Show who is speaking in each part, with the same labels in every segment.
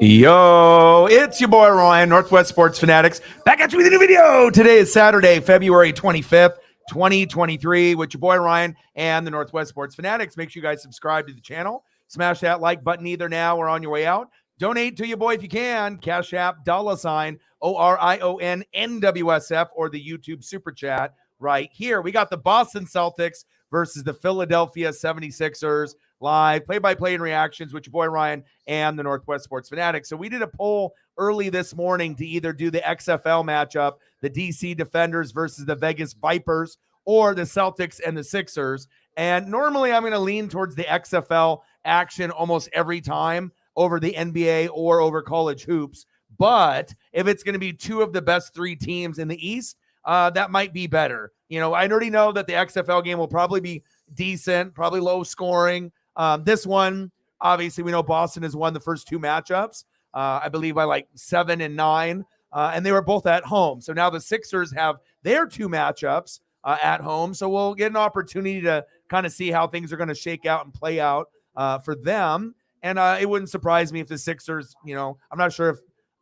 Speaker 1: Yo, it's your boy Ryan, Northwest Sports Fanatics, back at you with a new video. Today is Saturday, February 25th, 2023, with your boy Ryan and the Northwest Sports Fanatics. Make sure you guys subscribe to the channel. Smash that like button either now or on your way out. Donate to your boy if you can. Cash App, $ORION NWSF, or the YouTube Super Chat right here. We got the Boston Celtics versus the Philadelphia 76ers. Live play-by-play and reactions with your boy Ryan and the Northwest Sports Fanatics. So we did a poll early this morning to either do the XFL matchup, the DC Defenders versus the Vegas Vipers, or the Celtics and the Sixers. And normally I'm going to lean towards the XFL action almost every time over the NBA or over college hoops. But if it's going to be two of the best three teams in the East, that might be better. You know, I already know that the XFL game will probably be decent, probably low scoring. This one, obviously, we know Boston has won the first two matchups, I believe by like 7 and 9, and they were both at home. So now the Sixers have their two matchups at home. So we'll get an opportunity to kind of see how things are going to shake out and play out for them. And it wouldn't surprise me if the Sixers, I'm not sure if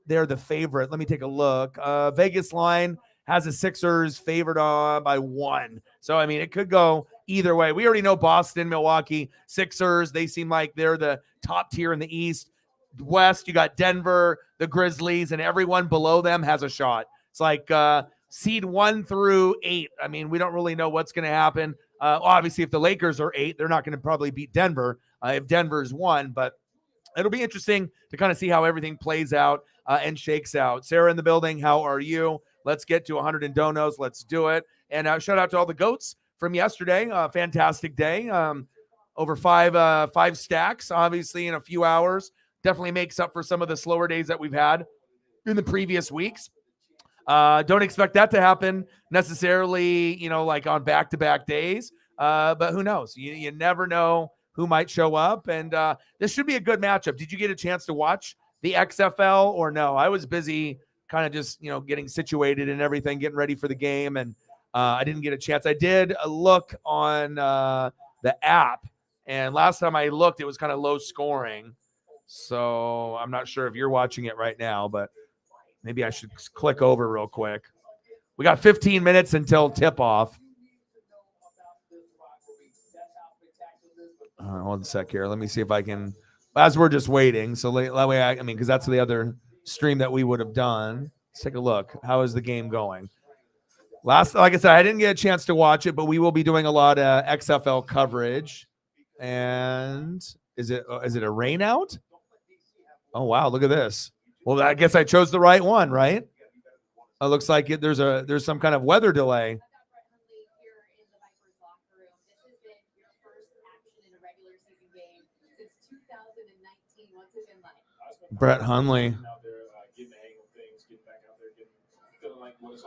Speaker 1: they're the favorite. Let me take a look. Vegas line has the Sixers favored by 1. So, I mean, it could go either way. We already know Boston, Milwaukee, Sixers. They seem like they're the top tier in the East. West, you got Denver, the Grizzlies, and everyone below them has a shot. It's like seed 1 through 8. I mean, we don't really know what's going to happen. Obviously, if the Lakers are 8, they're not going to probably beat Denver if Denver's 1. But it'll be interesting to kind of see how everything plays out and shakes out. Sarah in the building, how are you? Let's get to 100 and donos. Let's do it. And shout out to all the GOATs from yesterday. Fantastic day. Over five stacks, obviously, in a few hours. Definitely makes up for some of the slower days that we've had in the previous weeks. Don't expect that to happen necessarily, like on back-to-back days. But who knows? You never know who might show up. And this should be a good matchup. Did you get a chance to watch the XFL or no? I was busy kind of just, getting situated and everything, getting ready for the game. And I didn't get a chance. I did a look on the app. And last time I looked, it was kind of low scoring. So I'm not sure if you're watching it right now, but maybe I should click over real quick. We got 15 minutes until tip-off. Hold a sec here. Let me see if I can, as we're just waiting. So that way, because that's the other stream that we would have done. Let's take a look. How is the game going? Like I said, I didn't get a chance to watch it, but we will be doing a lot of XFL coverage. And is it a rain out? Oh, wow. Look at this. Well, I guess I chose the right one, right? It looks like there's some kind of weather delay. Brett Hundley.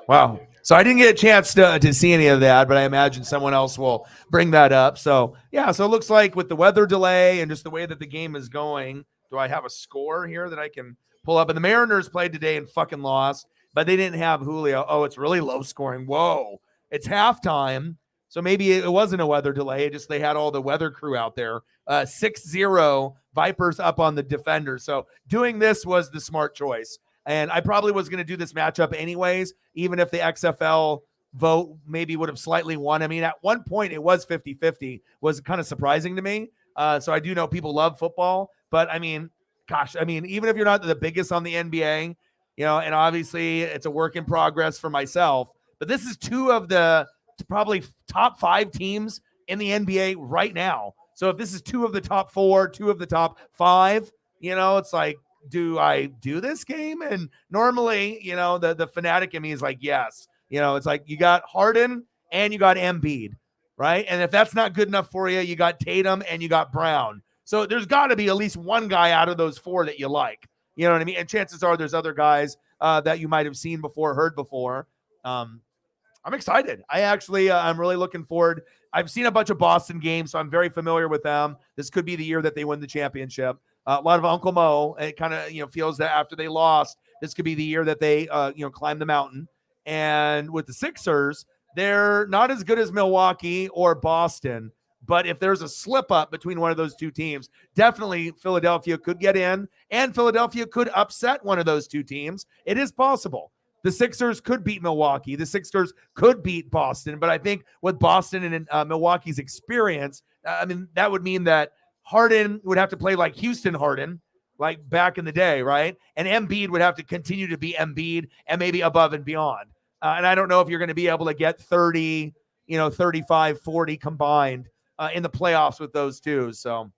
Speaker 1: Wow. So I didn't get a chance to see any of that, but I imagine someone else will bring that up. So, yeah, so it looks like with the weather delay and just the way that the game is going, do I have a score here that I can pull up? And the Mariners played today and fucking lost, but they didn't have Julio. Oh, it's really low scoring. Whoa. It's halftime. So maybe it wasn't a weather delay. Just they had all the weather crew out there. 6-0 Vipers up on the Defenders. So doing this was the smart choice. And I probably was going to do this matchup anyways, even if the XFL vote maybe would have slightly won. I mean, at one point it was 50-50, was kind of surprising to me. So I do know people love football, but I mean, gosh, even if you're not the biggest on the NBA, and obviously it's a work in progress for myself, but this is two of the probably top 5 teams in the NBA right now. So if this is 2 of the top 4, 2 of the top 5, it's like, do I do this game? And normally, the fanatic in me is like, yes. It's like you got Harden and you got Embiid, right? And if that's not good enough for you, you got Tatum and you got Brown. So there's got to be at least one guy out of those 4 that you like. You know what I mean? And chances are there's other guys that you might have seen before, heard before. I'm excited. I actually, I'm really looking forward. I've seen a bunch of Boston games, so I'm very familiar with them. This could be the year that they win the championship. A lot of Uncle Mo, it kind of, feels that after they lost, this could be the year that they, climb the mountain. And with the Sixers, they're not as good as Milwaukee or Boston, But if there's a slip up between one of those two teams, definitely Philadelphia could get in, and Philadelphia could upset one of those two teams. It is possible. The Sixers could beat Milwaukee. The Sixers could beat Boston. But I think with Boston and Milwaukee's experience, I mean, that would mean that Harden would have to play like Houston Harden, like back in the day, right? And Embiid would have to continue to be Embiid and maybe above and beyond. And I don't know if you're going to be able to get 30, 35, 40 combined in the playoffs with those two. So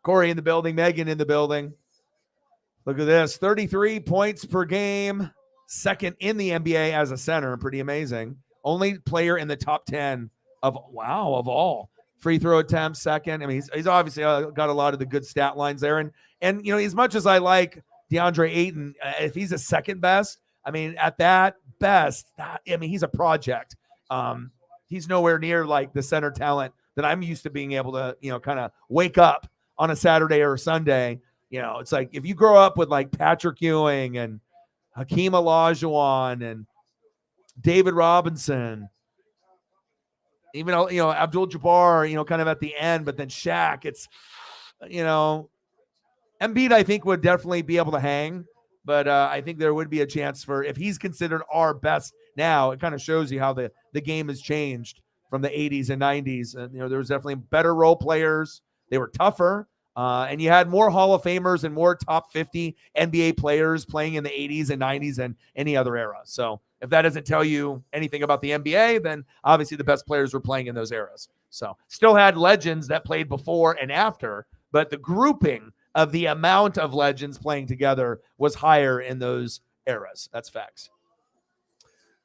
Speaker 1: Corey in the building, Megan in the building. Look at this, 33 points per game, second in the NBA as a center. Pretty amazing. Only player in the top 10 of all. Free throw attempts, second. I mean, he's obviously got a lot of the good stat lines there. And as much as I like DeAndre Ayton, if he's a second best, I mean, at that best, he's a project. He's nowhere near like the center talent that I'm used to being able to, kind of wake up on a Saturday or a Sunday. It's like if you grow up with like Patrick Ewing and Hakeem Olajuwon and David Robinson, even Abdul-Jabbar, kind of at the end, but then Shaq, it's Embiid I think would definitely be able to hang, but I think there would be a chance for, if he's considered our best now, it kind of shows you how the game has changed from the 80s and 90s. And there was definitely better role players. They were tougher. And you had more Hall of Famers and more top 50 NBA players playing in the 80s and 90s than any other era. So if that doesn't tell you anything about the NBA, then obviously the best players were playing in those eras. So still had legends that played before and after, but the grouping of the amount of legends playing together was higher in those eras. That's facts.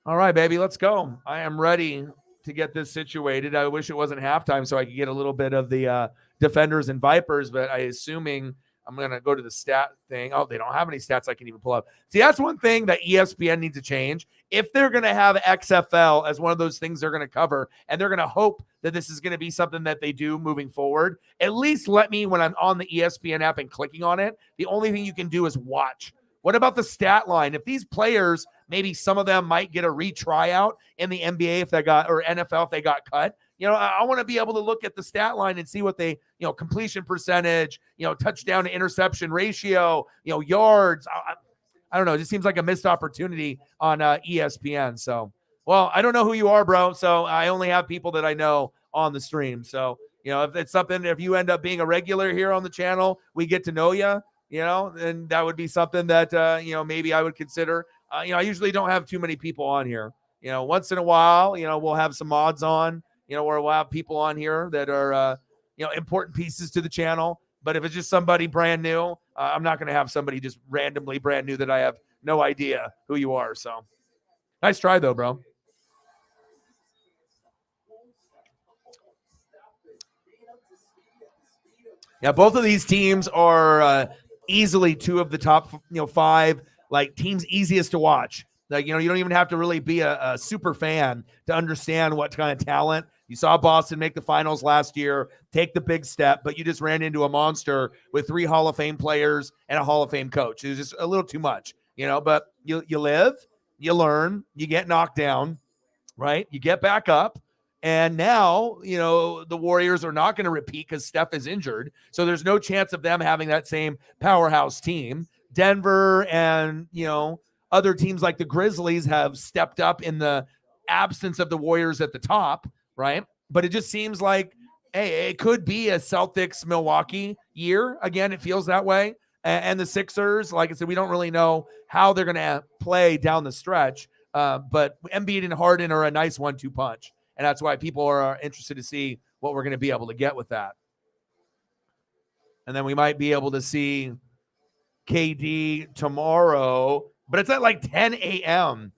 Speaker 1: All right, baby, let's go. I am ready to get this situated. I wish it wasn't halftime so I could get a little bit of the Defenders and Vipers, but I'm going to go to the stat thing. Oh, they don't have any stats I can even pull up. See, that's one thing that ESPN needs to change. If they're going to have XFL as one of those things they're going to cover, and they're going to hope that this is going to be something that they do moving forward, at least let me, when I'm on the ESPN app and clicking on it, the only thing you can do is watch. What about the stat line? If these players, maybe some of them might get a retryout in the NBA if they got, or NFL if they got cut, I want to be able to look at the stat line and see what they, completion percentage, touchdown to interception ratio, yards. I don't know. It just seems like a missed opportunity on ESPN. So, well, I don't know who you are, bro. So I only have people that I know on the stream. So, if it's something, if you end up being a regular here on the channel, we get to know you, and that would be something that, maybe I would consider. I usually don't have too many people on here. Once in a while, we'll have some mods on, where we'll have people on here that are, important pieces to the channel. But if it's just somebody brand new, I'm not going to have somebody just randomly brand new that I have no idea who you are. So nice try though, bro. Yeah, both of these teams are easily two of the top, 5 like teams easiest to watch. Like, you don't even have to really be a super fan to understand what kind of talent. You saw Boston make the finals last year, take the big step, but you just ran into a monster with 3 Hall of Fame players and a Hall of Fame coach. It was just a little too much, but you live, you learn, you get knocked down, right? You get back up. And now, the Warriors are not going to repeat because Steph is injured. So there's no chance of them having that same powerhouse team. Denver and, other teams like the Grizzlies have stepped up in the absence of the Warriors at the top, right? But it just seems like, hey, it could be a Celtics-Milwaukee year. Again, it feels that way. And the Sixers, like I said, we don't really know how they're going to play down the stretch. But Embiid and Harden are a nice 1-2 punch. And that's why people are interested to see what we're going to be able to get with that. And then we might be able to see KD tomorrow, but it's at like 10 a.m.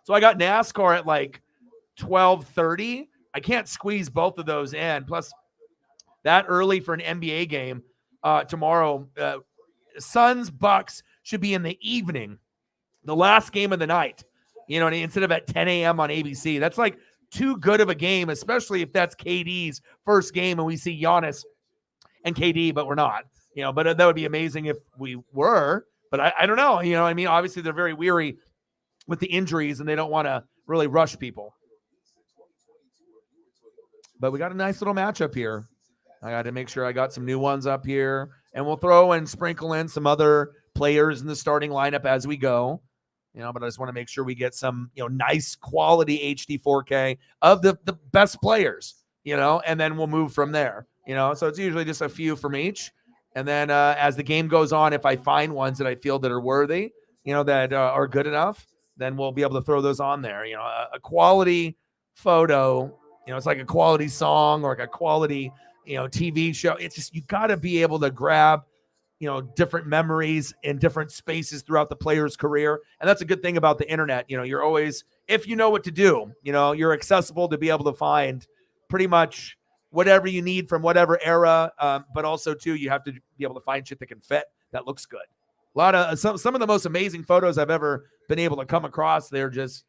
Speaker 1: So I got NASCAR at like 12:30. I can't squeeze both of those in. Plus, that early for an NBA game tomorrow. Suns Bucks should be in the evening, the last game of the night. Instead of at 10 a.m. on ABC. That's like too good of a game, especially if that's KD's first game and we see Giannis and KD, but we're not. But that would be amazing if we were. But I don't know. Obviously they're very weary with the injuries and they don't want to really rush people. But we got a nice little matchup here. I got to make sure I got some new ones up here, and we'll throw and sprinkle in some other players in the starting lineup as we go. But I just want to make sure we get some, nice quality HD 4K of the best players, and then we'll move from there, So it's usually just a few from each. And then as the game goes on, if I find ones that I feel that are worthy, that are good enough, then we'll be able to throw those on there. A quality photo, it's like a quality song or like a quality, TV show. It's just, you got to be able to grab different memories in different spaces throughout the player's career. And that's a good thing about the internet. You're always, if you know what to do, you're accessible to be able to find pretty much whatever you need from whatever era. But also too, you have to be able to find shit that can fit, that looks good. A lot of some of the most amazing photos I've ever been able to come across, they're just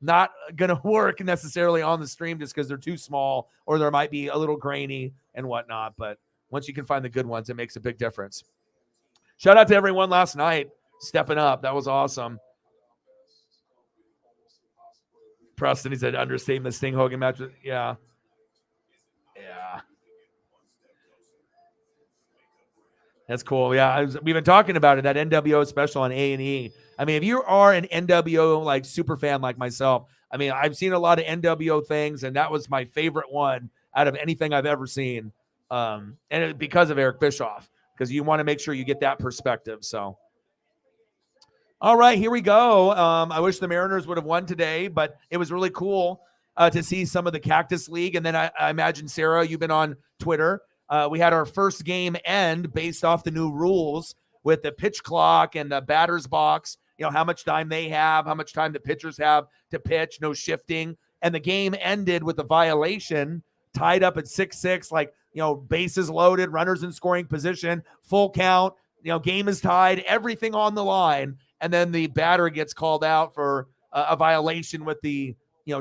Speaker 1: not going to work necessarily on the stream just because they're too small or there might be a little grainy and whatnot. But once you can find the good ones, it makes a big difference. Shout out to everyone last night stepping up. That was awesome. Preston, he said, understatement the Sting Hogan match. Yeah. Yeah. That's cool. Yeah, we've been talking about it, that NWO special on A&E. I mean, if you are an NWO like super fan like myself, I mean, I've seen a lot of NWO things, and that was my favorite one out of anything I've ever seen. Because of Eric Bischoff, because you want to make sure you get that perspective. So, all right, here we go. I wish the Mariners would have won today, but it was really cool to see some of the Cactus League. And then I imagine, Sarah, you've been on Twitter. We had our first game end based off the new rules with the pitch clock and the batter's box, how much time they have, how much time the pitchers have to pitch, no shifting. And the game ended with a violation, tied up at 6-6, like, bases loaded, runners in scoring position, full count, game is tied, everything on the line. And then the batter gets called out for a violation with the,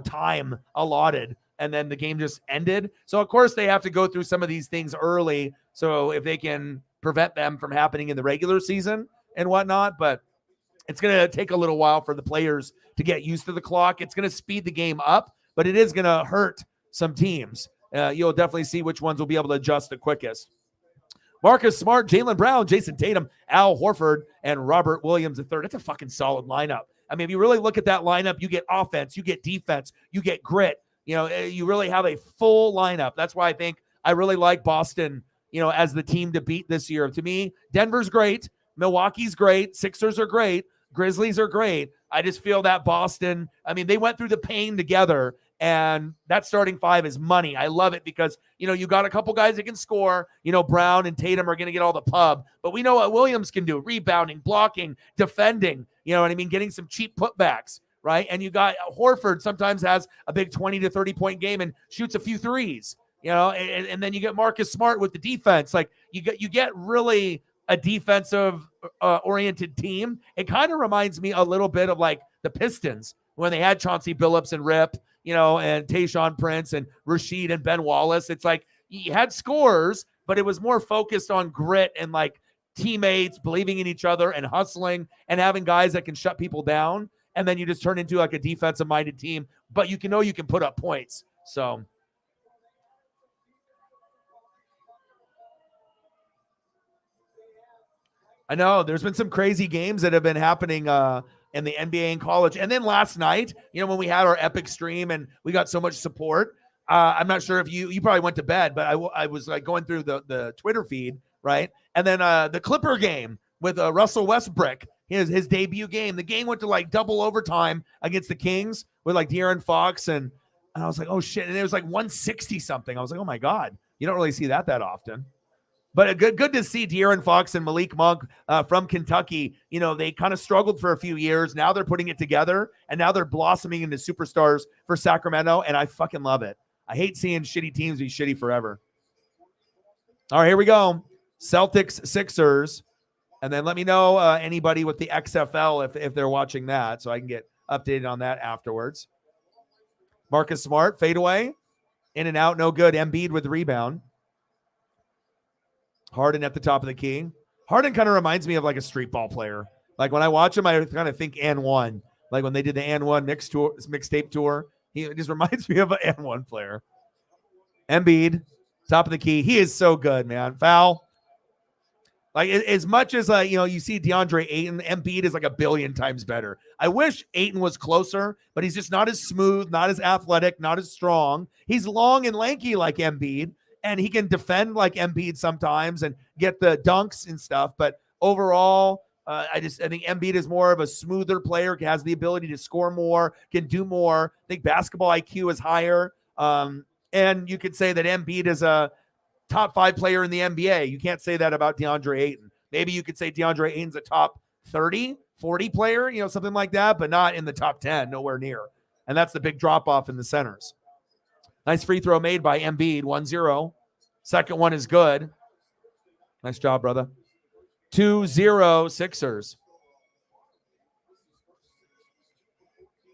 Speaker 1: time allotted. And then the game just ended. So, of course, they have to go through some of these things early. So if they can prevent them from happening in the regular season and whatnot. But it's going to take a little while for the players to get used to the clock. It's going to speed the game up, but it is going to hurt some teams. You'll definitely see which ones will be able to adjust the quickest. Marcus Smart, Jaylen Brown, Jason Tatum, Al Horford, and Robert Williams III. That's a fucking solid lineup. I mean, if you really look at that lineup, you get offense, you get defense, you get grit. You really have a full lineup. That's why I think I really like Boston, as the team to beat this year. To me, Denver's great. Milwaukee's great. Sixers are great. Grizzlies are great. I just feel that Boston, I mean, they went through the pain together, and that starting five is money. I love it because, you got a couple guys that can score. Brown and Tatum are going to get all the pub, but we know what Williams can do: rebounding, blocking, defending, getting some cheap putbacks, right? And you got Horford sometimes has a big 20 to 30 point game and shoots a few threes, and then you get Marcus Smart with the defense. Like you get really a defensive oriented team. It kind of reminds me a little bit of like the Pistons when they had Chauncey Billups and Rip, and Tayshaun Prince and Rasheed and Ben Wallace. It's like you had scores, but it was more focused on grit and like teammates believing in each other and hustling and having guys that can shut people down. And then you just turn into like a defensive minded team, but you can put up points. So I know there's been some crazy games that have been happening in the NBA and college. And then last night, when we had our epic stream and we got so much support, I'm not sure if you probably went to bed, but I was like going through the Twitter feed, right? And then the Clipper game with Russell Westbrook, his debut game. The game went to like double overtime against the Kings with like De'Aaron Fox. And I was like, oh shit. And it was like 160 something. I was like, oh my God, you don't really see that often. But good to see De'Aaron Fox and Malik Monk from Kentucky. They kind of struggled for a few years. Now they're putting it together, and now they're blossoming into superstars for Sacramento, and I fucking love it. I hate seeing shitty teams be shitty forever. All right, here we go. Celtics, Sixers. And then let me know anybody with the XFL if they're watching that, so I can get updated on that afterwards. Marcus Smart, fadeaway. In and out, no good. Embiid with the rebound. Harden at the top of the key. Harden kind of reminds me of like a street ball player. Like when I watch him, I kind of think N1. Like when they did the N1 mixtape tour, he just reminds me of an N1 player. Embiid, top of the key. He is so good, man. Foul. Like as much as you see DeAndre Ayton, Embiid is like a billion times better. I wish Ayton was closer, but he's just not as smooth, not as athletic, not as strong. He's long and lanky like Embiid, and he can defend like Embiid sometimes and get the dunks and stuff. But overall, I think Embiid is more of a smoother player, has the ability to score more, can do more. I think basketball IQ is higher. And you could say that Embiid is a top 5 player in the NBA. You can't say that about DeAndre Ayton. Maybe you could say DeAndre Ayton's a top 30, 40 player, something like that, but not in the top 10, nowhere near. And that's the big drop off in the centers. Nice free throw made by Embiid, 1-0. Second one is good. Nice job, brother. 2-0 Sixers.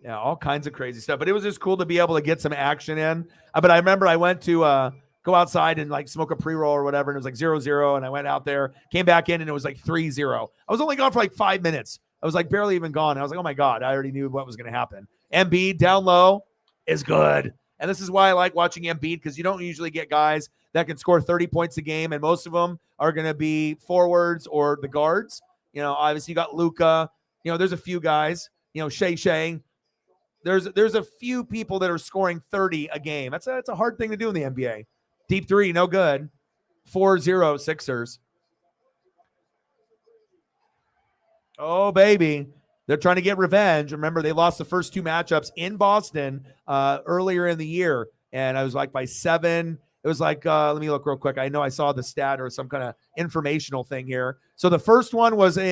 Speaker 1: Yeah, all kinds of crazy stuff. But it was just cool to be able to get some action in. But I remember I went to go outside and like smoke a pre-roll or whatever, and it was like 0-0, and I went out there, came back in, and it was like 3-0. I was only gone for like 5 minutes. I was like barely even gone. I was like, oh my God, I already knew what was going to happen. Embiid down low is good. And this is why I like watching Embiid, because you don't usually get guys that can score 30 points a game, and most of them are going to be forwards or the guards. Obviously you got Luka. There's a few guys, Shea. There's a few people that are scoring 30 a game. That's a hard thing to do in the NBA. Deep three, no good. 4-0 Sixers. Oh, baby. They're trying to get revenge. Remember, they lost the first 2 matchups in Boston earlier in the year. And I was like by 7. It was like, let me look real quick. I know I saw the stat or some kind of informational thing here. So the first one was October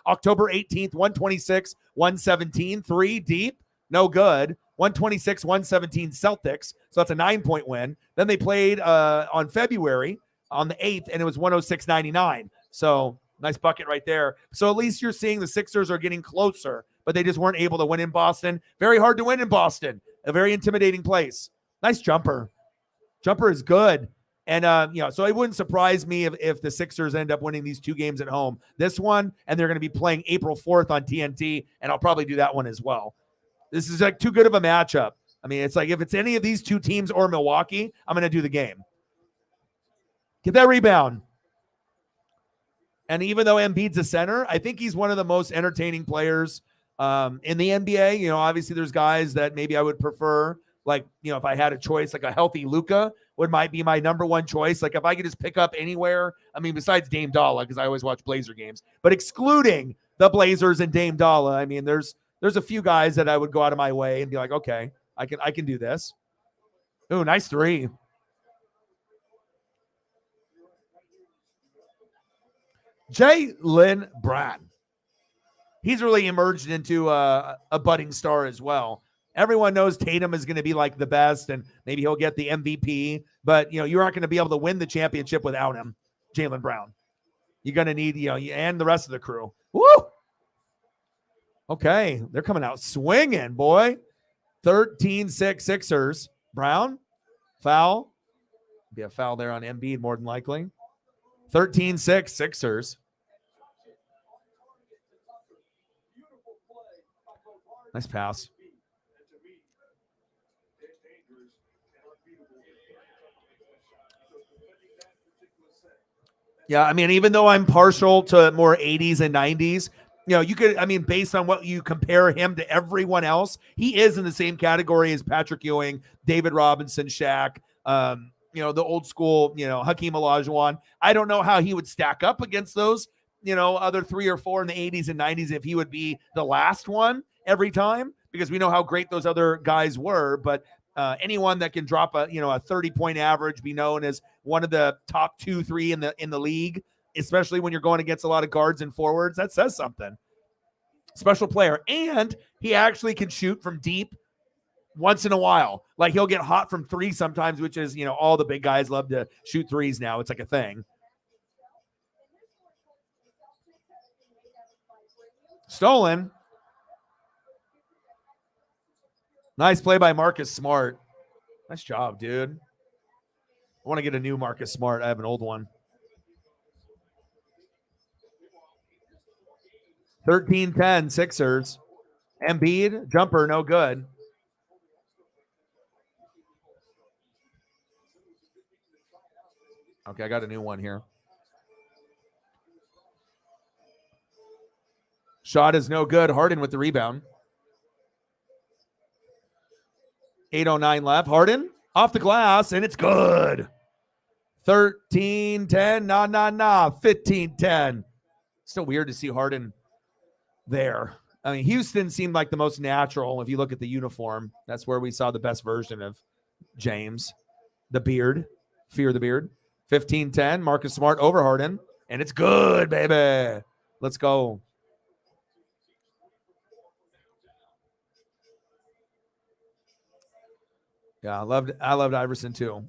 Speaker 1: 18th, 126, 117, 3 deep, no good. 126, 117 Celtics. So that's a 9-point win. Then they played on February on the 8th, and it was 106-99. So nice bucket right there. So at least you're seeing the Sixers are getting closer, but they just weren't able to win in Boston. Very hard to win in Boston. A very intimidating place. Nice jumper. Jumper is good. And, so it wouldn't surprise me if the Sixers end up winning these 2 games at home. This one, and they're going to be playing April 4th on TNT, and I'll probably do that one as well. This is like too good of a matchup. I mean, it's like if it's any of these 2 teams or Milwaukee, I'm going to do the game. Get that rebound. And even though Embiid's a center, I think he's one of the most entertaining players in the NBA. Obviously there's guys that maybe I would prefer. Like, if I had a choice, like a healthy Luka might be my number 1 choice. Like if I could just pick up anywhere, I mean, besides Dame Dalla, because I always watch Blazer games, but excluding the Blazers and Dame Dalla, I mean, there's a few guys that I would go out of my way and be like, okay, I can do this. Ooh, nice 3. Jaylen Brown. He's really emerged into a budding star as well. Everyone knows Tatum is going to be like the best, and maybe he'll get the MVP, but you aren't going to be able to win the championship without him, Jaylen Brown. You're going to need, and the rest of the crew. Woo! Okay, they're coming out swinging, boy. 13-6 Sixers. Brown, foul. Be a foul there on Embiid more than likely. 13-6 Sixers. Nice pass. Yeah, I mean, even though I'm partial to more 80s and 90s, you could, I mean, based on what you compare him to everyone else, he is in the same category as Patrick Ewing, David Robinson, Shaq, the old school, Hakeem Olajuwon. I don't know how he would stack up against those, other 3 or 4 in the 80s and 90s if he would be the last one every time, because we know how great those other guys were. But anyone that can drop a 30-point average, be known as one of the top 2-3 in the league, especially when you're going against a lot of guards and forwards, that says something. Special player. And he actually can shoot from deep once in a while. Like he'll get hot from 3 sometimes, which is, all the big guys love to shoot 3s now. It's like a thing. Stolen. Nice play by Marcus Smart. Nice job, dude. I want to get a new Marcus Smart. I have an old one. 13-10 Sixers. Embiid, jumper, no good. Okay, I got a new one here. Shot is no good. Harden with the rebound. 8:09 left. Harden off the glass, and it's good. 13-10. Nah. 15-10. Still weird to see Harden there. I mean, Houston seemed like the most natural. If you look at the uniform, that's where we saw the best version of James. The beard. Fear the beard. 15-10. Marcus Smart over Harden. And it's good, baby. Let's go. Yeah, I loved Iverson too.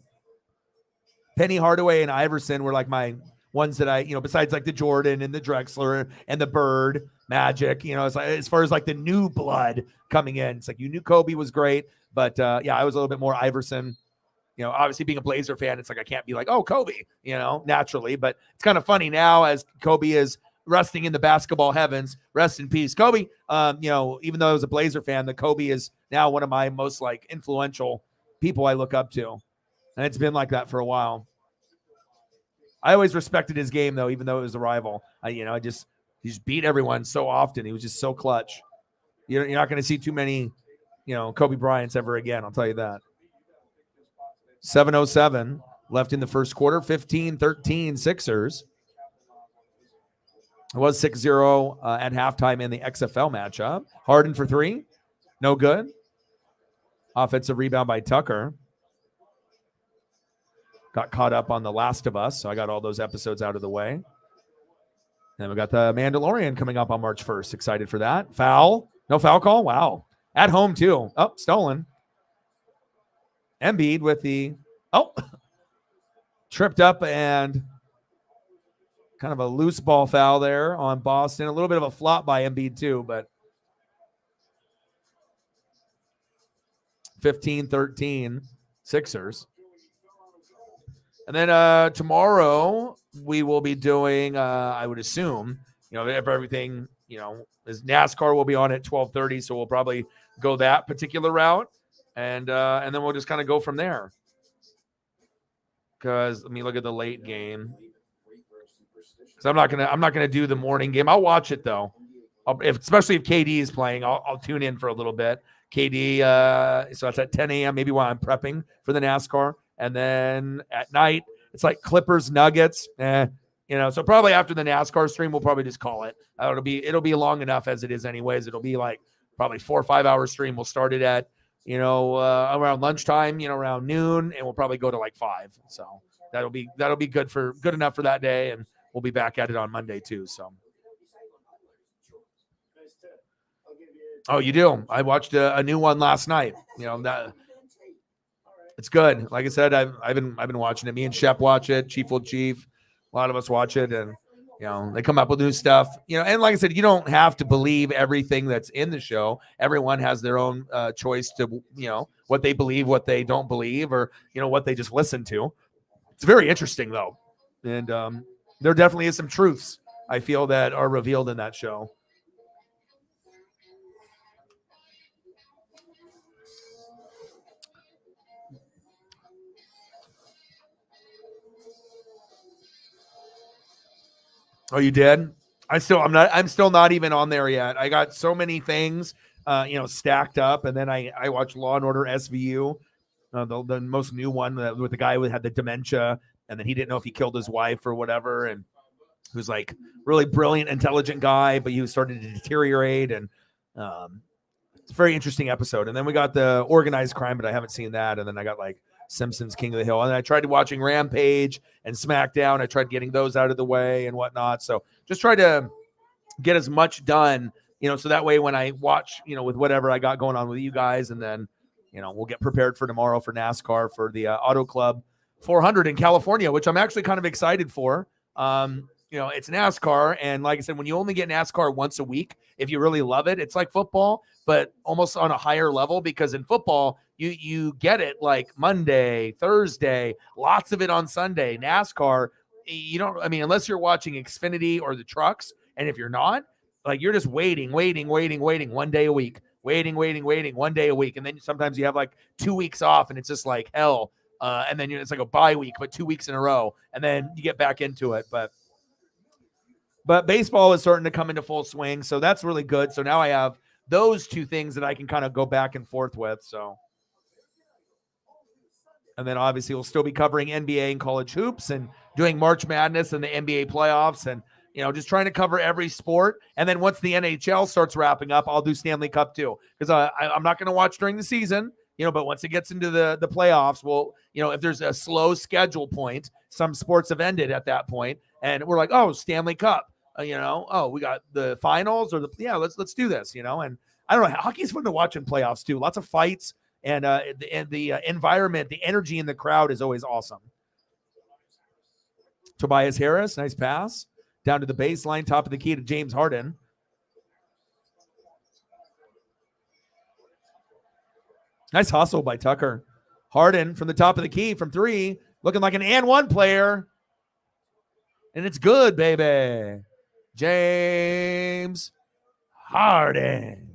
Speaker 1: Penny Hardaway and Iverson were like my ones that I, besides like the Jordan and the Drexler and the Bird, Magic, it's like, as far as like the new blood coming in, it's like you knew Kobe was great, but yeah, I was a little bit more Iverson. Obviously being a Blazer fan, it's like I can't be like, oh, Kobe, naturally, but it's kind of funny now as Kobe is resting in the basketball heavens. Rest in peace, Kobe. Even though I was a Blazer fan, the Kobe is now one of my most like influential people I look up to. And it's been like that for a while. I always respected his game, though, even though it was a rival. He just beat everyone so often. He was just so clutch. You're not going to see too many, Kobe Bryants ever again. I'll tell you that. 7:07 left in the first quarter. 15-13 Sixers. It was 6-0 at halftime in the XFL matchup. Harden for three. No good. Offensive rebound by Tucker. Got caught up on The Last of Us, so I got all those episodes out of the way. And we got The Mandalorian coming up on March 1st. Excited for that. Foul. No foul call? Wow. At home, too. Oh, stolen. Embiid with the, tripped up and kind of a loose ball foul there on Boston. A little bit of a flop by Embiid, too, but 15-13 Sixers. And then tomorrow we will be doing, I would assume, if everything, is NASCAR will be on at 12:30, so we'll probably go that particular route, and then we'll just kind of go from there. Because let me look at the late game. Because I'm not gonna do the morning game. I'll watch it though, especially if KD is playing. I'll tune in for a little bit. KD, so it's at 10 a.m. maybe while I'm prepping for the NASCAR. And then at night, it's like Clippers, Nuggets. So probably after the NASCAR stream, we'll probably just call it. It'll be long enough as it is anyways. It'll be like probably 4 or 5 hour stream. We'll start it at, around lunchtime, around noon, and we'll probably go to like 5. So that'll be good enough for that day. And we'll be back at it on Monday too. So. Oh, you do? I watched a new one last night. That it's good. Like I said, I've been watching it. Me and Shep watch it. Chief will Chief. A lot of us watch it, and they come up with new stuff. And like I said, you don't have to believe everything that's in the show. Everyone has their own choice to what they believe, what they don't believe, or what they just listen to. It's very interesting though, and there definitely is some truths I feel that are revealed in that show. Oh, you did? I'm still not even on there yet. I got so many things, stacked up. And then I watched Law and Order SVU, the most new one with the guy who had the dementia. And then he didn't know if he killed his wife or whatever. And he was like really brilliant, intelligent guy, but he was starting to deteriorate. And it's a very interesting episode. And then we got the organized crime, but I haven't seen that. And then I got like Simpsons King of the Hill. And I tried watching Rampage and SmackDown. I tried getting those out of the way and whatnot. So just try to get as much done, so that way when I watch, with whatever I got going on with you guys, and then, we'll get prepared for tomorrow for NASCAR for the Auto Club 400 in California, which I'm actually kind of excited for. It's NASCAR. And like I said, when you only get NASCAR once a week, if you really love it, it's like football, but almost on a higher level, because in football, you get it like Monday, Thursday, lots of it on Sunday. NASCAR, unless you're watching Xfinity or the trucks. And if you're not, like, you're just waiting 1 day a week, waiting 1 day a week. And then sometimes you have like 2 weeks off and it's just like hell. And then it's like a bye week, but 2 weeks in a row, and then you get back into it. But baseball is starting to come into full swing, so that's really good. So now I have those two things that I can kind of go back and forth with. So, and then obviously we'll still be covering NBA and college hoops and doing March Madness and the NBA playoffs and, just trying to cover every sport. And then once the NHL starts wrapping up, I'll do Stanley Cup too, because I'm not going to watch during the season, but once it gets into the playoffs, we'll, if there's a slow schedule point, some sports have ended at that point, and we're like, oh, Stanley Cup, oh, we got the finals let's do this, and I don't know, hockey's fun to watch in playoffs too. Lots of fights. And the environment, the energy in the crowd is always awesome. Tobias Harris, nice pass. Down to the baseline, top of the key to James Harden. Nice hustle by Tucker. Harden from the top of the key from 3, looking like an and one player. And it's good, baby. James Harden.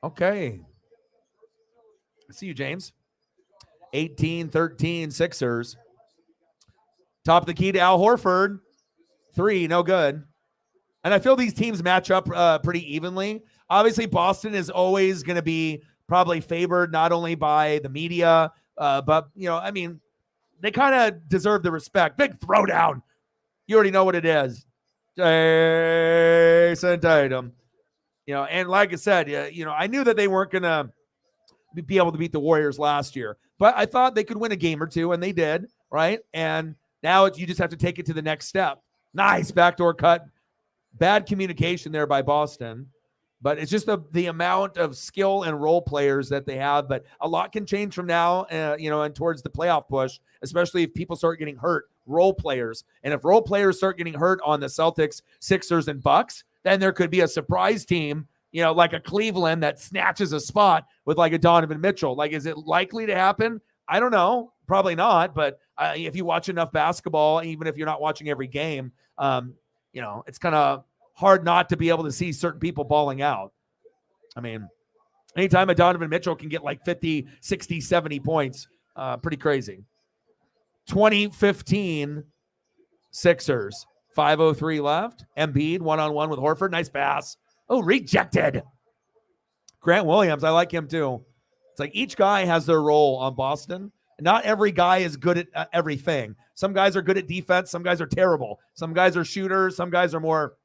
Speaker 1: Okay. I see you, James. 18-13 Sixers. Top of the key to Al Horford. 3, no good. And I feel these teams match up pretty evenly. Obviously, Boston is always going to be probably favored not only by the media, but, they kind of deserve the respect. Big throwdown. You already know what it is. Jason Tatum. And like I said, I knew that they weren't going to be able to beat the Warriors last year, but I thought they could win a game or two, and they did, right? And now you just have to take it to the next step. Nice backdoor cut. Bad communication there by Boston, but it's just the amount of skill and role players that they have. But a lot can change from now, and towards the playoff push, especially if people start getting hurt, role players. And if role players start getting hurt on the Celtics, Sixers, and Bucks, then there could be a surprise team, like a Cleveland that snatches a spot with like a Donovan Mitchell. Like, is it likely to happen? I don't know. Probably not. But if you watch enough basketball, even if you're not watching every game, it's kind of hard not to be able to see certain people balling out. I mean, anytime a Donovan Mitchell can get like 50, 60, 70 points, pretty crazy. 2015 Sixers, 5:03 left. Embiid one-on-one with Horford. Nice pass. Oh, rejected. Grant Williams, I like him too. It's like each guy has their role on Boston. Not every guy is good at everything. Some guys are good at defense. Some guys are terrible. Some guys are shooters. Some guys are more,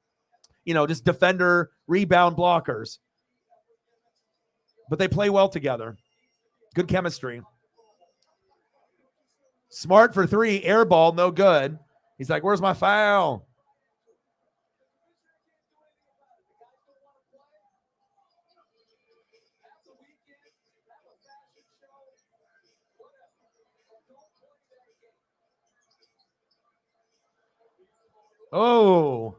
Speaker 1: just defender, rebound blockers. But they play well together. Good chemistry. Smart for 3, air ball, no good. He's like, where's my foul? Oh.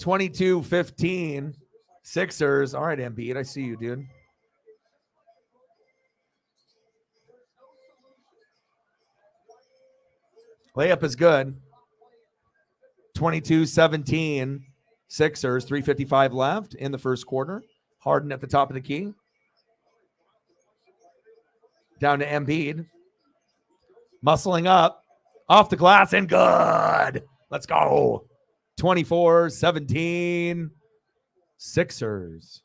Speaker 1: (22-15) Sixers. All right, Embiid, I see you, dude. Layup is good. 22-17 Sixers. 3:55 left in the first quarter. Harden at the top of the key. Down to Embiid. Muscling up. Off the glass and good. Let's go. 24-17 Sixers.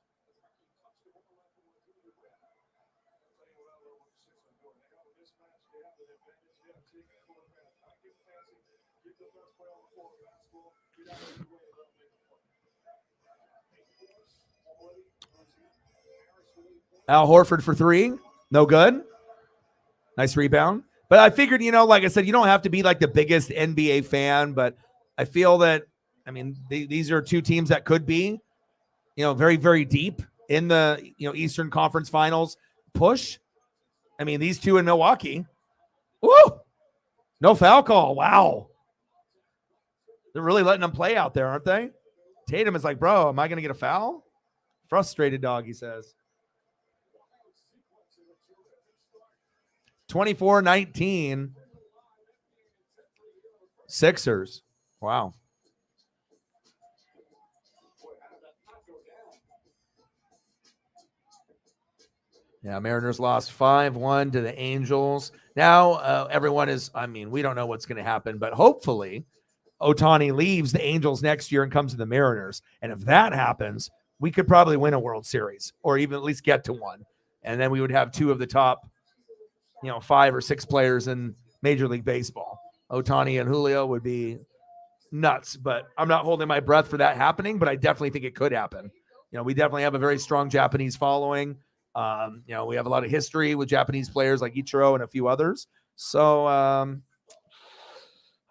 Speaker 1: Al Horford for 3. No good. Nice rebound. But I figured, like I said, you don't have to be like the biggest NBA fan, but I feel that, these are two teams that could be, very, very deep in the, Eastern Conference Finals push. These two in Milwaukee. Woo! No foul call. Wow. They're really letting them play out there, aren't they? Tatum is like, bro, am I going to get a foul? Frustrated dog, he says. 24-19 Sixers. Wow. Yeah, Mariners lost 5-1 to the Angels. Now everyone is, I mean, we don't know what's going to happen, but hopefully Ohtani leaves the Angels next year and comes to the Mariners. And if that happens, we could probably win a World Series or even at least get to one. And then we would have two of the top, 5 or 6 players in Major League Baseball. Ohtani and Julio would be nuts, but I'm not holding my breath for that happening, but I definitely think it could happen. We definitely have a very strong Japanese following. We have a lot of history with Japanese players like Ichiro and a few others. So I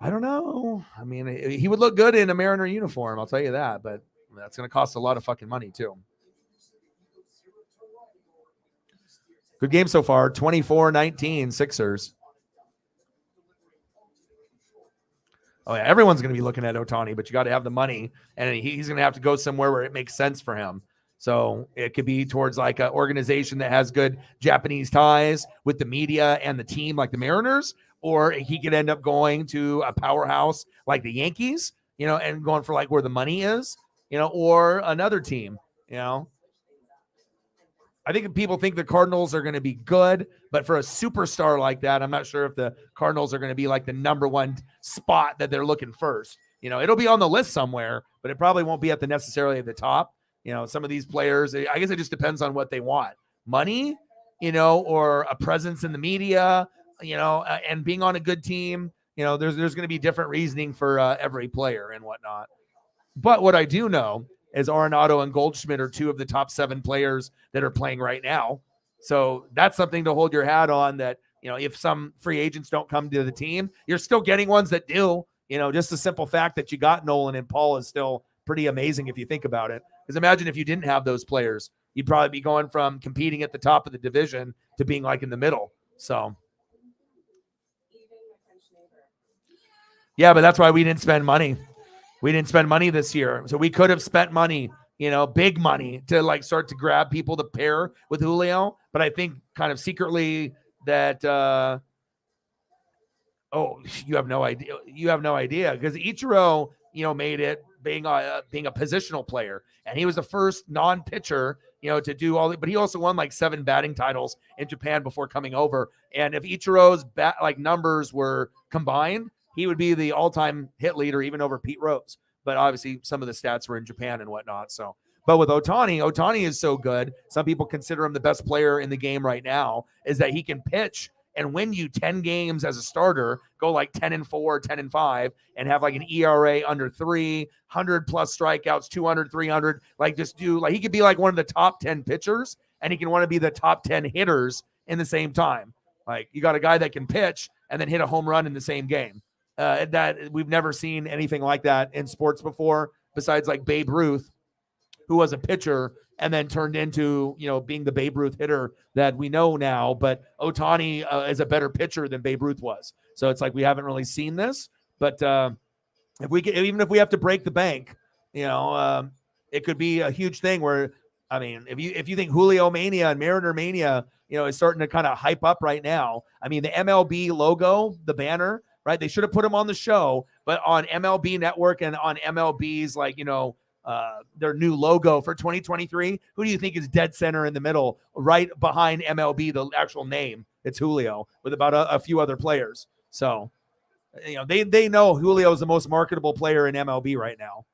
Speaker 1: don't know. I mean, he would look good in a Mariner uniform, I'll tell you that, but that's going to cost a lot of fucking money too. Good game so far, 24-19 Sixers. Oh, yeah, everyone's going to be looking at Ohtani, but you got to have the money, and he's going to have to go somewhere where it makes sense for him. So it could be towards like an organization that has good Japanese ties with the media and the team like the Mariners, or he could end up going to a powerhouse like the Yankees, and going for like where the money is, or another team, I think people think the Cardinals are going to be good, but for a superstar like that, I'm not sure if the Cardinals are going to be like the number one spot that they're looking first. It'll be on the list somewhere, but it probably won't be at the necessarily at the top. Some of these players, I guess it just depends on what they want. Money, or a presence in the media, and being on a good team. There's going to be different reasoning for every player and whatnot. But what I do know is Arenado and Goldschmidt are 2 of the top 7 players that are playing right now. So that's something to hold your hat on, that, if some free agents don't come to the team, you're still getting ones that do. Just the simple fact that you got Nolan and Paul is still pretty amazing if you think about it. Because imagine if you didn't have those players, you'd probably be going from competing at the top of the division to being like in the middle. So, yeah, but that's why we didn't spend money. We didn't spend money this year. So we could have spent money, big money to like start to grab people to pair with Julio. But I think kind of secretly that, you have no idea. You have no idea because Ichiro, made it being a positional player. And he was the first non-pitcher, to do all, but he also won like 7 batting titles in Japan before coming over. And if Ichiro's numbers were combined, he would be the all-time hit leader, even over Pete Rose. But obviously, some of the stats were in Japan and whatnot. So, but with Ohtani is so good. Some people consider him the best player in the game right now. Is that he can pitch and win you 10 games as a starter, go like 10-4, 10-5, and have like an ERA under 3, 100 plus strikeouts, 200, 300. Like just do like he could be like one of the top 10 pitchers, and he can want to be the top 10 hitters in the same time. Like you got a guy that can pitch and then hit a home run in the same game. That we've never seen anything like that in sports before, besides like Babe Ruth, who was a pitcher and then turned into, being the Babe Ruth hitter that we know now. But Ohtani is a better pitcher than Babe Ruth was. So it's like we haven't really seen this. But even if we have to break the bank, it could be a huge thing where, I mean, if you think Julio Mania and Mariner Mania, is starting to kind of hype up right now. I mean, the MLB logo, the banner, right? They should have put him on the show, but on MLB Network and on MLB's their new logo for 2023, who do you think is dead center in the middle, right behind MLB, the actual name? It's Julio with about a few other players. So, they know Julio is the most marketable player in MLB right now.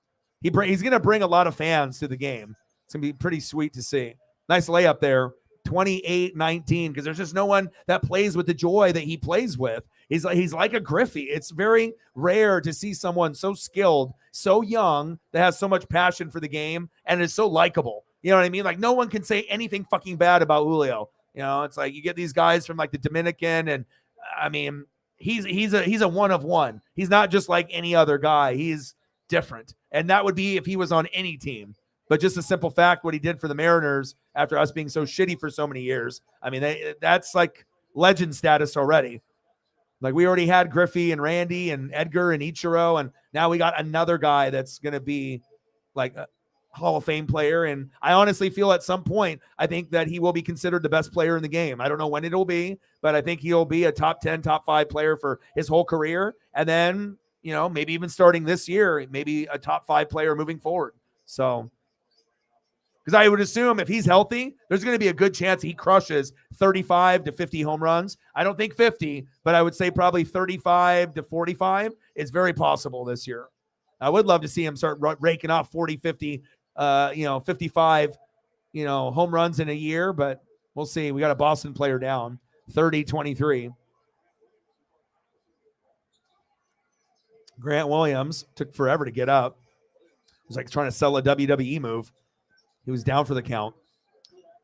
Speaker 1: He's going to bring a lot of fans to the game. It's going to be pretty sweet to see. Nice layup there. 28-19, because there's just no one that plays with the joy that he plays with. He's like a Griffey. It's very rare to see someone so skilled, so young, that has so much passion for the game and is so likable. You know what I mean? Like no one can say anything fucking bad about Julio. It's like you get these guys from like the Dominican, and I mean, he's a one of one. He's not just like any other guy. He's different, and that would be if he was on any team. But just a simple fact, what he did for the Mariners after us being so shitty for so many years, I mean, that's like legend status already. Like we already had Griffey and Randy and Edgar and Ichiro, and now we got another guy that's going to be like a Hall of Fame player. And I honestly feel at some point, I think that he will be considered the best player in the game. I don't know when it'll be, but I think he'll be a top 10, top 5 player for his whole career. And then, maybe even starting this year, maybe a top 5 player moving forward. So Because I would assume if he's healthy, there's going to be a good chance he crushes 35 to 50 home runs. I don't think 50, but I would say probably 35 to 45 is very possible this year. I would love to see him start raking off 40, 50, 55, home runs in a year, but we'll see. We got a Boston player down, 30-23. Grant Williams took forever to get up. It was like trying to sell a WWE move. He was down for the count.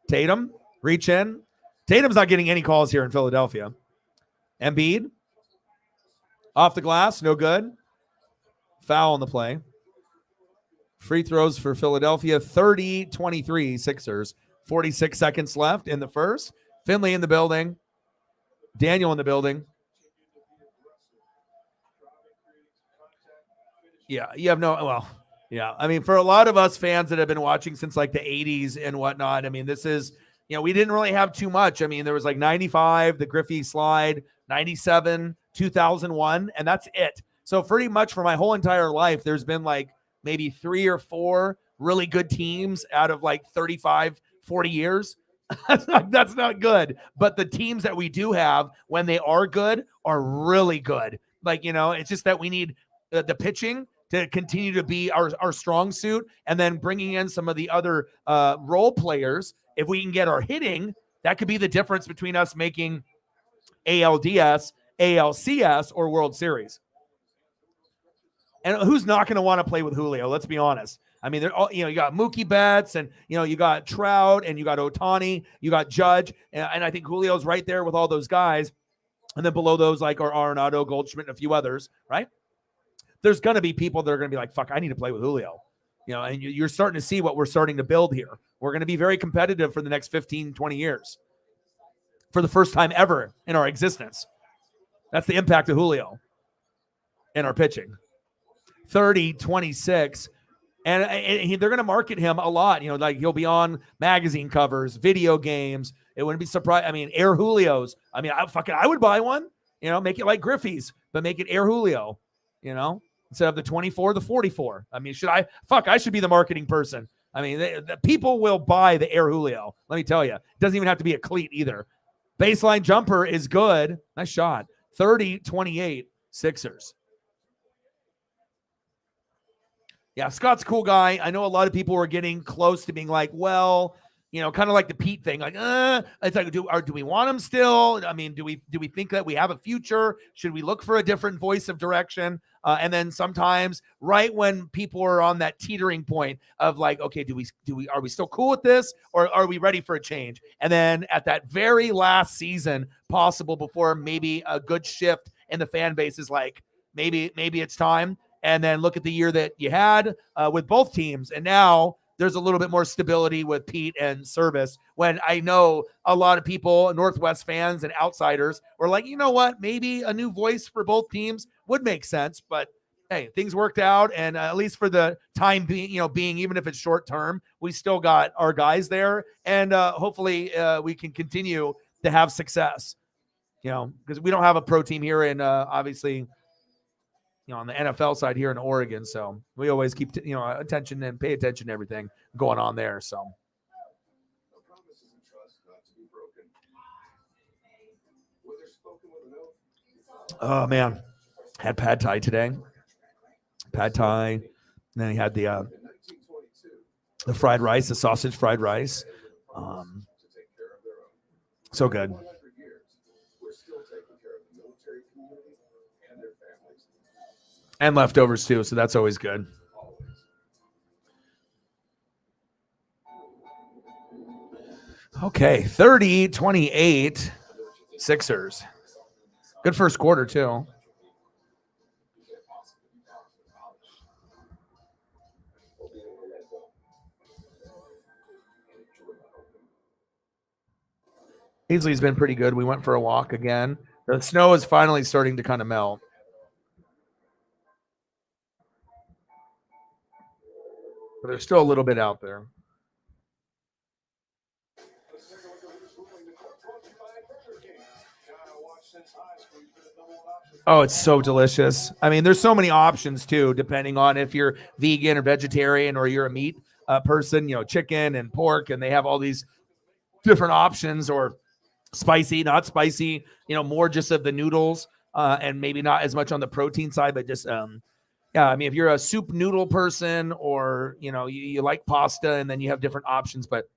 Speaker 1: Tatum, reach in. Tatum's not getting any calls here in Philadelphia. Embiid, off the glass, no good. Foul on the play. Free throws for Philadelphia, 30-23 Sixers. 46 seconds left in the first. Finley in the building. Daniel in the building. Yeah, you have yeah. I mean, for a lot of us fans that have been watching since like the 80s and whatnot, I mean, this is, we didn't really have too much. I mean, there was like 95, the Griffey slide, 97, 2001, and that's it. So pretty much for my whole entire life, there's been like maybe 3 or 4 really good teams out of like 35, 40 years. That's not good. But the teams that we do have, when they are good, are really good. Like, it's just that we need the pitching to continue to be our strong suit, and then bringing in some of the other role players. If we can get our hitting, that could be the difference between us making ALDS, ALCS, or World Series. And who's not going to want to play with Julio? Let's be honest. I mean, they're all, you got Mookie Betts, and you got Trout, and you got Ohtani, you got Judge, and I think Julio's right there with all those guys. And then below those, like, are Arenado, Goldschmidt, and a few others, right? There's going to be people that are going to be like, fuck, I need to play with Julio. And you're starting to see what we're starting to build here. We're going to be very competitive for the next 15, 20 years. For the first time ever in our existence. That's the impact of Julio in our pitching. 30-26. And they're going to market him a lot. Like he'll be on magazine covers, video games. It wouldn't be surprised. I mean, Air Julios. I mean, I would buy one. Make it like Griffey's, but make it Air Julio. Instead of the 24, the 44. I mean, I should be the marketing person. I mean, the people will buy the Air Julio. Let me tell you, it doesn't even have to be a cleat either. Baseline jumper is good. Nice shot. 30-28 Sixers. Yeah, Scott's a cool guy. I know a lot of people were getting close to being like, well, kind of like the Pete thing. Like, it's like, do we want him still? I mean, do we think that we have a future? Should we look for a different voice of direction? And then sometimes, right when people are on that teetering point of like, okay, are we still cool with this, or are we ready for a change? And then at that very last season possible, before maybe a good shift in the fan base is like, maybe it's time. And then look at the year that you had with both teams, and now there's a little bit more stability with Pete and Service, when I know a lot of people, Northwest fans and outsiders, were like, you know what, maybe a new voice for both teams would make sense. But hey, things worked out, and at least for the time being, even if it's short term, we still got our guys there, and hopefully we can continue to have success, because we don't have a pro team here in obviously, on the NFL side here in Oregon. So we always keep, attention and pay attention to everything going on there. So. Oh man, had pad thai today. Pad thai. And then he had the fried rice, the sausage fried rice. So good. And leftovers too, so that's always good. Okay, 30-28 Sixers. Good first quarter too. Beasley's been pretty good. We went for a walk again. The snow is finally starting to kind of melt. But there's still a little bit out there. Oh, it's so delicious. I mean, there's so many options too, depending on if you're vegan or vegetarian or you're a meat person, chicken and pork, and they have all these different options, or spicy, not spicy, more just of the noodles, and maybe not as much on the protein side, but just yeah, I mean, if you're a soup noodle person, or you like pasta, and then you have different options. But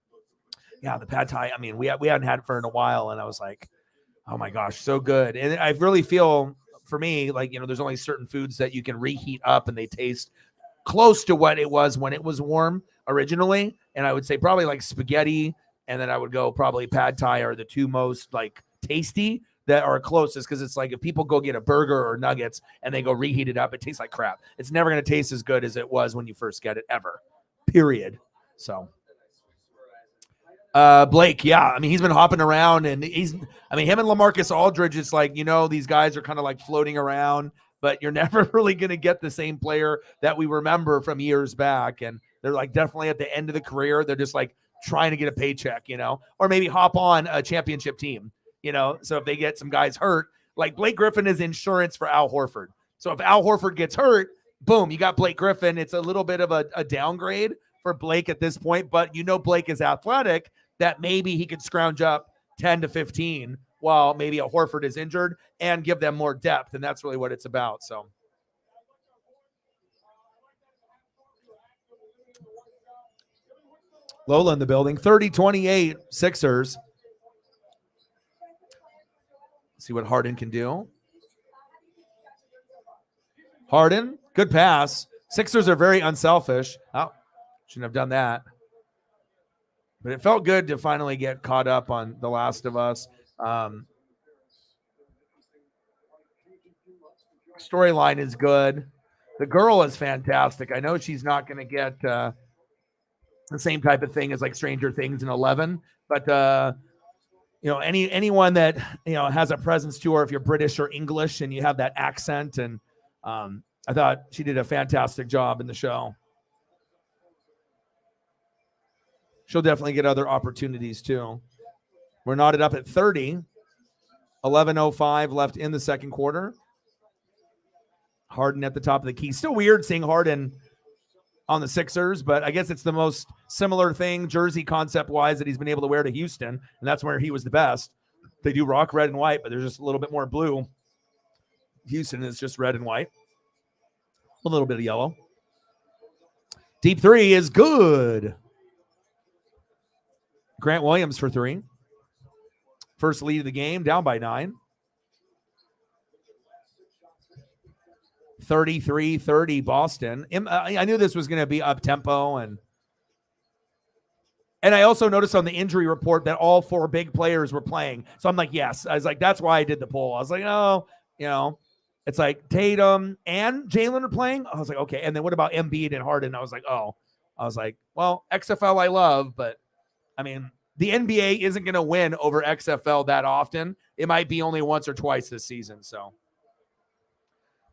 Speaker 1: yeah, the pad thai, I mean, we hadn't had it for in a while, and I was like, oh my gosh, so good. And I really feel, for me, like, there's only certain foods that you can reheat up and they taste close to what it was when it was warm originally. And I would say probably like spaghetti, and then I would go probably pad thai are the two most like tasty that are closest, because it's like if people go get a burger or nuggets and they go reheat it up, it tastes like crap. It's never going to taste as good as it was when you first get it, ever, period. So Blake, yeah, I mean, he's been hopping around, and him and LaMarcus Aldridge, it's like, these guys are kind of like floating around, but you're never really going to get the same player that we remember from years back. And they're like definitely at the end of the career. They're just like trying to get a paycheck, or maybe hop on a championship team, so if they get some guys hurt, like Blake Griffin is insurance for Al Horford. So if Al Horford gets hurt, boom, you got Blake Griffin. It's a little bit of a downgrade for Blake at this point, but Blake is athletic, that maybe he could scrounge up 10 to 15 while maybe a Horford is injured and give them more depth. And that's really what it's about. So Lola in the building, 30-28 Sixers. See what Harden can do. Harden, good pass. Sixers are very unselfish. Oh, shouldn't have done that. But it felt good to finally get caught up on The Last of Us. Storyline is good. The girl is fantastic. I know she's not going to get the same type of thing as like Stranger Things in 11, but anyone that has a presence to her, if you're British or English and you have that accent, and I thought she did a fantastic job in the show. She'll definitely get other opportunities too. We're knotted up at 30. 11:05 left in the second quarter. Harden at the top of the key. Still weird seeing Harden on the Sixers, but I guess it's the most similar thing jersey concept-wise that he's been able to wear to Houston, and that's where he was the best. They do rock red and white, but there's just a little bit more blue. Houston is just red and white. A little bit of yellow. Deep three is good. Grant Williams for three. First lead of the game, down by 9. 33-30 Boston. I knew this was going to be up-tempo, and I also noticed on the injury report that all 4 big players were playing. So I'm like, yes. I was like, that's why I did the poll. I was like, oh, it's like Tatum and Jalen are playing. I was like, okay. And then what about Embiid and Harden? I was like, oh. I was like, well, XFL I love, but I mean, the NBA isn't going to win over XFL that often. It might be only once or twice this season. So,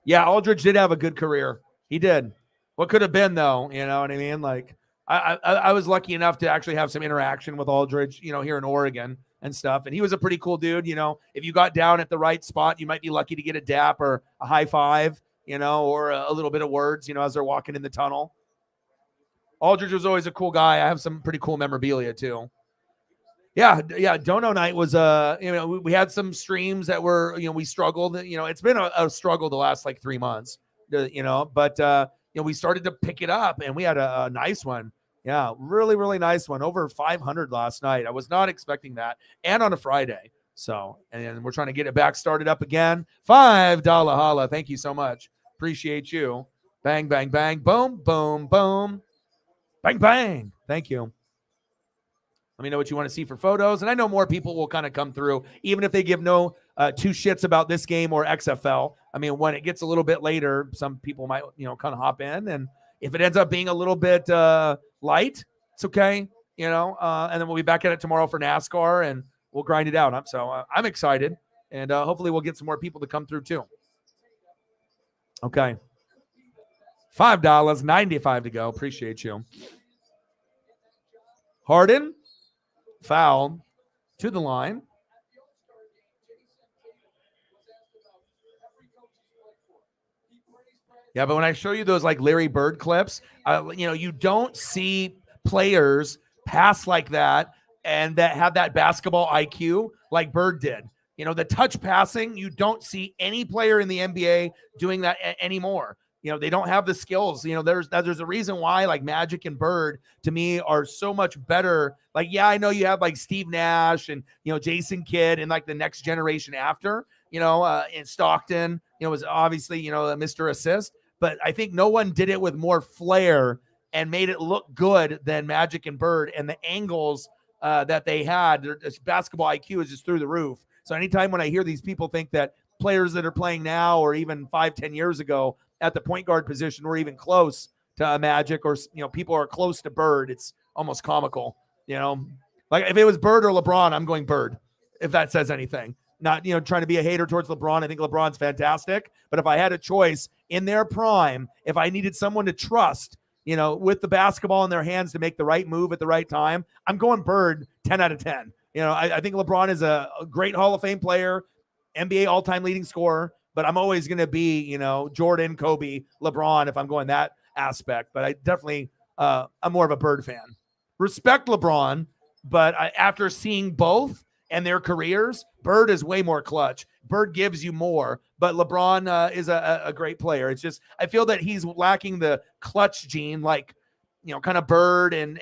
Speaker 1: yeah, Aldridge did have a good career. He did. What could have been, though? You know what I mean? Like, I was lucky enough to actually have some interaction with Aldridge, here in Oregon and stuff. And he was a pretty cool dude. If you got down at the right spot, you might be lucky to get a dap or a high five, or a little bit of words, as they're walking in the tunnel. Aldridge was always a cool guy. I have some pretty cool memorabilia too. Yeah. Dono night was, we had some streams that were, we struggled. It's been a struggle the last like 3 months, but we started to pick it up, and we had a nice one. Yeah, really, really nice one. Over 500 last night. I was not expecting that, and on a Friday. So, and we're trying to get it back started up again. $5 holla. Thank you so much. Appreciate you. Bang, bang, bang. Boom, boom, boom. Bang, bang. Thank you. Let me know what you want to see for photos. And I know more people will kind of come through, even if they give no 2 shits about this game or XFL. I mean, when it gets a little bit later, some people might, kind of hop in. And if it ends up being a little bit light, it's okay, and then we'll be back at it tomorrow for NASCAR, and we'll grind it out. So I'm excited. And hopefully we'll get some more people to come through too. Okay. $5, 95 to go. Appreciate you. Harden. Foul to the line. Yeah, but when I show you those like Larry Bird clips, you don't see players pass like that and that have that basketball IQ like Bird did. The touch passing, you don't see any player in the NBA doing that anymore. They don't have the skills. There's a reason why like Magic and Bird to me are so much better. Like, yeah, I know you have like Steve Nash and, Jason Kidd and like the next generation after, in Stockton, was obviously, Mr. Assist. But I think no one did it with more flair and made it look good than Magic and Bird, and the angles that they had. Their basketball IQ is just through the roof. So anytime when I hear these people think that players that are playing now or even 5-10 years ago at the point guard position were even close to Magic, or people are close to Bird, it's almost comical. Like if it was Bird or LeBron, I'm going Bird, if that says anything. Not trying to be a hater towards LeBron. I think LeBron's fantastic, but if I had a choice in their prime, if I needed someone to trust, with the basketball in their hands to make the right move at the right time, I'm going Bird 10 out of 10. I think LeBron is a great Hall of Fame player, NBA all-time leading scorer, but I'm always going to be, Jordan, Kobe, LeBron if I'm going that aspect. But I definitely, I'm more of a Bird fan. Respect LeBron, but after seeing both and their careers, Bird is way more clutch. Bird gives you more, but LeBron is a great player. It's just, I feel that he's lacking the clutch gene, like, kind of Bird and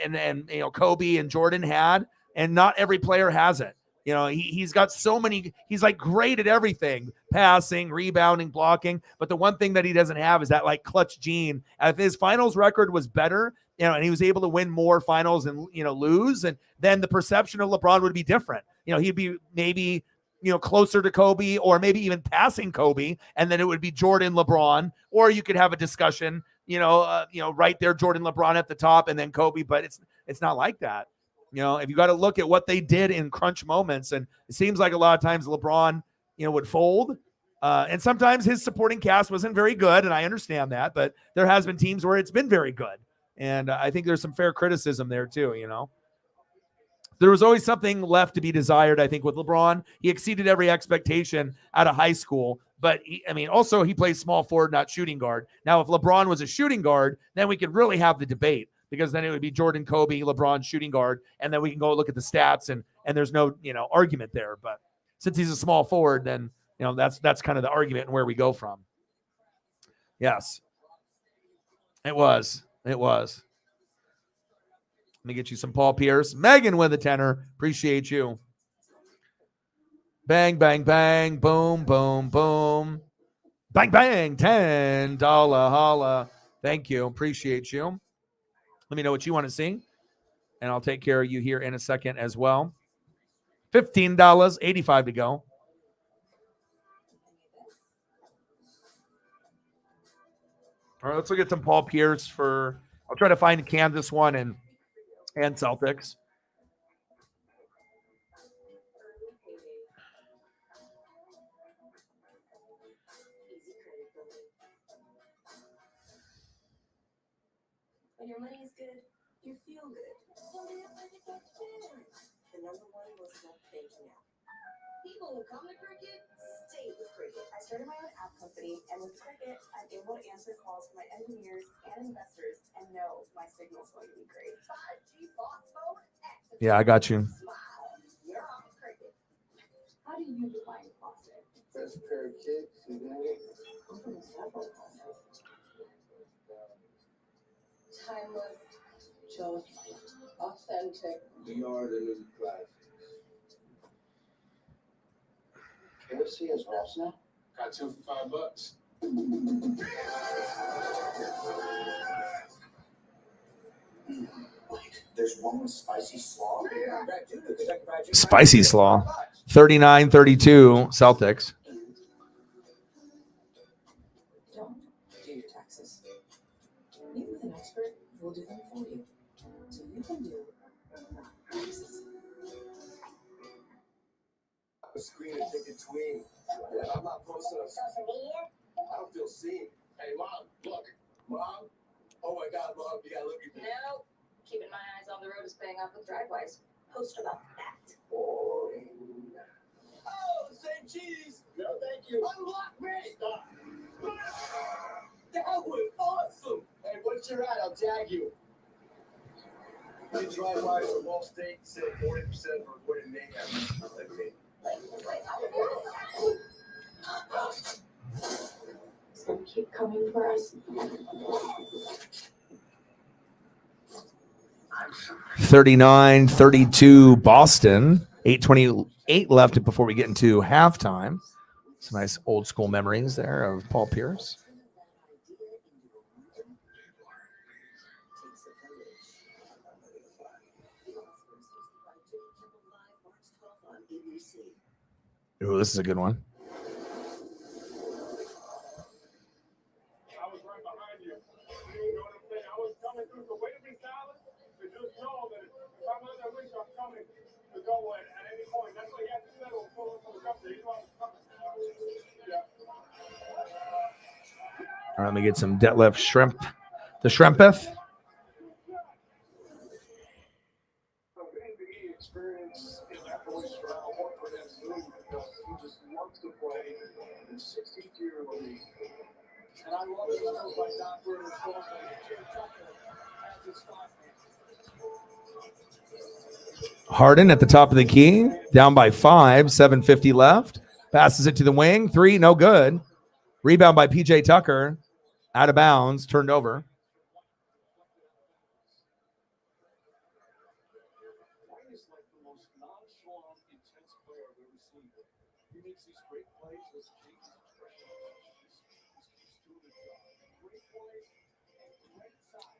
Speaker 1: Kobe and Jordan had, and not every player has it. He's got so many, he's like great at everything, passing, rebounding, blocking. But the one thing that he doesn't have is that like clutch gene. If his finals record was better, and he was able to win more finals and, lose, and then the perception of LeBron would be different. He'd be maybe, closer to Kobe, or maybe even passing Kobe. And then it would be Jordan, LeBron, or you could have a discussion, right there, Jordan, LeBron at the top, and then Kobe. But it's not like that. If you got to look at what they did in crunch moments, and it seems like a lot of times LeBron, would fold. And sometimes his supporting cast wasn't very good, and I understand that, but there has been teams where it's been very good. And I think there's some fair criticism there too, There was always something left to be desired, I think, with LeBron. He exceeded every expectation out of high school, but also he plays small forward, not shooting guard. Now, if LeBron was a shooting guard, then we could really have the debate, because then it would be Jordan, Kobe, LeBron, shooting guard, and then we can go look at the stats, and there's no, argument there. But since he's a small forward, then, that's kind of the argument and where we go from. Yes, it was. Let me get you some Paul Pierce. Megan with a tenner. Appreciate you. Bang, bang, bang. Boom, boom, boom. Bang, bang. $10 holla. Thank you. Appreciate you. Let me know what you want to see, and I'll take care of you here in a second as well. $15, 85 to go. All right, let's look at some Paul Pierce for, I'll try to find the Kansas one and Celtics.
Speaker 2: When your money is good, you feel good. The number one most loved banking app. People who come to Cricket stay with Cricket. I started my own app company, and with Cricket, I'm able to answer calls from my engineers and investors and know my signal's going to be great. 5G boss mode.
Speaker 1: Yeah, I got you.
Speaker 2: You're off Cricket. How do you define faucet?
Speaker 3: Best pair of kicks,
Speaker 2: Timeless, just authentic.
Speaker 3: The yard and the classics. KFC has wraps now? Got two for $5. Wait, there's one with spicy slaw?
Speaker 1: Spicy slaw. 39-32 Celtics.
Speaker 2: Don't do your taxes. Meet with an expert who will do them for you, so you can do taxes.
Speaker 3: A screen and take a tween. I'm not posting on social media. I don't feel seen. Hey, Mom, look. Mom? Oh my God, Mom, you gotta look at me.
Speaker 2: No, keeping my eyes on the road is paying off with driveways. Post about that.
Speaker 3: Boring. Oh, same cheese. No, thank you. Unlock me. Stop. That was awesome. Hey, what's your at? I'll tag you. You drive by from all states, say 40% for winning mayhem.
Speaker 2: So keep coming for us.
Speaker 1: 39-32 Boston. 8:28 left before we get into halftime. Some nice old school memories there of Paul Pierce. Ooh, this is a good one.
Speaker 3: I was right behind you. You know what I'm saying? I was coming through. So way to be silent. But just know that if I'm on that reach, I'm coming to go at any point. That's why you have to settle for the company. You know I'm coming. Yeah.
Speaker 1: All right, let me get some Detlef Shrimp. The Shrimpeth.
Speaker 3: NBA experience in that voice for Al Horford absolutely because he just loves to play in 60th year in the league. And I love it by Doc Rivers also. Jay Tucker has his spot.
Speaker 1: Harden at the top of the key, down by 5, 7:50 left. Passes it to the wing, 3, no good. Rebound by PJ Tucker, out of bounds, turned over.
Speaker 3: Wayne is like the most nonchalant, intense player I've ever seen. He makes these great plays with James' expression. He's doing his job. Great plays and great size.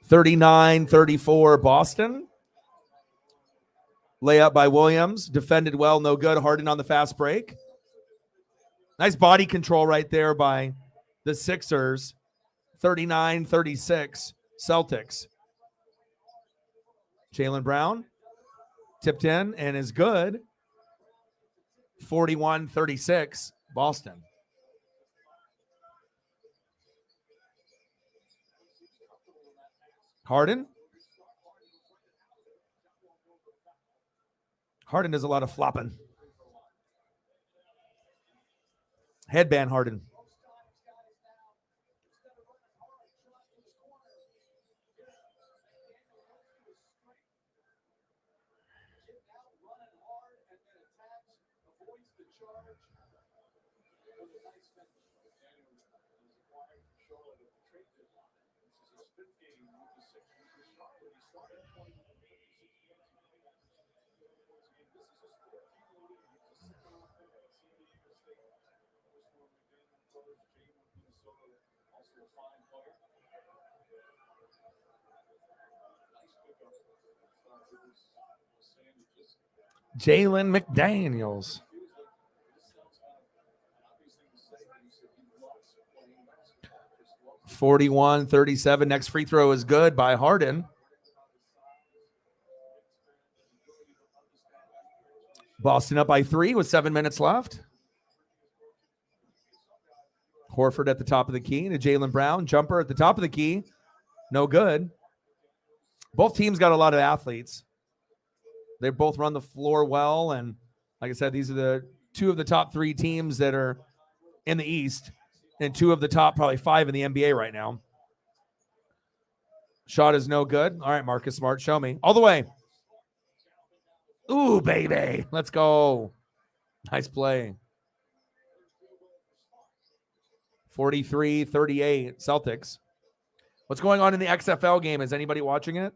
Speaker 1: 39-34 Boston. Layup by Williams. Defended well, no good. Harden on the fast break. Nice body control right there by the Sixers. 39-36 Celtics. Jaylen Brown tipped in and is good. 41-36 Boston. Harden. Harden does a lot of flopping. Headband Harden. Jalen McDaniels. (41-37). Next free throw is good by Harden. Boston up by 3 with 7 minutes left. Horford at the top of the key to Jaylen Brown. Jumper at the top of the key. No good. Both teams got a lot of athletes. They both run the floor well. And like I said, these are the two of the top 3 teams that are in the East and 2 of the top probably 5 in the NBA right now. Shot is no good. All right, Marcus Smart, show me. All the way. Ooh, baby. Let's go. Nice play. 43-38 Celtics. What's going on in the XFL game? Is anybody watching it?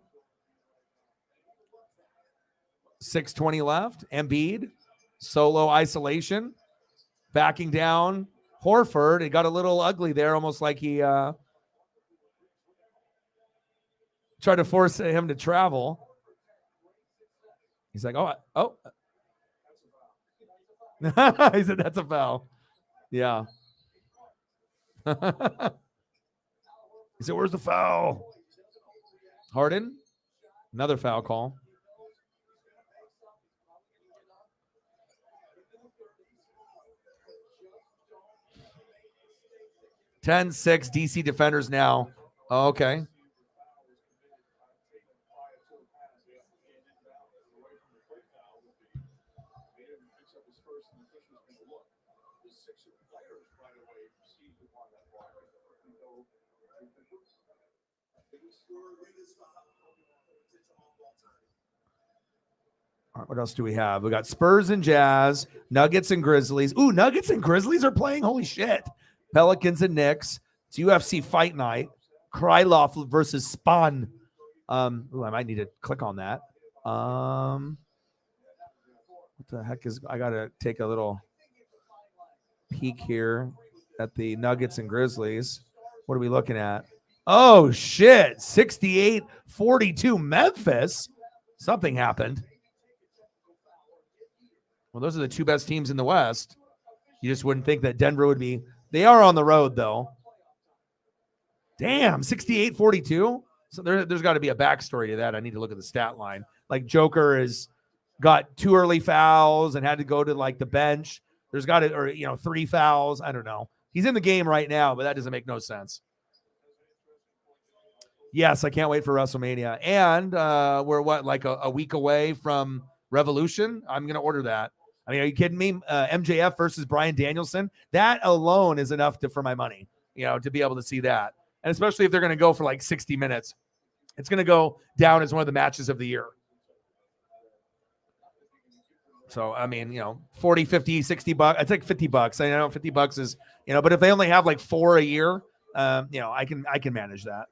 Speaker 1: 6:20 left. Embiid, solo isolation, backing down Horford. It got a little ugly there, almost like he tried to force him to travel. He's like, oh. He said, that's a foul. Yeah. He said, where's the foul? Harden, another foul call. (10-6) DC defenders now. Oh, okay. All right, what else do we have? We got Spurs and Jazz, Nuggets and Grizzlies. Ooh, Nuggets and Grizzlies are playing. Holy shit. Pelicans and Knicks. It's UFC Fight Night. Krylov versus Spawn. I might need to click on that. What the heck is, I gotta take a little peek here at the Nuggets and Grizzlies. What are we looking at? Oh shit, 68-42 Memphis. Something happened. Well, those are the two best teams in the West. You just wouldn't think that Denver would be. They are on the road though. Damn, 68-42. So there's got to be a backstory to that. I need to look at the stat line. Like Joker has got 2 early fouls and had to go to like the bench. There's got to, or 3 fouls. I don't know. He's in the game right now, but that doesn't make no sense. Yes, I can't wait for WrestleMania. And we're like a week away from Revolution. I'm going to order that. I mean, are you kidding me? MJF versus Bryan Danielson. That alone is enough for my money, to be able to see that. And especially if they're going to go for like 60 minutes. It's going to go down as one of the matches of the year. So, I mean, 40, 50, 60 bucks. I take $50. I know $50 is, but if they only have like 4 a year, I can manage that.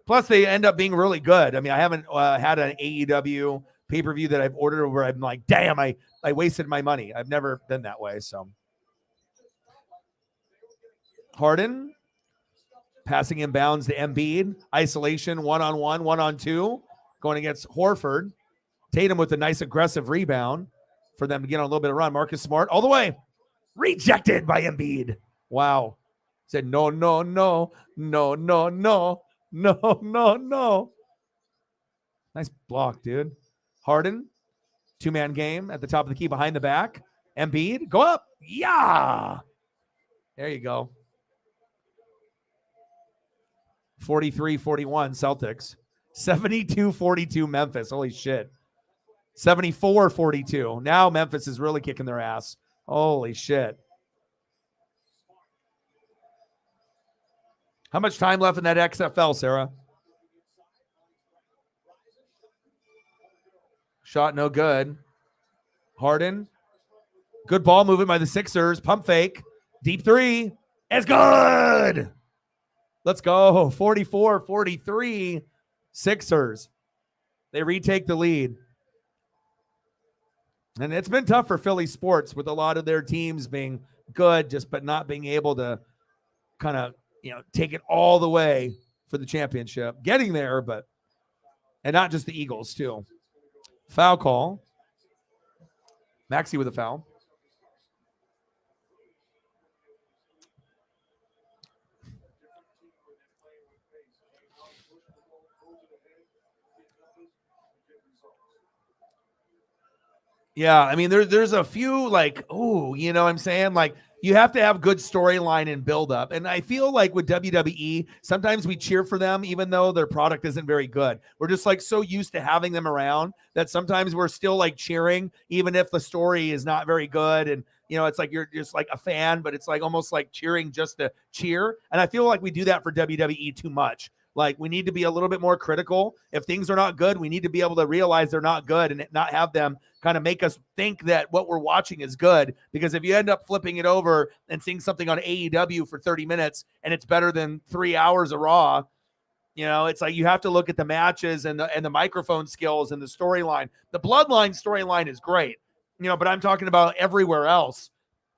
Speaker 1: Plus, they end up being really good. I mean, I haven't had an AEW pay-per-view that I've ordered where I'm like, damn, I wasted my money. I've never been that way. So, Harden passing inbounds to Embiid. Isolation, 1-on-1, 1-on-2, going against Horford. Tatum with a nice aggressive rebound for them to get on a little bit of run. Marcus Smart all the way. Rejected by Embiid. Wow. Said, no. Nice block, dude. Harden, 2-man game at the top of the key behind the back. Embiid, go up. Yeah. There you go. 43-41 Celtics. 72-42 Memphis. Holy shit. 74-42. Now Memphis is really kicking their ass. Holy shit. How much time left in that XFL, Sarah? Shot no good. Harden. Good ball movement by the Sixers. Pump fake. Deep three. It's good. Let's go. 44-43 Sixers. They retake the lead. And it's been tough for Philly sports with a lot of their teams being good, but not being able to kind of, take it all the way for the championship. Getting there, and not just the Eagles too. Foul call. Maxey with a foul. Yeah, I mean, there's a few like, oh, what I'm saying? Like, you have to have good storyline and build up. And I feel like with WWE, sometimes we cheer for them, even though their product isn't very good. We're just like so used to having them around that sometimes we're still like cheering, even if the story is not very good. And, it's like you're just like a fan, but it's like almost like cheering just to cheer. And I feel like we do that for WWE too much. Like, we need to be a little bit more critical. If things are not good, we need to be able to realize they're not good and not have them kind of make us think that what we're watching is good. Because if you end up flipping it over and seeing something on AEW for 30 minutes and it's better than 3 hours of Raw, it's like you have to look at the matches and the microphone skills and the storyline. The Bloodline storyline is great, but I'm talking about everywhere else.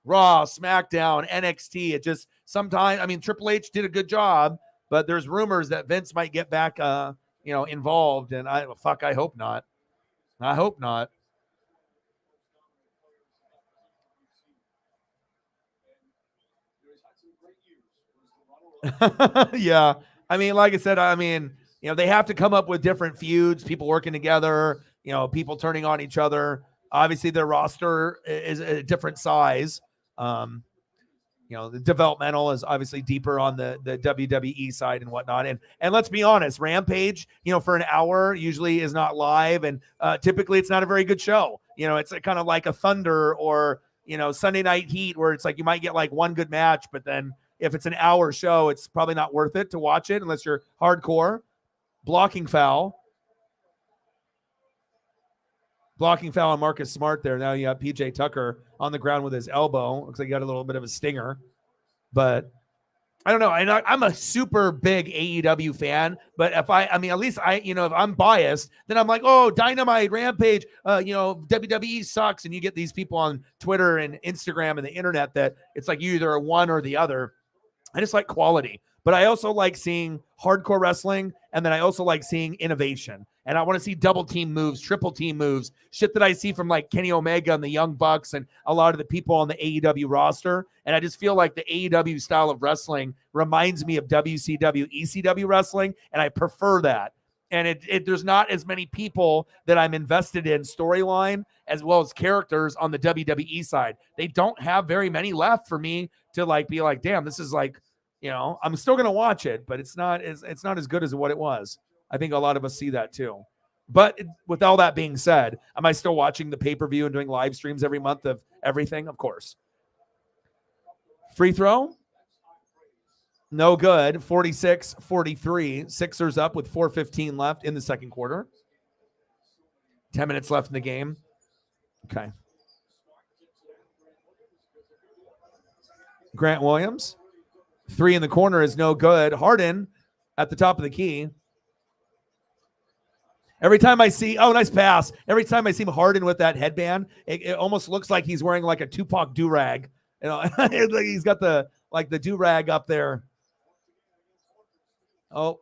Speaker 1: Raw, SmackDown, NXT. It just sometimes, I mean, Triple H did a good job, but there's rumors that Vince might get back, involved. And I hope not. I hope not. Yeah. I mean, like I said, they have to come up with different feuds, people working together, people turning on each other. Obviously, their roster is a different size. The developmental is obviously deeper on the WWE side and whatnot. And let's be honest, Rampage, for an hour usually is not live. And typically it's not a very good show. It's kind of like a Thunder or, Sunday Night Heat where it's like you might get like one good match, but then if it's an hour show, it's probably not worth it to watch it unless you're hardcore. Blocking foul. Blocking foul on Marcus Smart there. Now you got PJ Tucker on the ground with his elbow. Looks like he got a little bit of a stinger. But I don't know. I'm a super big AEW fan, but if at least if I'm biased, then I'm like, oh, Dynamite, Rampage, WWE sucks. And you get these people on Twitter and Instagram and the internet that it's like you either are one or the other. I just like quality, but I also like seeing hardcore wrestling. And then I also like seeing innovation. And I want to see double team moves, triple team moves, shit that I see from like Kenny Omega and the Young Bucks and a lot of the people on the AEW roster. And I just feel like the AEW style of wrestling reminds me of WCW, ECW wrestling. And I prefer that. And there's not as many people that I'm invested in storyline as well as characters on the WWE side. They don't have very many left for me to like be like, damn, this is like, I'm still going to watch it, but it's not as good as what it was. I think a lot of us see that too. But with all that being said, am I still watching the pay-per-view and doing live streams every month of everything? Of course. Free throw? No good. 46-43. Sixers up with 4:15 left in the second quarter. 10 minutes left in the game. Okay. Grant Williams. 3 in the corner is no good. Harden at the top of the key. Every time I see, nice pass. Every time I see Harden with that headband, it almost looks like he's wearing like a Tupac do-rag. He's got the do-rag up there. Oh,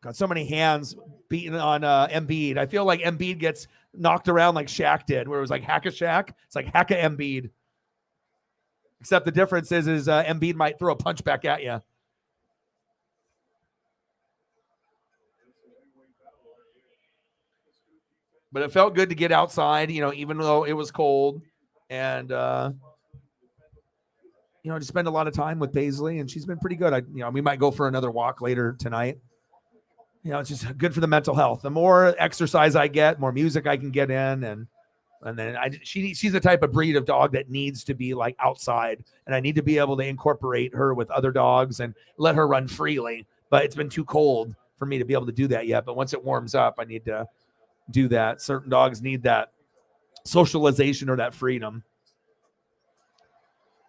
Speaker 1: got so many hands beating on Embiid. I feel like Embiid gets knocked around like Shaq did, where it was like hack a Shaq. It's like hack a Embiid. Except the difference is Embiid might throw a punch back at you. But it felt good to get outside, even though it was cold. And, to spend a lot of time with Paisley, and she's been pretty good. We might go for another walk later tonight. It's just good for the mental health. The more exercise I get, more music I can get in. And then she's the type of breed of dog that needs to be like outside. And I need to be able to incorporate her with other dogs and let her run freely. But it's been too cold for me to be able to do that yet. But once it warms up, I need to do that. Certain dogs need that socialization or that freedom.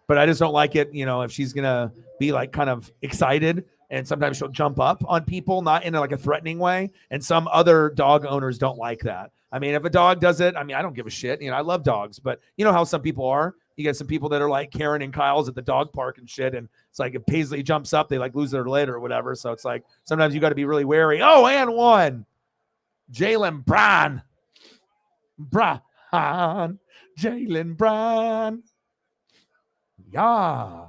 Speaker 1: But I just don't like it, if she's going to be like kind of excited, and sometimes she'll jump up on people, not in like a threatening way. And some other dog owners don't like that. I mean, if a dog does it, I don't give a shit. I love dogs, but you know how some people are. You get some people that are like Karen and Kyle's at the dog park and shit. And it's like if Paisley jumps up, they like lose their lid or whatever. So it's like sometimes you got to be really wary. Oh, and one. Jaylen Brown. Jaylen Brown. Yeah.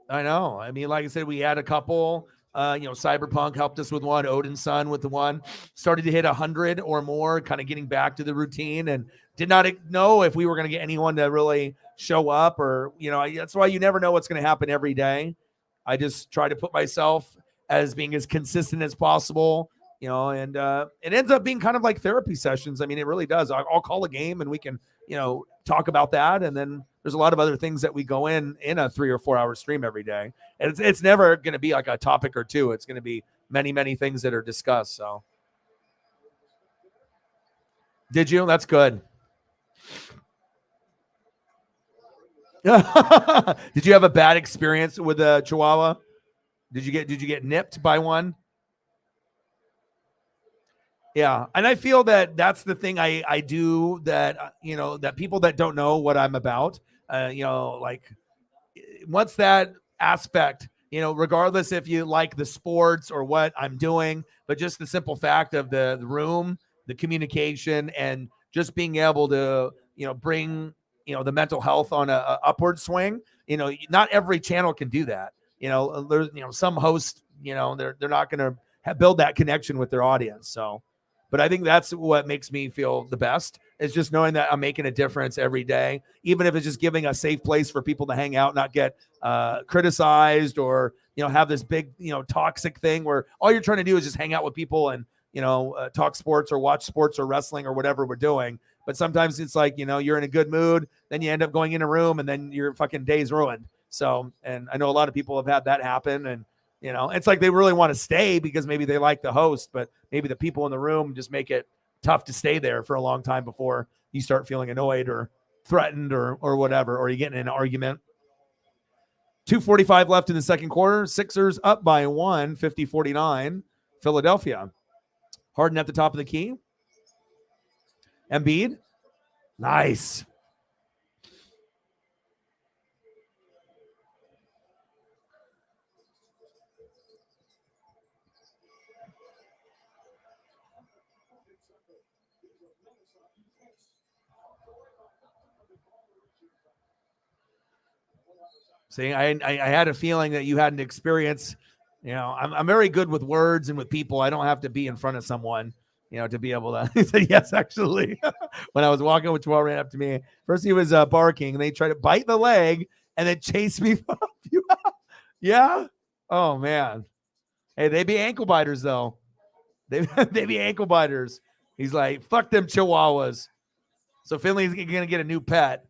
Speaker 1: I know. Like I said, we had a couple. Cyberpunk helped us with one. Odin's son with the one. Started to hit 100 or more, kind of getting back to the routine, and did not know if we were going to get anyone to really show up or, that's why you never know what's going to happen every day. I just try to put myself as being as consistent as possible, and it ends up being kind of like therapy sessions. It really does. I'll call a game and we can, talk about that. And then there's a lot of other things that we go in a 3 or 4 hour stream every day. And it's never going to be like a topic or two. It's going to be many, many things that are discussed. So did you? That's good. Did you have a bad experience with a Chihuahua? Did you get nipped by one? Yeah. And I feel that that's the thing I do that, that people that don't know what I'm about, like once that aspect, regardless if you like the sports or what I'm doing, but just the simple fact of the room, the communication, and just being able to, bring, the mental health on a upward swing, not every channel can do that. There's, some hosts, they're not going to build that connection with their audience. So, but I think that's what makes me feel the best, is just knowing that I'm making a difference every day, even if it's just giving a safe place for people to hang out, not get criticized or, have this big, toxic thing where all you're trying to do is just hang out with people and, talk sports or watch sports or wrestling or whatever we're doing. But sometimes it's like, you're in a good mood, then you end up going in a room and then your fucking day's ruined. So, and I know a lot of people have had that happen, and it's like they really want to stay because maybe they like the host, but maybe the people in the room just make it tough to stay there for a long time before you start feeling annoyed or threatened or whatever, or you get in an argument. 2:45 left in the second quarter. Sixers up by 1, 50-49. Philadelphia. Harden at the top of the key. Embiid. Nice. See, I had a feeling that you had an experience. I'm very good with words and with people. I don't have to be in front of someone, to be able to. He said, yes, actually. When I was walking, which ran up to me. First, he was barking, and they tried to bite the leg and then chase me. Yeah. Oh, man. Hey, they be ankle biters, though. They be ankle biters. He's like, fuck them Chihuahuas. So Finley's going to get a new pet.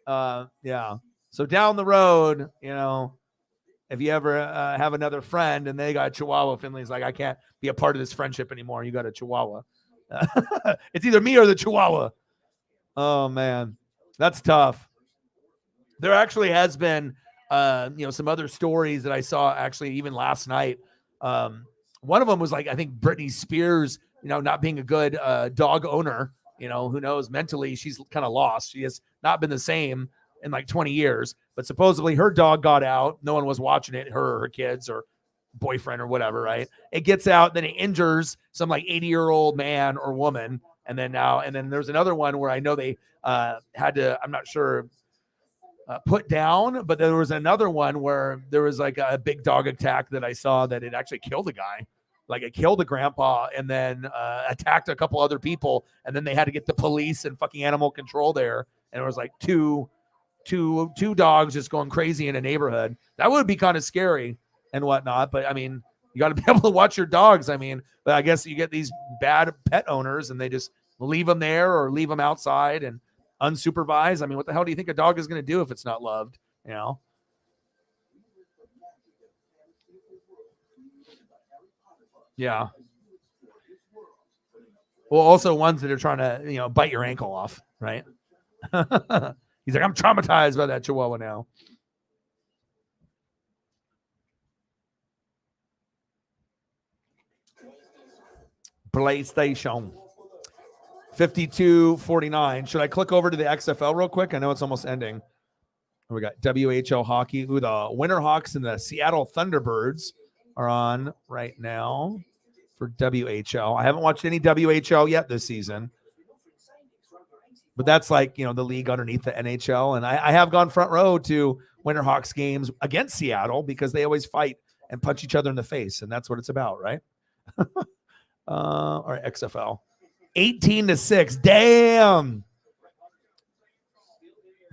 Speaker 1: Yeah. So down the road, if you ever have another friend and they got a Chihuahua, Finley's like, I can't be a part of this friendship anymore. You got a Chihuahua. It's either me or the Chihuahua. Oh, man. That's tough. There actually has been, some other stories that I saw actually even last night. One of them was like, I think Britney Spears, not being a good dog owner. Who knows, mentally she's kind of lost. She has not been the same in like 20 years, but supposedly her dog got out. No one was watching it, her or her kids or boyfriend or whatever, right? It gets out, then it injures some like 80-year-old man or woman. And then there's another one where I know they had to, I'm not sure, put down, but there was another one where there was like a big dog attack that I saw that it actually killed a guy. Like it killed a grandpa and then attacked a couple other people. And then they had to get the police and fucking animal control there. And it was like two dogs just going crazy in a neighborhood. That would be kind of scary and whatnot. But I mean, you got to be able to watch your dogs. I mean, but I guess you get these bad pet owners and they just leave them there or leave them outside and unsupervised. I mean, what the hell do you think a dog is going to do if it's not loved? Yeah. Well, also ones that are trying to, bite your ankle off, right? He's like, I'm traumatized by that Chihuahua now. PlayStation. 52-49. Should I click over to the XFL real quick? I know it's almost ending. We got WHL hockey. Ooh, the Winterhawks and the Seattle Thunderbirds are on right now for WHL. I haven't watched any WHL yet this season. But that's like, the league underneath the NHL. And I have gone front row to Winterhawks games against Seattle because they always fight and punch each other in the face. And that's what it's about, right? All right, XFL. 18-6. Damn.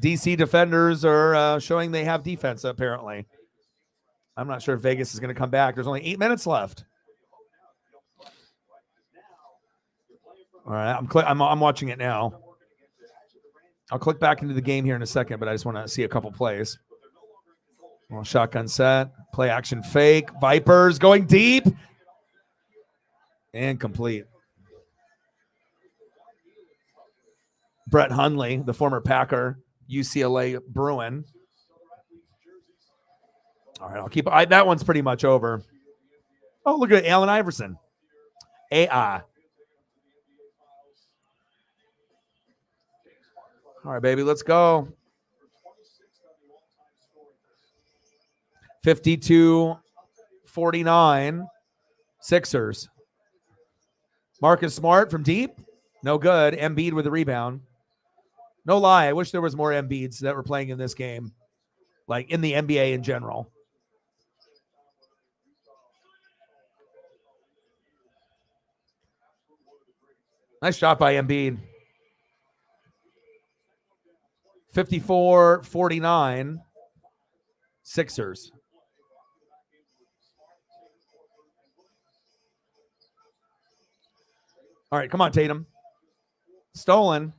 Speaker 1: DC Defenders are showing they have defense, apparently. I'm not sure if Vegas is going to come back. There's only 8 minutes left. All right, I'm watching it now. I'll click back into the game here in a second, but I just want to see a couple plays. Well, shotgun set, play action fake. Vipers going deep. And complete. Brett Hundley, the former Packer, UCLA Bruin. All right, I'll keep that one's pretty much over. Oh, look at Allen Iverson. AI. All right, baby, let's go. 52-49. Sixers. Marcus Smart from deep. No good. Embiid with the rebound. No lie. I wish there was more Embiids that were playing in this game, like in the NBA in general. Nice shot by Embiid. 54-49. Sixers. All right, come on, Tatum. Stolen.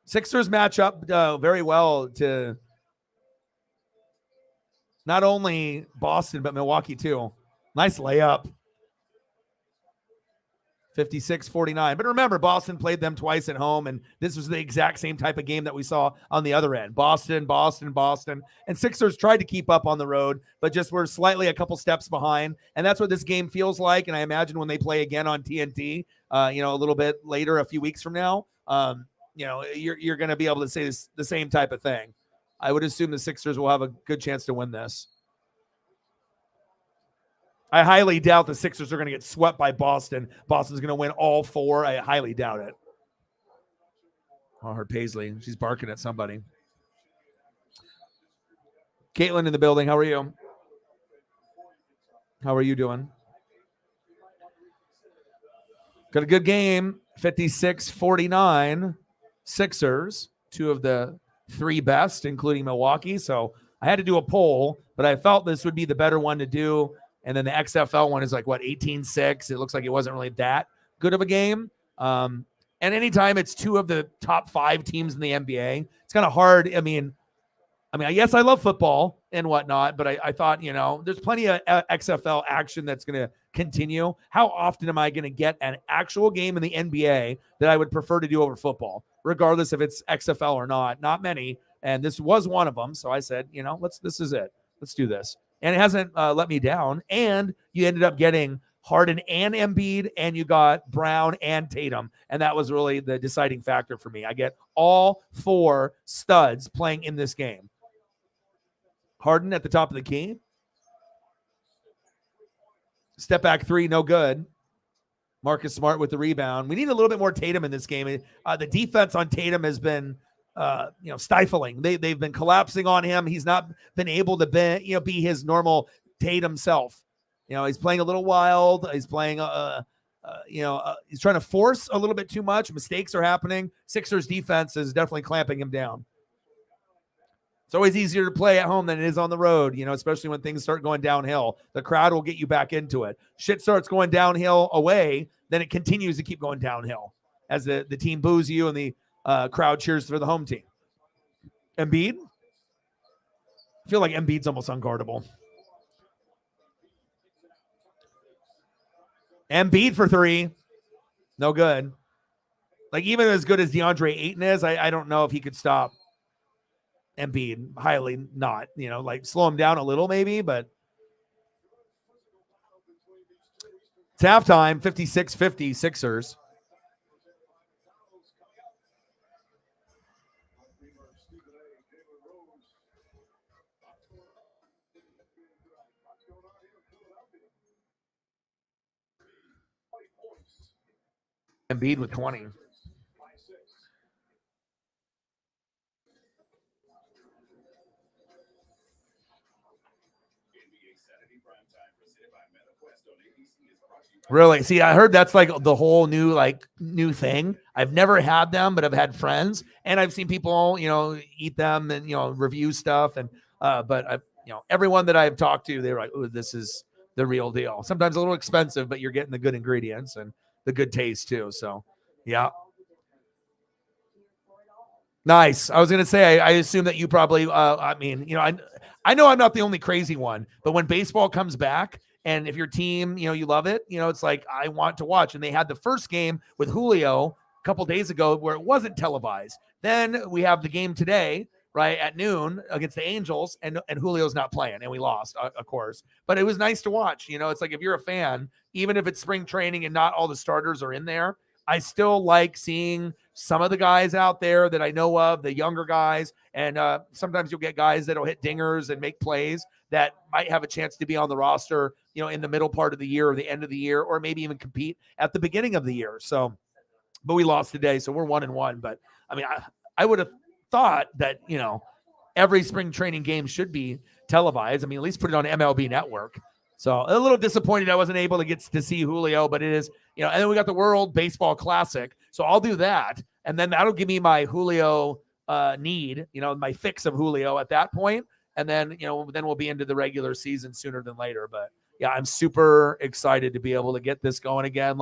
Speaker 1: Sixers match up very well to not only Boston, but Milwaukee too. Nice layup. 56-49. But remember, Boston played them twice at home, and this was the exact same type of game that we saw on the other end. Boston. And Sixers tried to keep up on the road, but just were slightly a couple steps behind. And that's what this game feels like. And I imagine when they play again on TNT, a little bit later, a few weeks from now, you're going to be able to say the same type of thing. I would assume the Sixers will have a good chance to win this. I highly doubt the Sixers are going to get swept by Boston. Boston's going to win all four. I highly doubt it. Oh, I heard Paisley. She's barking at somebody. Caitlin in the building. How are you? How are you doing? Got a good game. 56-49. Sixers. Two of the three best, including Milwaukee. So I had to do a poll, but I felt this would be the better one to do. And then the XFL one is 18-6. It looks like it wasn't really that good of a game. And anytime it's two of the top 5 teams in the NBA, it's kind of hard. I mean, yes, I love football and whatnot, but I thought, there's plenty of XFL action that's going to continue. How often am I going to get an actual game in the NBA that I would prefer to do over football, regardless if it's XFL or not? Not many. And this was one of them. So I said, this is it. Let's do this. And it hasn't let me down. And you ended up getting Harden and Embiid, and you got Brown and Tatum. And that was really the deciding factor for me. I get all 4 studs playing in this game. Harden at the top of the key. Step back 3, no good. Marcus Smart with the rebound. We need a little bit more Tatum in this game. The defense on Tatum has been stifling. They've been collapsing on him. He's not been able to be his normal Tatum self. He's playing a little wild. He's playing, he's trying to force a little bit too much. Mistakes are happening. Sixers defense is definitely clamping him down. It's always easier to play at home than it is on the road, especially when things start going downhill. The crowd will get you back into it. Shit starts going downhill away, then it continues to keep going downhill as the team boos you and the crowd cheers for the home team. Embiid? I feel like Embiid's almost unguardable. Embiid for 3. No good. Even as good as DeAndre Ayton is, I don't know if he could stop Embiid. Highly not. Slow him down a little maybe, but it's halftime, 56-50 Sixers. Embiid with 20. Really? See, I heard that's the whole new thing. I've never had them, but I've had friends and I've seen people, eat them and, review stuff. And, but I've, everyone that I've talked to, they're like, oh, this is the real deal. Sometimes a little expensive, but you're getting the good ingredients and the good taste too. So, yeah. Nice. I was going to say, I assume that you probably, I know I'm not the only crazy one, but when baseball comes back and if your team, you love it, it's like, I want to watch. And they had the first game with Julio a couple days ago where it wasn't televised. Then we have the game today, right, at noon against the Angels, and Julio's not playing, and we lost, of course. But it was nice to watch. It's like if you're a fan, even if it's spring training and not all the starters are in there, I still like seeing some of the guys out there that I know of, the younger guys, and sometimes you'll get guys that'll hit dingers and make plays that might have a chance to be on the roster, in the middle part of the year or the end of the year, or maybe even compete at the beginning of the year. So, but we lost today, so we're 1-1. But I would have thought that, every spring training game should be televised. At least put it on MLB Network. So a little disappointed I wasn't able to get to see Julio, but it is, and then we got the World Baseball Classic. So I'll do that. And then that'll give me my Julio need, my fix of Julio at that point. And then, then we'll be into the regular season sooner than later. But yeah, I'm super excited to be able to get this going again.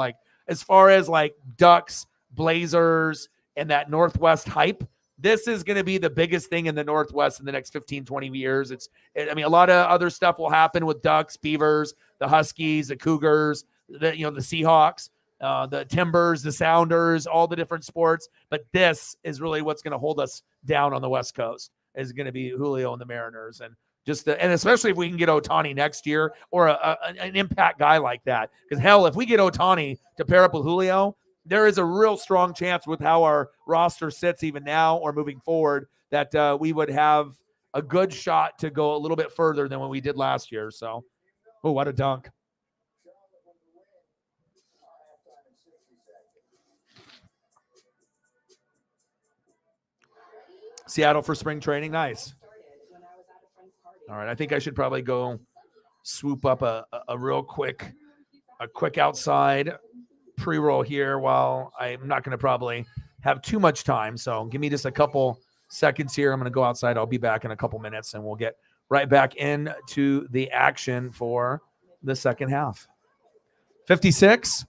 Speaker 1: As far as Ducks, Blazers, and that Northwest hype, this is going to be the biggest thing in the Northwest in the next 15, 20 years. I mean, a lot of other stuff will happen with Ducks, Beavers, the Huskies, the Cougars, the Seahawks, the Timbers, the Sounders, all the different sports. But this is really what's going to hold us down on the West Coast, is going to be Julio and the Mariners. And and especially if we can get Ohtani next year, or an impact guy like that. Because hell, if we get Ohtani to pair up with Julio, there is a real strong chance with how our roster sits even now or moving forward that we would have a good shot to go a little bit further than what we did last year. So, oh, what a dunk. Seattle for spring training. Nice. All right. I think I should probably go swoop up a real quick outside pre-roll here while I'm not going to probably have too much time. So give me just a couple seconds here. I'm going to go outside. I'll be back in a couple minutes and we'll get right back into the action for the second half. 56-50.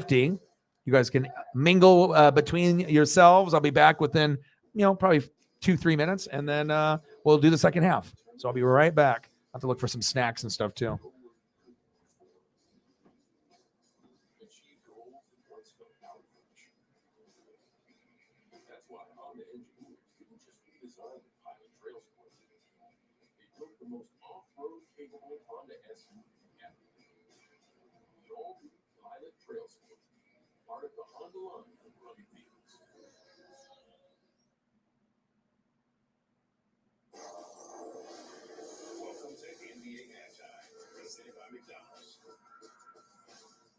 Speaker 1: You guys can mingle between yourselves. I'll be back within, probably 2-3 minutes, and then we'll do the second half. So I'll be right back. I have to look for some snacks and stuff too.
Speaker 4: Most off-road capable Honda SUV ever. The all-new Pilot Trail Sport, part of the Honda line of rugged vehicles. Welcome to NBA halftime, presented by McDonald's.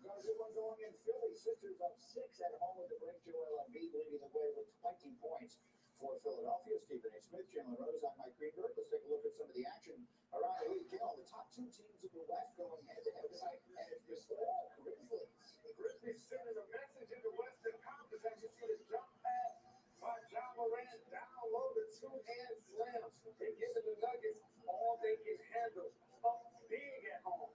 Speaker 5: Got a good one going in Philly. Sixers up 6 at home with the break. Joel Embiid leading the way with 20 points for Philadelphia. Stephen A. Smith, Jalen Rose, I'm Mike Greenberg. Let's take a look at some of the action around the league. The top 2 teams in the West going head-to-head tonight, and it's the Grizzlies.
Speaker 3: The Grizzlies sending a message in the Western Conference as you see the jump pass by John Morant down low, the two-hand slam. They're giving the Nuggets all they can handle. Up big at home.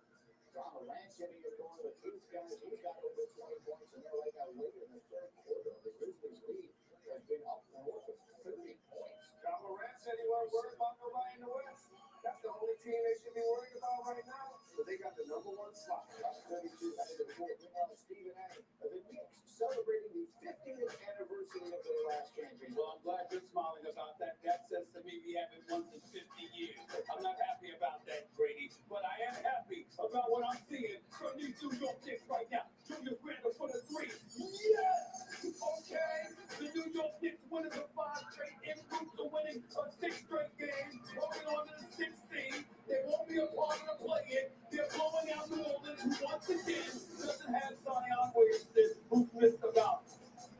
Speaker 5: John Morant getting it going with his guys. He's got over 20 points, and they're right now late in the third quarter. The Grizzlies lead has been up north of 30 points.
Speaker 3: John Morant said he wasn't worried about nobody in the West. That's the only team they should be worried about right now. But they got the number 1 slot.
Speaker 5: 32 out of the 4. Meanwhile, Stephen A. The Knicks celebrating the 50th anniversary of their last championship.
Speaker 6: Well, I'm glad you're smiling about that. That says to me we haven't won in 50 years. I'm not happy about that, Brady, but I am happy about what I'm seeing from these New York Knicks right now. Julius Randle for the 3. Yes! Okay. The New York Knicks winning the 5 straight, en route to winning a 6th straight game, rolling on to the 16th. They won't be a part of the play-in. They're blowing out New Orleans, who once again doesn't have Zion Williamson, who's missed about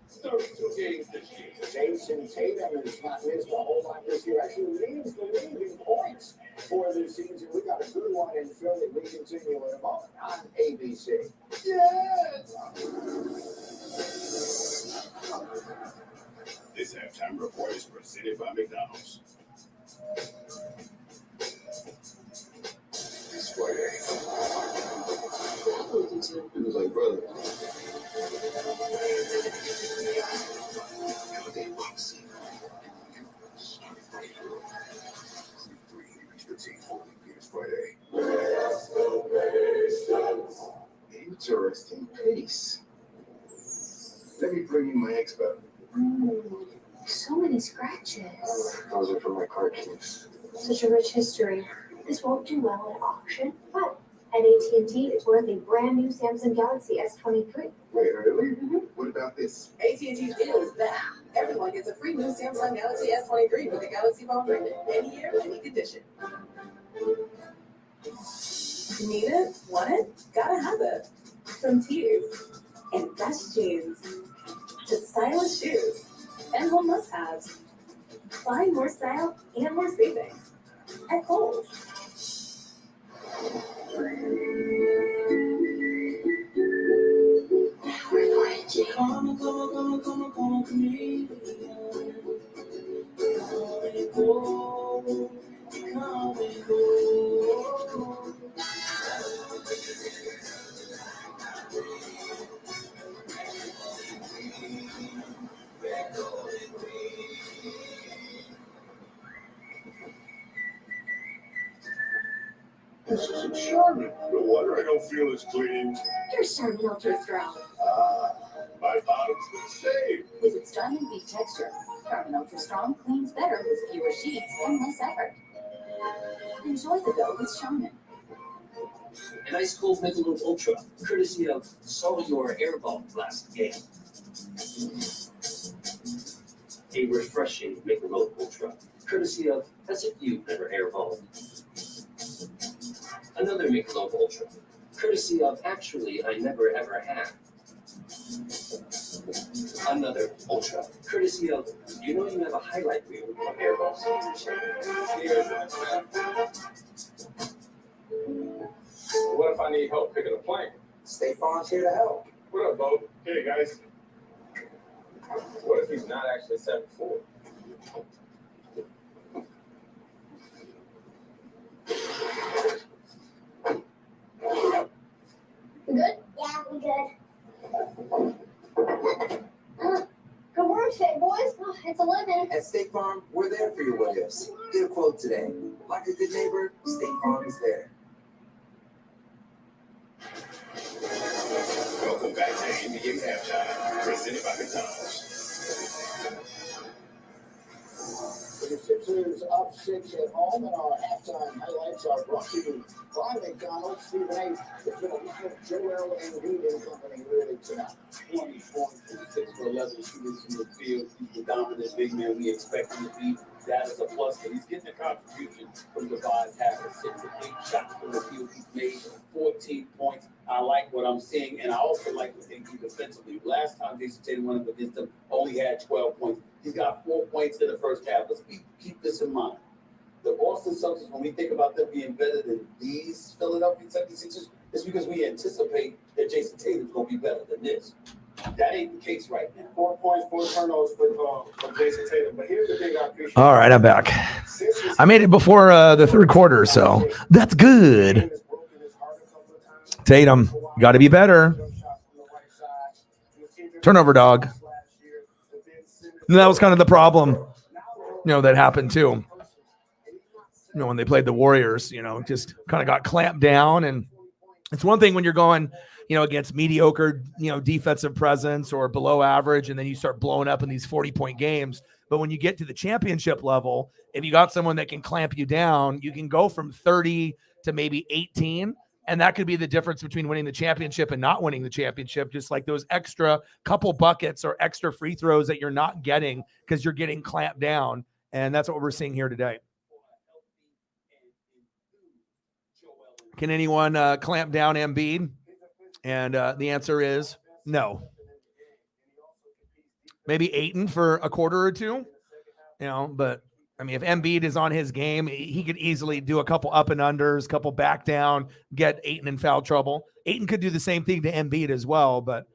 Speaker 6: 32 games this year.
Speaker 5: Jason Tatum has not missed a whole lot this year. Actually leads the league in points for this season. We got a good one in Philly. We continue in a moment on ABC.
Speaker 3: Yes!
Speaker 4: This halftime report is presented by McDonald's. This Friday. It was like, brother. Holiday boxing. This Friday. Interesting piece. Let me bring you my expert.
Speaker 7: So many scratches.
Speaker 4: Those are from my car keys.
Speaker 7: Such a rich history. This won't do well at auction, but at AT&T, it's worth a brand new Samsung Galaxy S23.
Speaker 4: Wait, really? What about this?
Speaker 2: AT&T's deal is back. Everyone gets a free new Samsung Galaxy S23 with a Galaxy phone branded any year, any condition. Need it? Want it? Gotta have it. From tees and best jeans to stylish shoes and home must-haves. Find more style and more savings at Kohl's.
Speaker 8: Come to me. Come and go.
Speaker 5: This isn't Charmin.
Speaker 3: No wonder I don't feel as clean.
Speaker 2: Here's Charmin Ultra Strong.
Speaker 3: My bottom's been saved.
Speaker 2: With its diamond beef texture, Charmin Ultra Strong cleans better with fewer sheets and less effort. Enjoy the go with Charmin.
Speaker 9: An ice cold Michelob Ultra, courtesy of Saw Your Airball last game. A refreshing Michelob Ultra, courtesy of As If You've Never Airballed. Another Michelob Ultra, courtesy of Actually I Never Ever Have. Another Ultra, courtesy of You Know You Have a Highlight Reel of Airballs.
Speaker 6: What if I need help picking a plane?
Speaker 5: State Farm's here to help.
Speaker 3: What up, Bo? Hey, guys.
Speaker 6: What if he's not actually 7'4"?
Speaker 7: Good? Yeah, we good. Good work today, boys. Oh, it's 11.
Speaker 10: At State Farm, we're there for your what ifs. Get a quote today. Like a good neighbor, State Farm is there.
Speaker 3: Welcome back to NBA Halftime, presented by McDonald's.
Speaker 5: The Sixers up 6 at home, and our halftime highlights are brought to you by McDonald's. Stephen A. It's been a lot of Joel Embiid and company really tonight.
Speaker 6: 20 points, 6 for 11 shooters from the field. He's the dominant big man we expect him to be. That is a plus, but he's getting a contribution from Tobias Harris. 6 of 8 shots from the field. He's made 14 points. I like what I'm seeing, and I also like what they do defensively. Last time Jason Tatum went up against him, only had 12 points. He's got 4 points in the first half. Let's keep this in mind. The Boston Celtics, when we think about them being better than these Philadelphia 76ers, it's because we anticipate that Jason Tatum's going to be better than this. That ain't the case right now.
Speaker 3: 4 points, 4 turnovers from Jason Tatum. But here's the thing I appreciate.
Speaker 1: All right, I'm back. I made it before the third quarter, so that's good. Tatum, got to be better. Turnover dog. And that was kind of the problem, that happened too. When they played the Warriors, just kind of got clamped down. And it's one thing when you're going, against mediocre, defensive presence or below average, and then you start blowing up in these 40-point games. But when you get to the championship level, if you got someone that can clamp you down, you can go from 30 to maybe 18. And that could be the difference between winning the championship and not winning the championship, just like those extra couple buckets or extra free throws that you're not getting because you're getting clamped down. And that's what we're seeing here today. Can anyone clamp down Embiid? And the answer is no. Maybe Ayton for a quarter or two, but I mean, if Embiid is on his game, he could easily do a couple up and unders, couple back down, get Ayton in foul trouble. Ayton could do the same thing to Embiid as well, but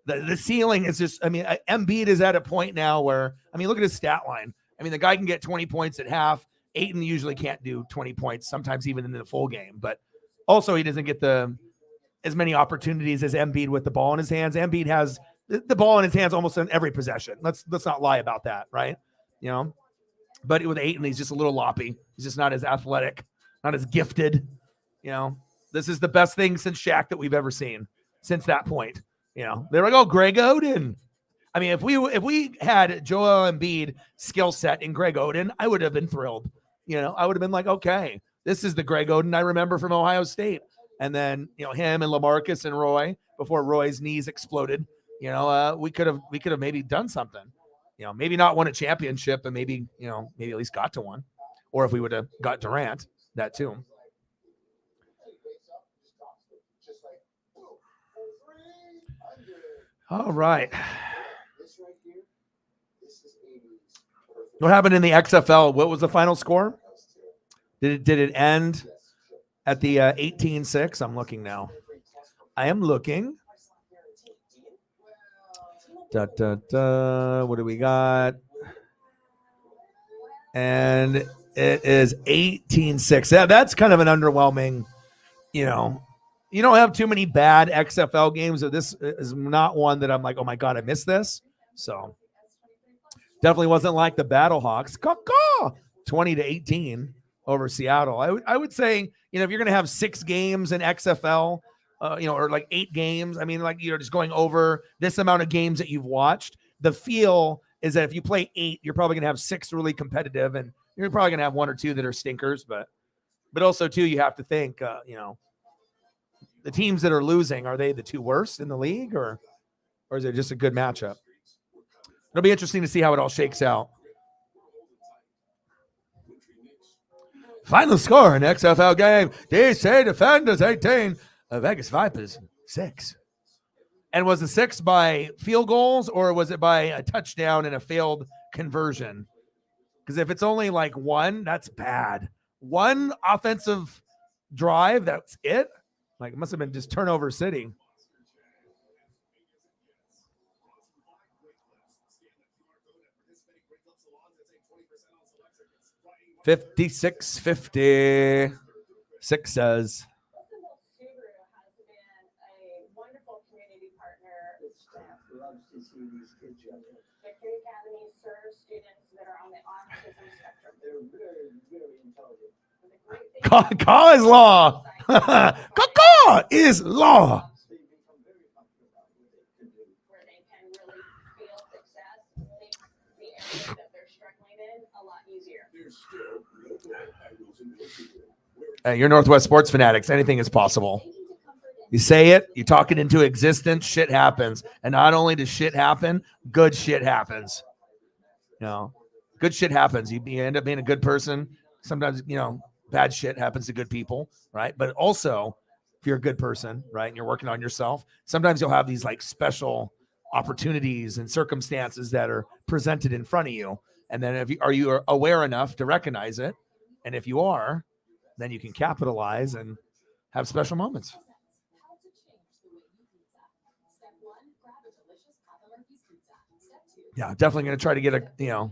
Speaker 1: the ceiling is just, Embiid is at a point now where, look at his stat line. The guy can get 20 points at half. Ayton usually can't do 20 points, sometimes even in the full game, but also he doesn't get as many opportunities as Embiid with the ball in his hands. Embiid has the ball in his hands almost in every possession. Let's not lie about that, right? But with Ayton, he's just a little loppy. He's just not as athletic, not as gifted. This is the best thing since Shaq that we've ever seen since that point. They're like, oh, Greg Oden. If we had Joel Embiid skill set in Greg Oden, I would have been thrilled. I would have been like, okay, this is the Greg Oden I remember from Ohio State. And then, him and LaMarcus and Roy before Roy's knees exploded. We could have maybe done something. Maybe not won a championship, but maybe at least got to one. Or if we would have got Durant, that too. All right. What happened in the XFL? What was the final score? Did it end at the 18-6? I'm looking now. I am looking. What do we got? And it is 18-6. Yeah, that's kind of an underwhelming, you don't have too many bad XFL games. So this is not one that I'm like, oh my God, I missed this. So definitely wasn't like the Battlehawks. 20-18. over Seattle. I would say, if you're going to have 6 games in XFL, or like 8 games, I mean, like, just going over this amount of games that you've watched, the feel is that if you play 8, you're probably going to have 6 really competitive, and you're probably going to have 1 or 2 that are stinkers. But also, too, you have to think, the teams that are losing, are they the 2 worst in the league, or is it just a good matchup? It'll be interesting to see how it all shakes out. Final score in XFL game: DC Defenders 18, Vegas Vipers 6. And was the 6 by field goals, or was it by a touchdown and a failed conversion? Because if it's only like 1, that's bad. 1 offensive drive, that's it. Like, it must have been just turnover city. $56.50. Sixers.
Speaker 2: Victory Academy serves students that are on the autism spectrum.
Speaker 5: They're very, very intelligent.
Speaker 1: Caw is law. Caw is law.
Speaker 5: They become very confident about what they can do.
Speaker 2: Where they can really feel success, makes the area that they're struggling in a lot easier.
Speaker 1: Hey, you're Northwest Sports Fanatics. Anything is possible. You say it, you talk it into existence, shit happens. And not only does shit happen, good shit happens. Good shit happens. You end up being a good person. Sometimes, bad shit happens to good people, right? But also, if you're a good person, right, and you're working on yourself, sometimes you'll have these like special opportunities and circumstances that are presented in front of you. And then are you aware enough to recognize it? And if you are, then you can capitalize and have special moments. Yeah, definitely going to try to get a,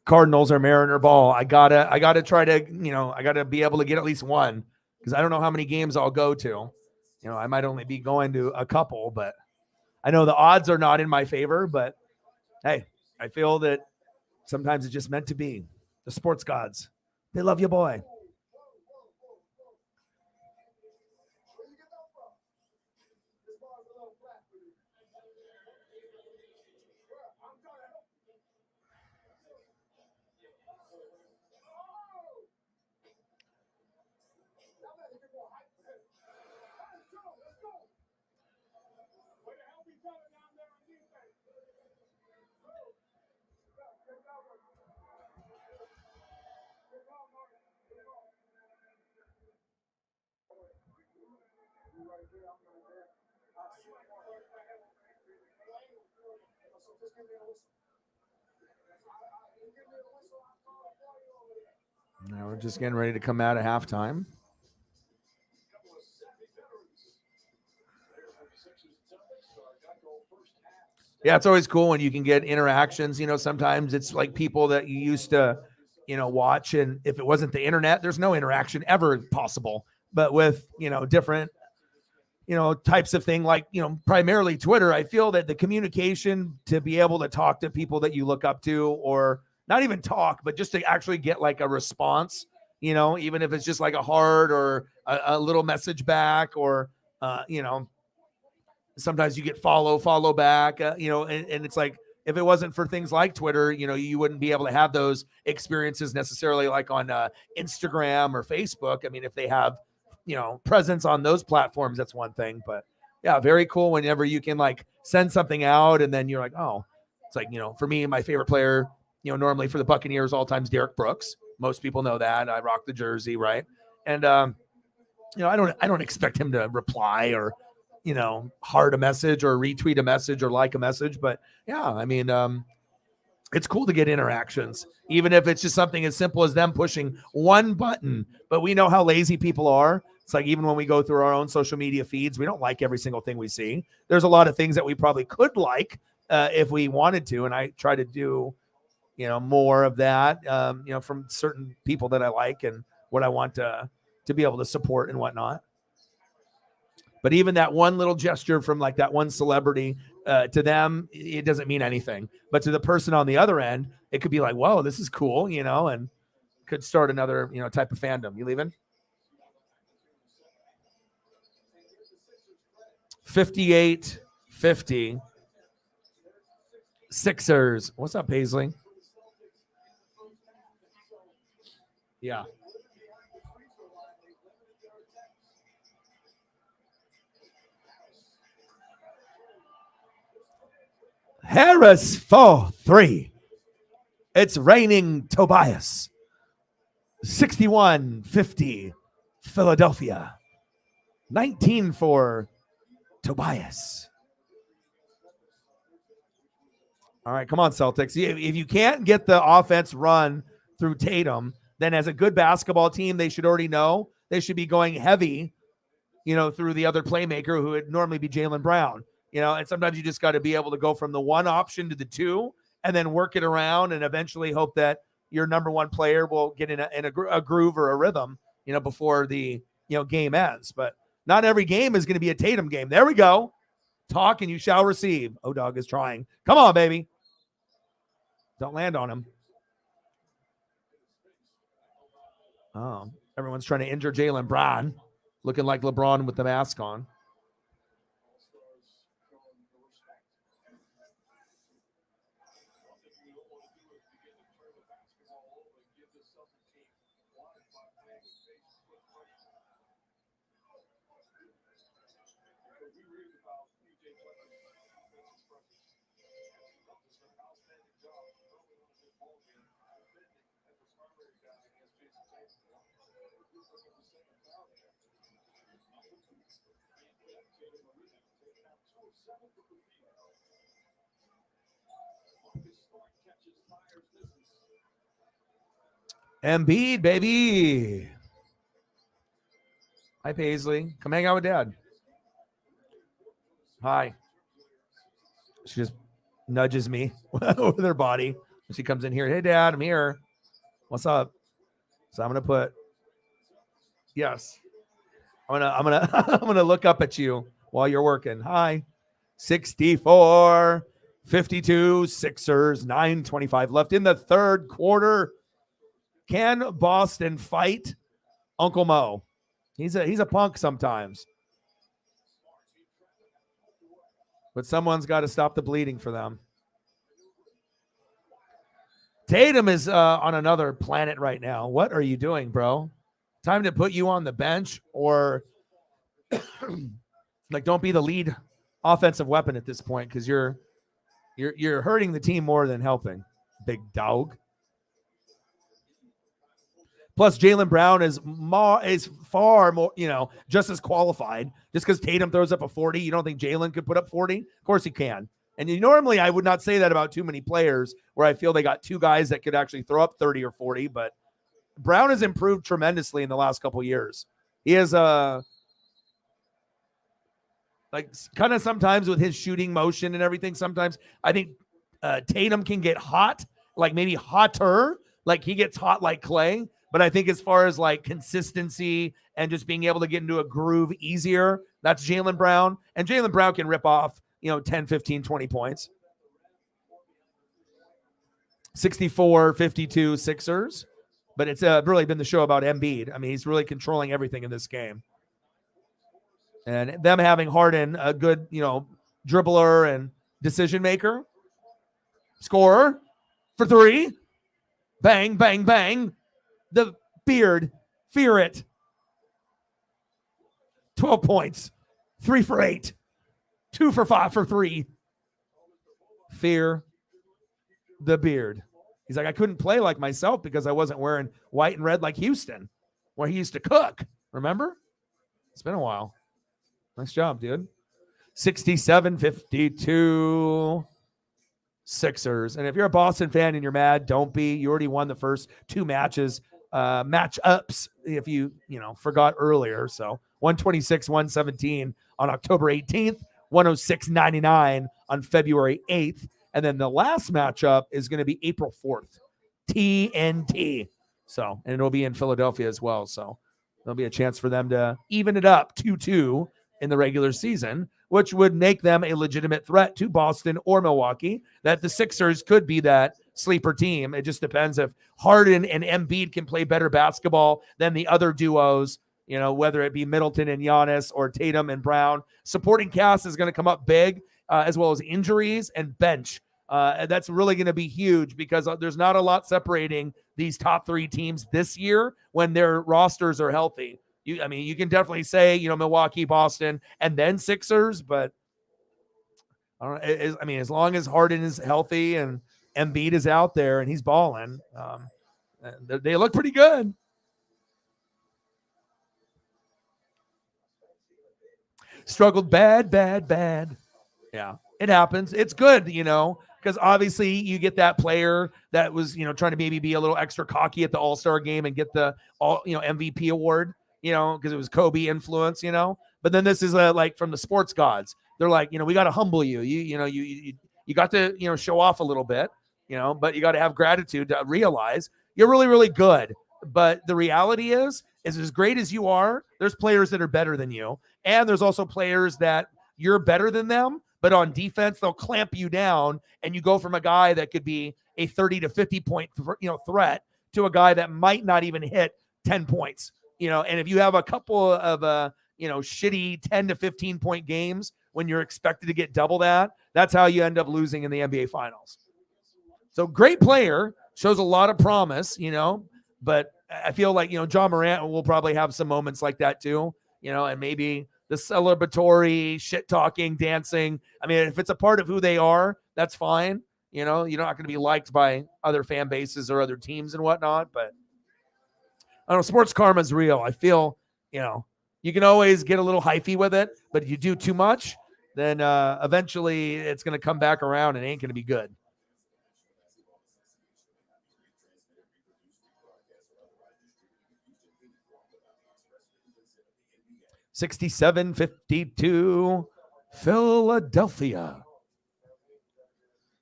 Speaker 1: Cardinals or Mariner ball. I gotta try to, I gotta be able to get at least one, because I don't know how many games I'll go to. I might only be going to a couple, but I know the odds are not in my favor. But hey, I feel that sometimes it's just meant to be. The sports gods, they love you, boy. Now we're just getting ready to come out of halftime. Yeah, it's always cool when you can get interactions. Sometimes it's like people that you used to, watch. And if it wasn't the internet, there's no interaction ever possible. But with, different, types of thing, like, primarily Twitter, I feel that the communication to be able to talk to people that you look up to, or not even talk, but just to actually get like a response, even if it's just like a heart or a little message back, or, sometimes you get follow back, and it's like, if it wasn't for things like Twitter, you wouldn't be able to have those experiences necessarily like on Instagram or Facebook. I mean, if they have, presence on those platforms, that's one thing. But yeah, very cool whenever you can like send something out and then you're like, oh, it's like, for me, my favorite player, normally for the Buccaneers all time's Derek Brooks. Most people know that. I rock the jersey, right? And I don't expect him to reply or heart a message or retweet a message or like a message. But yeah, I mean, it's cool to get interactions, even if it's just something as simple as them pushing one button. But we know how lazy people are. It's like, even when we go through our own social media feeds, we don't like every single thing we see. There's a lot of things that we probably could like if we wanted to. And I try to do, more of that, from certain people that I like and what I want to be able to support and whatnot. But even that one little gesture from like that one celebrity, to them, it doesn't mean anything. But to the person on the other end, it could be like, whoa, this is cool, and could start another, type of fandom. You leaving? 58-50. Sixers. What's up, Paisley? Yeah. Harris for 3. It's raining Tobias. 61-50. Philadelphia. 19 for Tobias. All right, come on, Celtics. If you can't get the offense run through Tatum, then as a good basketball team, they should already know they should be going heavy, through the other playmaker who would normally be Jaylen Brown. And sometimes you just got to be able to go from the one option to the two and then work it around and eventually hope that your number one player will get in a groove or a rhythm, before the, game ends. But not every game is going to be a Tatum game. There we go. Talk and you shall receive. O-Dog is trying. Come on, baby. Don't land on him. Oh, everyone's trying to injure Jaylen Brown, looking like LeBron with the mask on. Embiid, baby. Hi, Paisley. Come hang out with Dad. Hi. She just nudges me with her body. She comes in here. Hey, Dad, I'm here. What's up? So I'm gonna put. Yes. I'm gonna look up at you while you're working. Hi. 64-52 Sixers. 9:25 left in the third quarter. Can Boston fight Uncle Mo? He's a punk sometimes. But someone's got to stop the bleeding for them. Tatum is on another planet right now. What are you doing, bro? Time to put you on the bench or don't be the lead offensive weapon at this point because you're hurting the team more than helping, big dog. Plus, Jaylen Brown is far more, just as qualified. Just because Tatum throws up a 40, you don't think Jaylen could put up 40? Of course he can. And normally I would not say that about too many players where I feel they got two guys that could actually throw up 30 or 40. But Brown has improved tremendously in the last couple of years. He has kind of sometimes with his shooting motion and everything, sometimes I think Tatum can get hot, maybe hotter, he gets hot like Clay. But I think as far as consistency and just being able to get into a groove easier, that's Jaylen Brown. And Jaylen Brown can rip off, 10, 15, 20 points. 64-52 Sixers. But it's really been the show about Embiid. I mean, he's really controlling everything in this game. And them having Harden, a good, dribbler and decision maker. Scorer for 3. Bang, bang, bang. The beard, fear it. 12 points, 3 for 8, 2 for 5 for 3. Fear the beard. He's like, I couldn't play like myself because I wasn't wearing white and red like Houston, where he used to cook. Remember? It's been a while. Nice job, dude. 67-52. Sixers. And if you're a Boston fan and you're mad, don't be. You already won the first 2 matches. Matchups, if you forgot earlier. So 126-117 on October 18th, 106-99 on February 8th. And then the last matchup is going to be April 4th, TNT. And it'll be in Philadelphia as well. So there'll be a chance for them to even it up 2-2 in the regular season, which would make them a legitimate threat to Boston or Milwaukee, that the Sixers could be that sleeper team. It just depends if Harden and Embiid can play better basketball than the other duos, whether it be Middleton and Giannis or Tatum and Brown. Supporting cast is going to come up big, as well as injuries and bench. And that's really going to be huge because there's not a lot separating these top three teams this year when their rosters are healthy. You can definitely say, Milwaukee, Boston, and then Sixers, but I don't know. As long as Harden is healthy and Embiid is out there and he's balling, they look pretty good. Struggled bad. Yeah, it happens. It's good, because obviously you get that player that was, trying to maybe be a little extra cocky at the All-Star game and get the MVP award, because it was Kobe influence, But then this is like from the sports gods. They're like, we got to humble you. You got to, show off a little bit, but you got to have gratitude to realize you're really, really good. But the reality is as great as you are, there's players that are better than you. And there's also players that you're better than them, but on defense, they'll clamp you down. And you go from a guy that could be a 30 to 50 point, threat to a guy that might not even hit 10 points, and if you have a couple of, shitty 10 to 15 point games when you're expected to get double that, that's how you end up losing in the NBA finals. So great player, shows a lot of promise, but I feel like, John Morant will probably have some moments like that too, and maybe the celebratory shit talking, dancing. If it's a part of who they are, that's fine. You're not going to be liked by other fan bases or other teams and whatnot, but I don't know, sports karma is real. I feel, you can always get a little hyphy with it, but if you do too much, then eventually it's going to come back around and it ain't going to be good. $67.52, Philadelphia.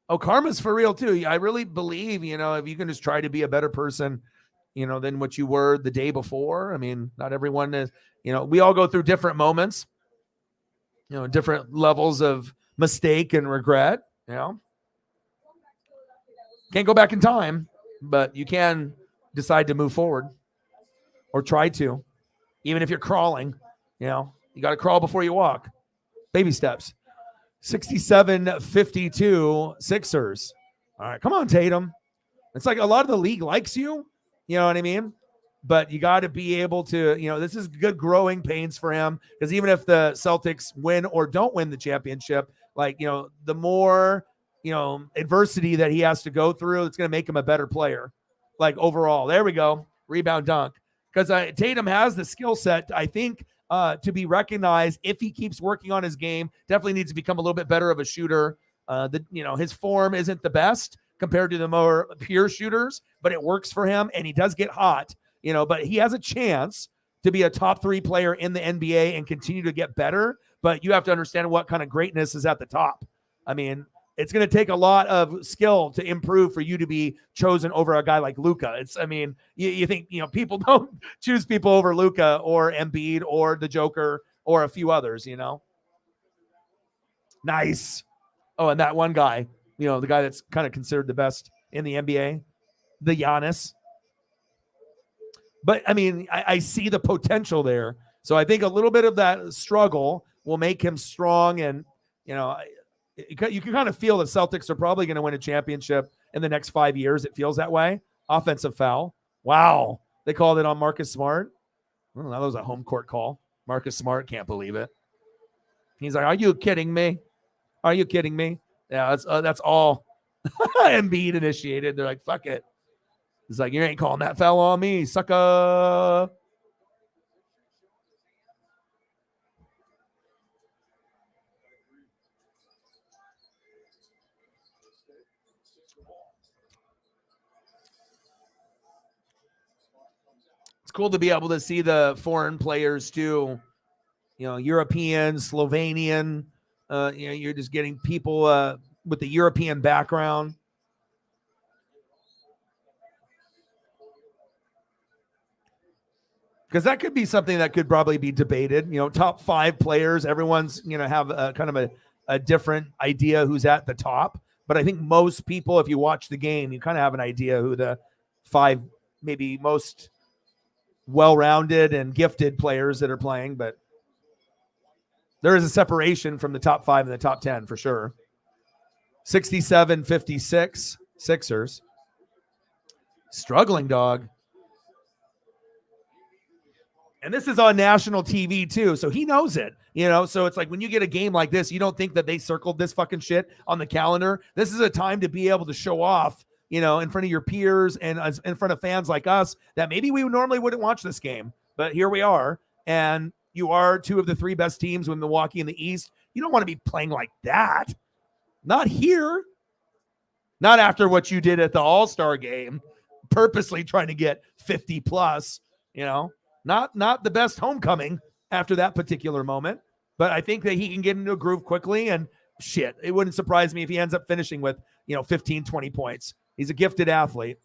Speaker 1: Oh, karma's for real too. I really believe, if you can just try to be a better person, than what you were the day before. Not everyone is, we all go through different moments, different levels of mistake and regret, Can't go back in time, but you can decide to move forward or try to, even if you're crawling, you got to crawl before you walk. Baby steps. 67-52 Sixers. All right, come on, Tatum. It's like a lot of the league likes you. You know what I mean? But you got to be able to, this is good growing pains for him, because even if the Celtics win or don't win the championship, the more, adversity that he has to go through, it's going to make him a better player. Overall, there we go. Rebound dunk. Because Tatum has the skill set, I think, to be recognized if he keeps working on his game. Definitely needs to become a little bit better of a shooter. His form isn't the best compared to the more pure shooters, but it works for him, and he does get hot, but he has a chance to be a top 3 player in the NBA and continue to get better. But you have to understand what kind of greatness is at the top. It's going to take a lot of skill to improve for you to be chosen over a guy like Luka. You think, people don't choose people over Luka or Embiid or the Joker or a few others, Nice. Oh, and that one guy, the guy that's kind of considered the best in the NBA, the Giannis. But I see the potential there. So I think a little bit of that struggle will make him strong. And, you can kind of feel the Celtics are probably going to win a championship in the next 5 years. It feels that way. Offensive foul. Wow. They called it on Marcus Smart. Well, that was a home court call. Marcus Smart can't believe it. He's like, are you kidding me? Are you kidding me? Yeah, that's all Embiid initiated. They're like, fuck it. It's like, you ain't calling that foul on me, sucker. It's cool to be able to see the foreign players too. European, Slovenian. You're just getting people with the European background. Because that could be something that could probably be debated. Top 5 players, everyone's have a kind of a different idea who's at the top. But I think most people, if you watch the game, you kind of have an idea who the 5 maybe most well-rounded and gifted players that are playing. But there is a separation from the top 5 and the top 10 for sure. 67-56 Sixers. Struggling, dog. And this is on national TV too, so he knows it. So it's like when you get a game like this, you don't think that they circled this fucking shit on the calendar. This is a time to be able to show off, in front of your peers and in front of fans like us that maybe we normally wouldn't watch this game. But here we are, and you are 2 of the 3 best teams with Milwaukee in the East. You don't want to be playing like that. Not here. Not after what you did at the All-Star game, purposely trying to get 50 plus, Not the best homecoming after that particular moment, but I think that he can get into a groove quickly, and shit, it wouldn't surprise me if he ends up finishing with, 15, 20 points. He's a gifted athlete.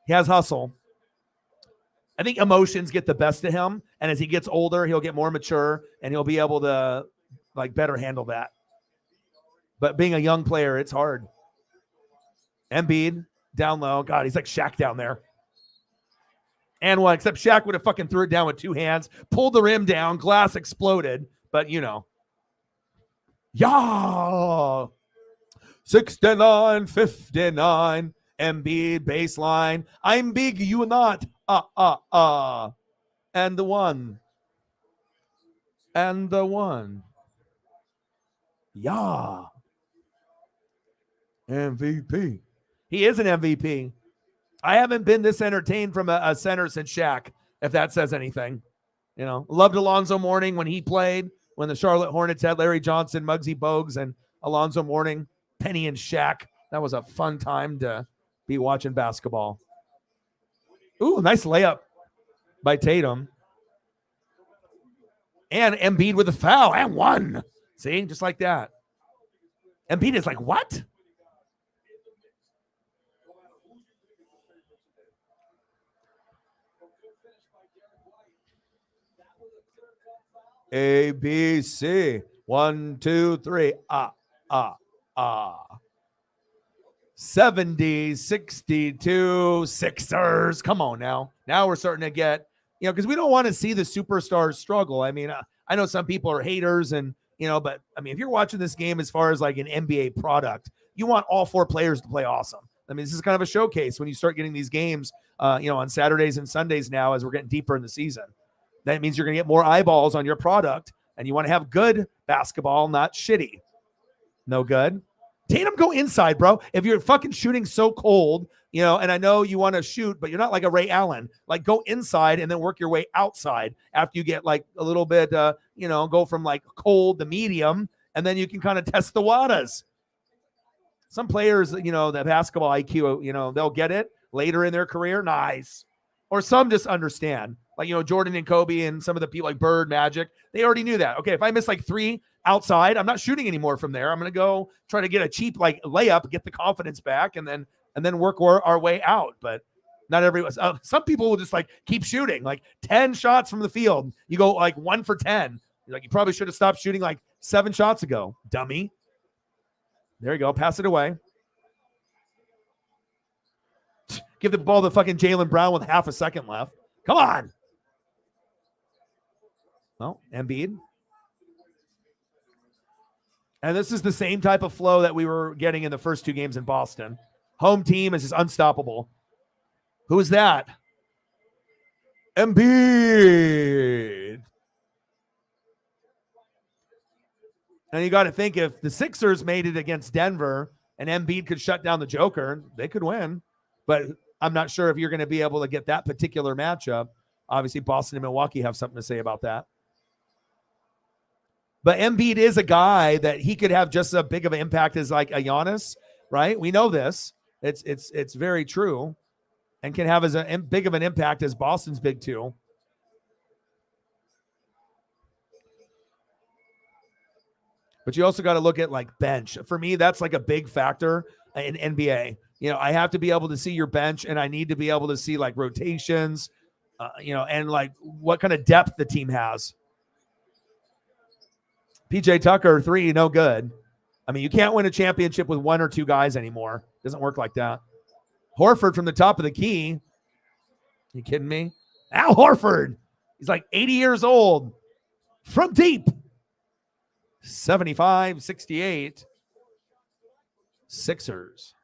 Speaker 1: He has hustle. I think emotions get the best of him, and as he gets older, he'll get more mature, and he'll be able to better handle that. But being a young player, it's hard. Embiid down low. God, he's like Shaq down there. And one, except Shaq would have fucking threw it down with 2 hands, pulled the rim down, glass exploded. But, Yeah. 69-59, Embiid baseline. I'm big, you not. And the one. Yeah. MVP. He is an MVP. I haven't been this entertained from a center since Shaq, if that says anything. Loved Alonzo Mourning when he played, when the Charlotte Hornets had Larry Johnson, Muggsy Bogues, and Alonzo Mourning, Penny and Shaq. That was a fun time to be watching basketball. Ooh, nice layup by Tatum. And Embiid with a foul, and one. See, just like that. Embiid is like, what? A, B, C. 1, 2, 3. 70, 62, Sixers. Come on now. Now we're starting to get, because we don't want to see the superstars struggle. I mean, I know some people are haters and, but I mean, if you're watching this game as far as like an NBA product, you want all 4 players to play awesome. I mean, this is kind of a showcase when you start getting these games, on Saturdays and Sundays now as we're getting deeper in the season. That means you're going to get more eyeballs on your product, and you want to have good basketball, not shitty. No good. Tatum, go inside, bro. If you're fucking shooting so cold, and I know you want to shoot, but you're not like a Ray Allen. Like, go inside and then work your way outside after you get like a little bit, go from like cold to medium, and then you can kind of test the waters. Some players, that basketball IQ, they'll get it later in their career. Nice. Or some just understand. Like, Jordan and Kobe and some of the people like Bird, Magic, they already knew that. Okay, if I miss like 3 outside, I'm not shooting anymore from there. I'm going to go try to get a cheap like layup, get the confidence back, and then work our way out. But not everyone. Some people will just like keep shooting, like 10 shots from the field. You go like 1 for 10. Like, you probably should have stopped shooting like 7 shots ago, dummy. There you go. Pass it away. Give the ball to fucking Jaylen Brown with half a second left. Come on. Well, Embiid. And this is the same type of flow that we were getting in the first 2 games in Boston. Home team is just unstoppable. Who is that? Embiid. And you got to think, if the Sixers made it against Denver and Embiid could shut down the Joker, they could win. But I'm not sure if you're going to be able to get that particular matchup. Obviously, Boston and Milwaukee have something to say about that. But Embiid is a guy that he could have just as big of an impact as like a Giannis, right? We know this. It's very true, and can have as big of an impact as Boston's big 2. But you also got to look at like bench. For me, that's like a big factor in NBA. I have to be able to see your bench, and I need to be able to see like rotations. and like what kind of depth the team has. PJ Tucker, 3, no good. I mean, you can't win a championship with 1 or 2 guys anymore. Doesn't work like that. Horford from the top of the key. You kidding me? Al Horford. He's like 80 years old. From deep. 75-68. Sixers.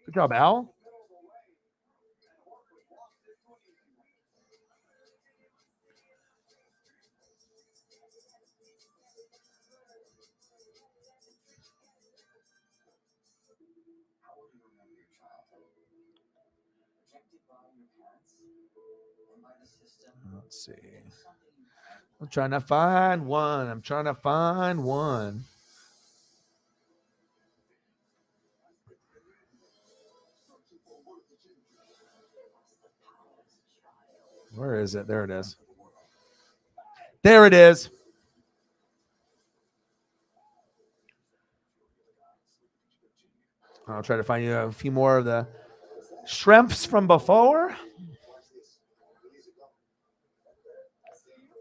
Speaker 1: Good job, Al. Let's see. I'm trying to find one. Where is it? There it is. There it is. I'll try to find you a few more of the shrimps from before.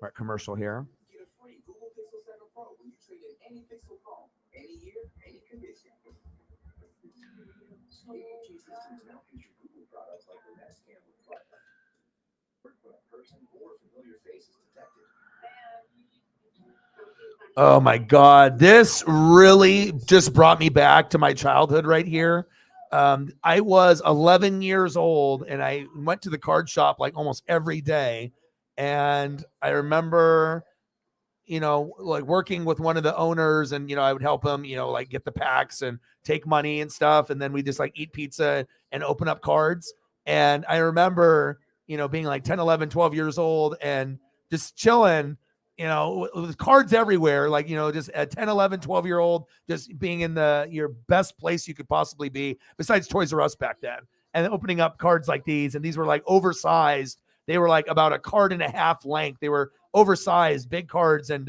Speaker 1: All right, commercial here.
Speaker 10: Get a free Google Pixel 7 Pro when you trade in any Pixel phone, any year, any condition. Smart systems now feature Google products like the Nest Cam with Flash. When a person or familiar face is detected.
Speaker 1: Oh my God. This really just brought me back to my childhood right here. I was 11 years old and I went to the card shop like almost every day. And I remember, like working with one of the owners and, I would help him, like get the packs and take money and stuff. And then we just like eat pizza and open up cards. And I remember, being like 10, 11, 12 years old and just chilling, with cards everywhere, like, just a 10, 11, 12-year-old, just being in your best place you could possibly be besides Toys R Us back then. And opening up cards like these, and these were like oversized. They were like about a card and a half length. They were oversized, big cards. And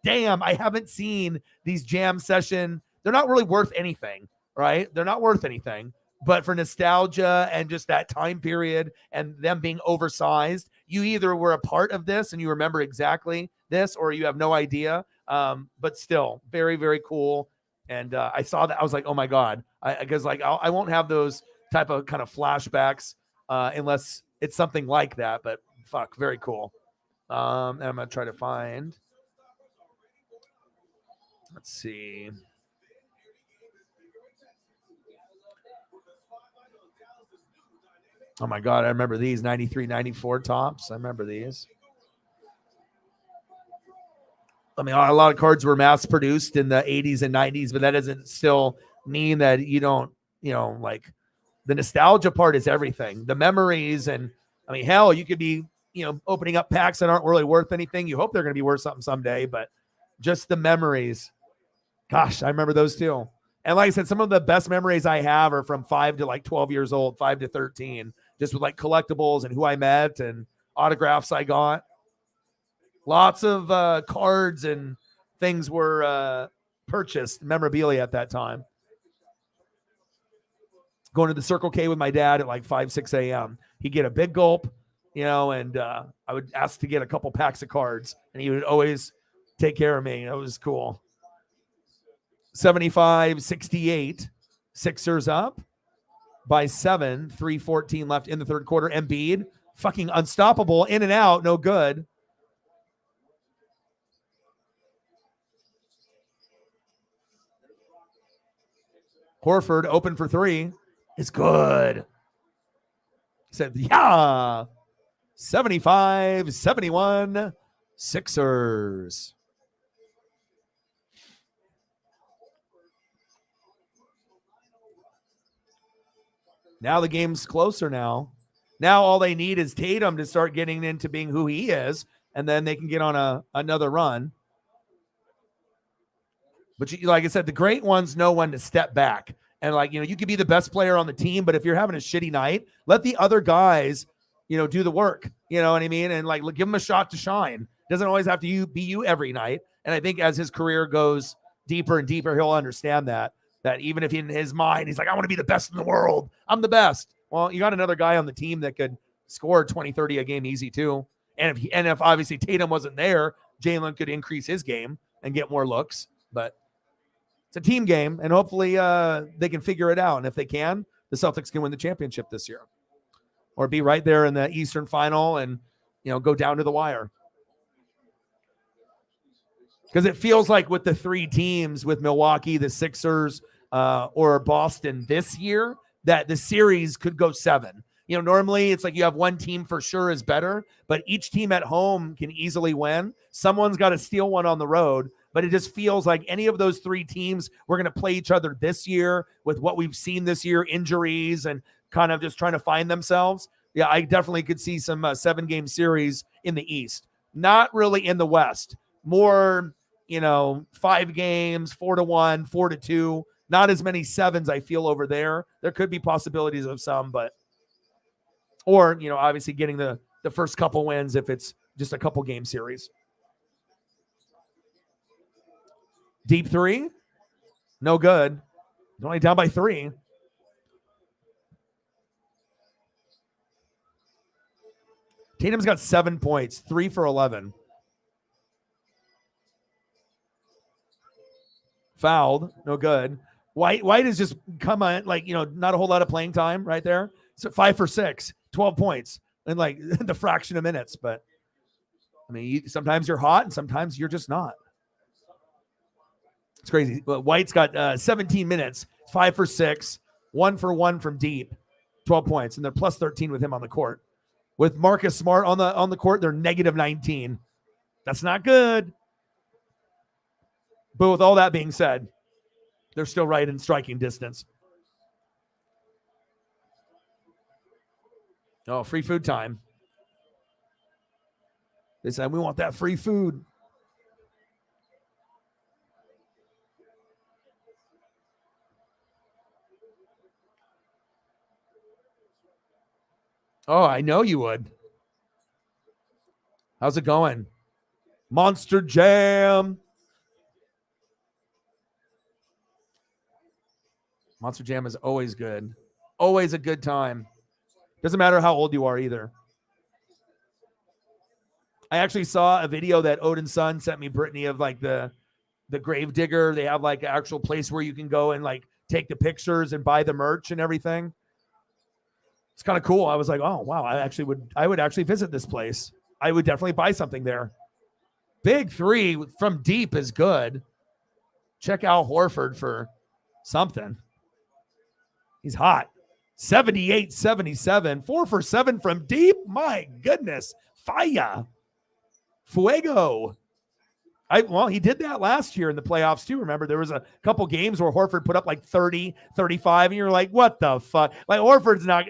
Speaker 1: damn, I haven't seen these jam session. They're not really worth anything, right? They're not worth anything. But for nostalgia and just that time period and them being oversized, you either were a part of this and you remember exactly this or you have no idea. But still, very, very cool. And I saw that. I was like, oh, my God. Because I won't have those type of kind of flashbacks unless it's something like that, but fuck, very cool. And I'm going to try to find, let's see. Oh my God, I remember these 93, 94 tops. I remember these. I mean, a lot of cards were mass produced in the 80s and 90s, but that doesn't still mean that you don't, like the nostalgia part is everything. The memories and I mean, hell, you could be, opening up packs that aren't really worth anything. You hope they're going to be worth something someday, but just the memories. Gosh, I remember those too. And like I said, some of the best memories I have are from 5 to like 12 years old, 5 to 13, just with like collectibles and who I met and autographs I got. Lots of cards and things were purchased, memorabilia at that time. Going to the Circle K with my dad at like 5, 6 a.m. He'd get a big gulp, and I would ask to get a couple packs of cards, and he would always take care of me. That was cool. 75-68. Sixers up by 7. 3:14 left in the third quarter. Embiid, fucking unstoppable, in and out, no good. Horford open for 3. It's good. Said, yeah. 75-71. Sixers. Now the game's closer now. Now all they need is Tatum to start getting into being who he is, and then they can get on another run. But like I said, the great ones know when to step back. And you could be the best player on the team, but if you're having a shitty night, let the other guys, do the work. You know what I mean? And give him a shot to shine. It doesn't always have to be you every night. And I think as his career goes deeper and deeper, he'll understand that. That even if in his mind, he's like, I want to be the best in the world. I'm the best. Well, you got another guy on the team that could score 20, 30 a game easy too. And if obviously Tatum wasn't there, Jalen could increase his game and get more looks. But it's a team game, and hopefully they can figure it out. And if they can, the Celtics can win the championship this year or be right there in the Eastern final and, go down to the wire. Because it feels like with the three teams, with Milwaukee, the Sixers, or Boston this year, that the series could go 7. Normally it's like you have one team for sure is better, but each team at home can easily win. Someone's got to steal one on the road, but it just feels like any of those three teams, we're going to play each other this year with what we've seen this year, injuries and kind of just trying to find themselves. Yeah, I definitely could see some 7-game series in the East. Not really in the West. More, 5 games, 4-1, 4-2. Not as many 7s, I feel, over there. There could be possibilities of some, but or, obviously getting the first couple wins if it's just a couple game series. Deep 3, no good. They're only down by 3. Tatum's got 7 points, 3 for 11. Fouled, no good. White has just come on, not a whole lot of playing time right there. So 5 for 6, 12 points in the fraction of minutes. But I mean, sometimes you're hot and sometimes you're just not. It's crazy. But White's got 17 minutes, 5 for 6, 1 for 1 from deep, 12 points, and they're plus 13 with him on the court. With Marcus Smart on the court, they're negative 19. That's not good. But with all that being said, they're still right in striking distance. Oh, free food time. They said, we want that free food. Oh, I know you would. How's it going? Monster Jam. Monster Jam is always good. Always a good time. Doesn't matter how old you are either. I actually saw a video that Odin's son sent me, Brittany, of the Grave Digger. They have an actual place where you can go and take the pictures and buy the merch and everything. It's kind of cool. I was like, oh wow, I would actually visit this place. I would definitely buy something there. Big 3 from deep is good. Check Al Horford for something. He's hot. 78-77. 4 for 7 from deep. My goodness. Fire. Fuego. He did that last year in the playoffs too. Remember, there was a couple games where Horford put up 30, 35, and you're like, what the fuck? Horford's not,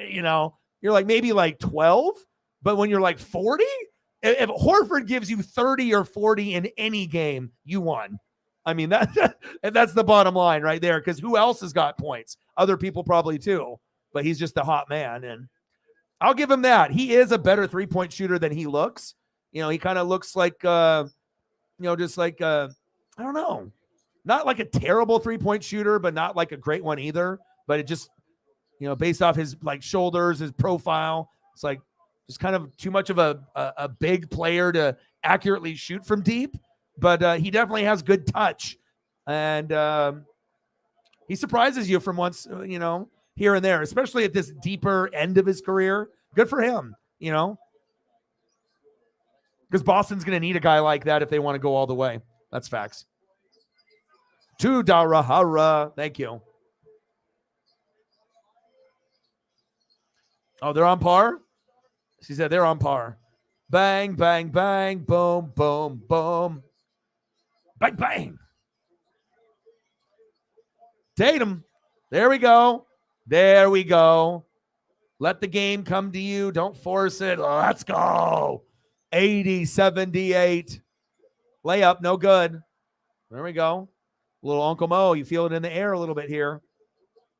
Speaker 1: you're maybe 12, but when you're 40, if Horford gives you 30 or 40 in any game, you won. I mean, that's the bottom line right there, because who else has got points? Other people probably too, but he's just a hot man, and I'll give him that. He is a better 3-point shooter than he looks. He kind of looks like, I don't know, not like a terrible 3-point shooter, but not like a great one either. But it just, based off his shoulders, his profile, it's just kind of too much of a big player to accurately shoot from deep. But he definitely has good touch, and he surprises you from once, here and there, especially at this deeper end of his career. Good for him, because Boston's going to need a guy like that if they want to go all the way. That's facts. To Darahara. Thank you. Oh, they're on par? She said they're on par. Bang, bang, bang, boom, boom, boom. Bang, bang. Tatum. There we go. There we go. Let the game come to you. Don't force it. Let's go. 80-78. Layup, no good. There we go. Little Uncle Mo, you feel it in the air a little bit here.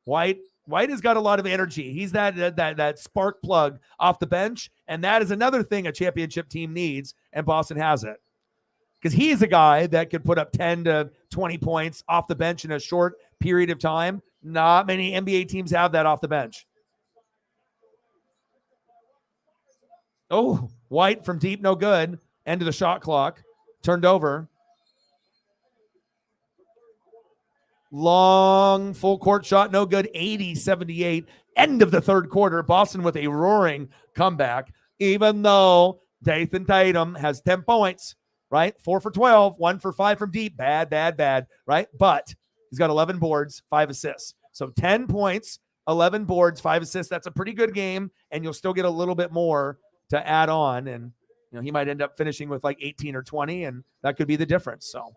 Speaker 1: White has got a lot of energy. He's that spark plug off the bench, and that is another thing a championship team needs, and Boston has it. because he's a guy that could put up 10 to 20 points off the bench in a short period of time. Not many NBA teams have that off the bench. Oh, White from deep, no good. End of the shot clock. Turned over. Long full court shot, no good. 80-78. End of the third quarter. Boston with a roaring comeback, even though Dathan Tatum has 10 points, right? 4 for 12, 1 for 5 from deep. Bad, right? But he's got 11 boards, 5 assists. So 10 points, 11 boards, 5 assists. That's a pretty good game, and you'll still get a little bit more to add on. And he might end up finishing with like 18 or 20, and that could be the difference. So,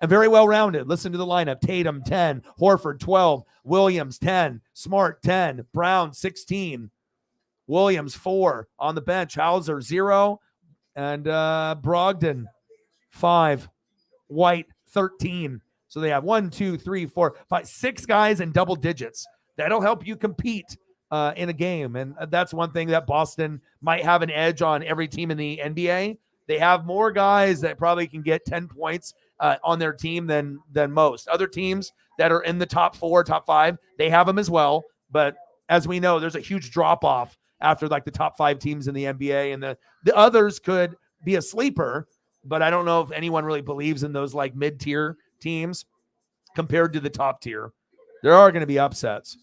Speaker 1: and very well-rounded. Listen to the lineup. Tatum, 10. Horford, 12. Williams, 10. Smart, 10. Brown, 16. Williams, 4. On the bench, Hauser, 0. And Brogdon, 5. White, 13. So they have 1, 2, 3, 4, 5, 6 guys in double digits. That'll help you compete in a game. And that's one thing that Boston might have an edge on every team in the NBA. They have more guys that probably can get 10 points on their team than most. Other teams that are in the top 4, top 5, they have them as well. But as we know, there's a huge drop-off after like the top 5 teams in the NBA. And the others could be a sleeper, but I don't know if anyone really believes in those like mid-tier teams compared to the top tier. There are going to be upsets.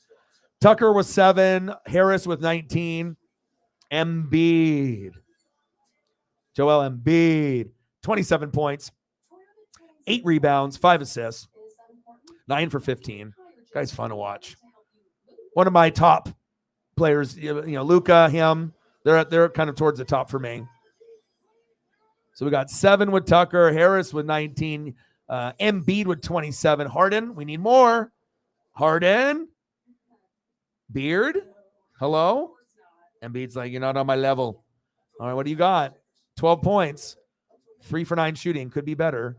Speaker 1: Tucker with 7, Harris with 19, Embiid. Joel Embiid, 27 points, 8 rebounds, 5 assists, 9 for 15. Guy's fun to watch. One of my top players, Luka, him, they're kind of towards the top for me. So we got 7 with Tucker, Harris with 19, Embiid with 27. Harden, we need more. Harden. Beard, hello? Embiid's like, you're not on my level. All right, what do you got? 12 points. 3 for 9 shooting, could be better.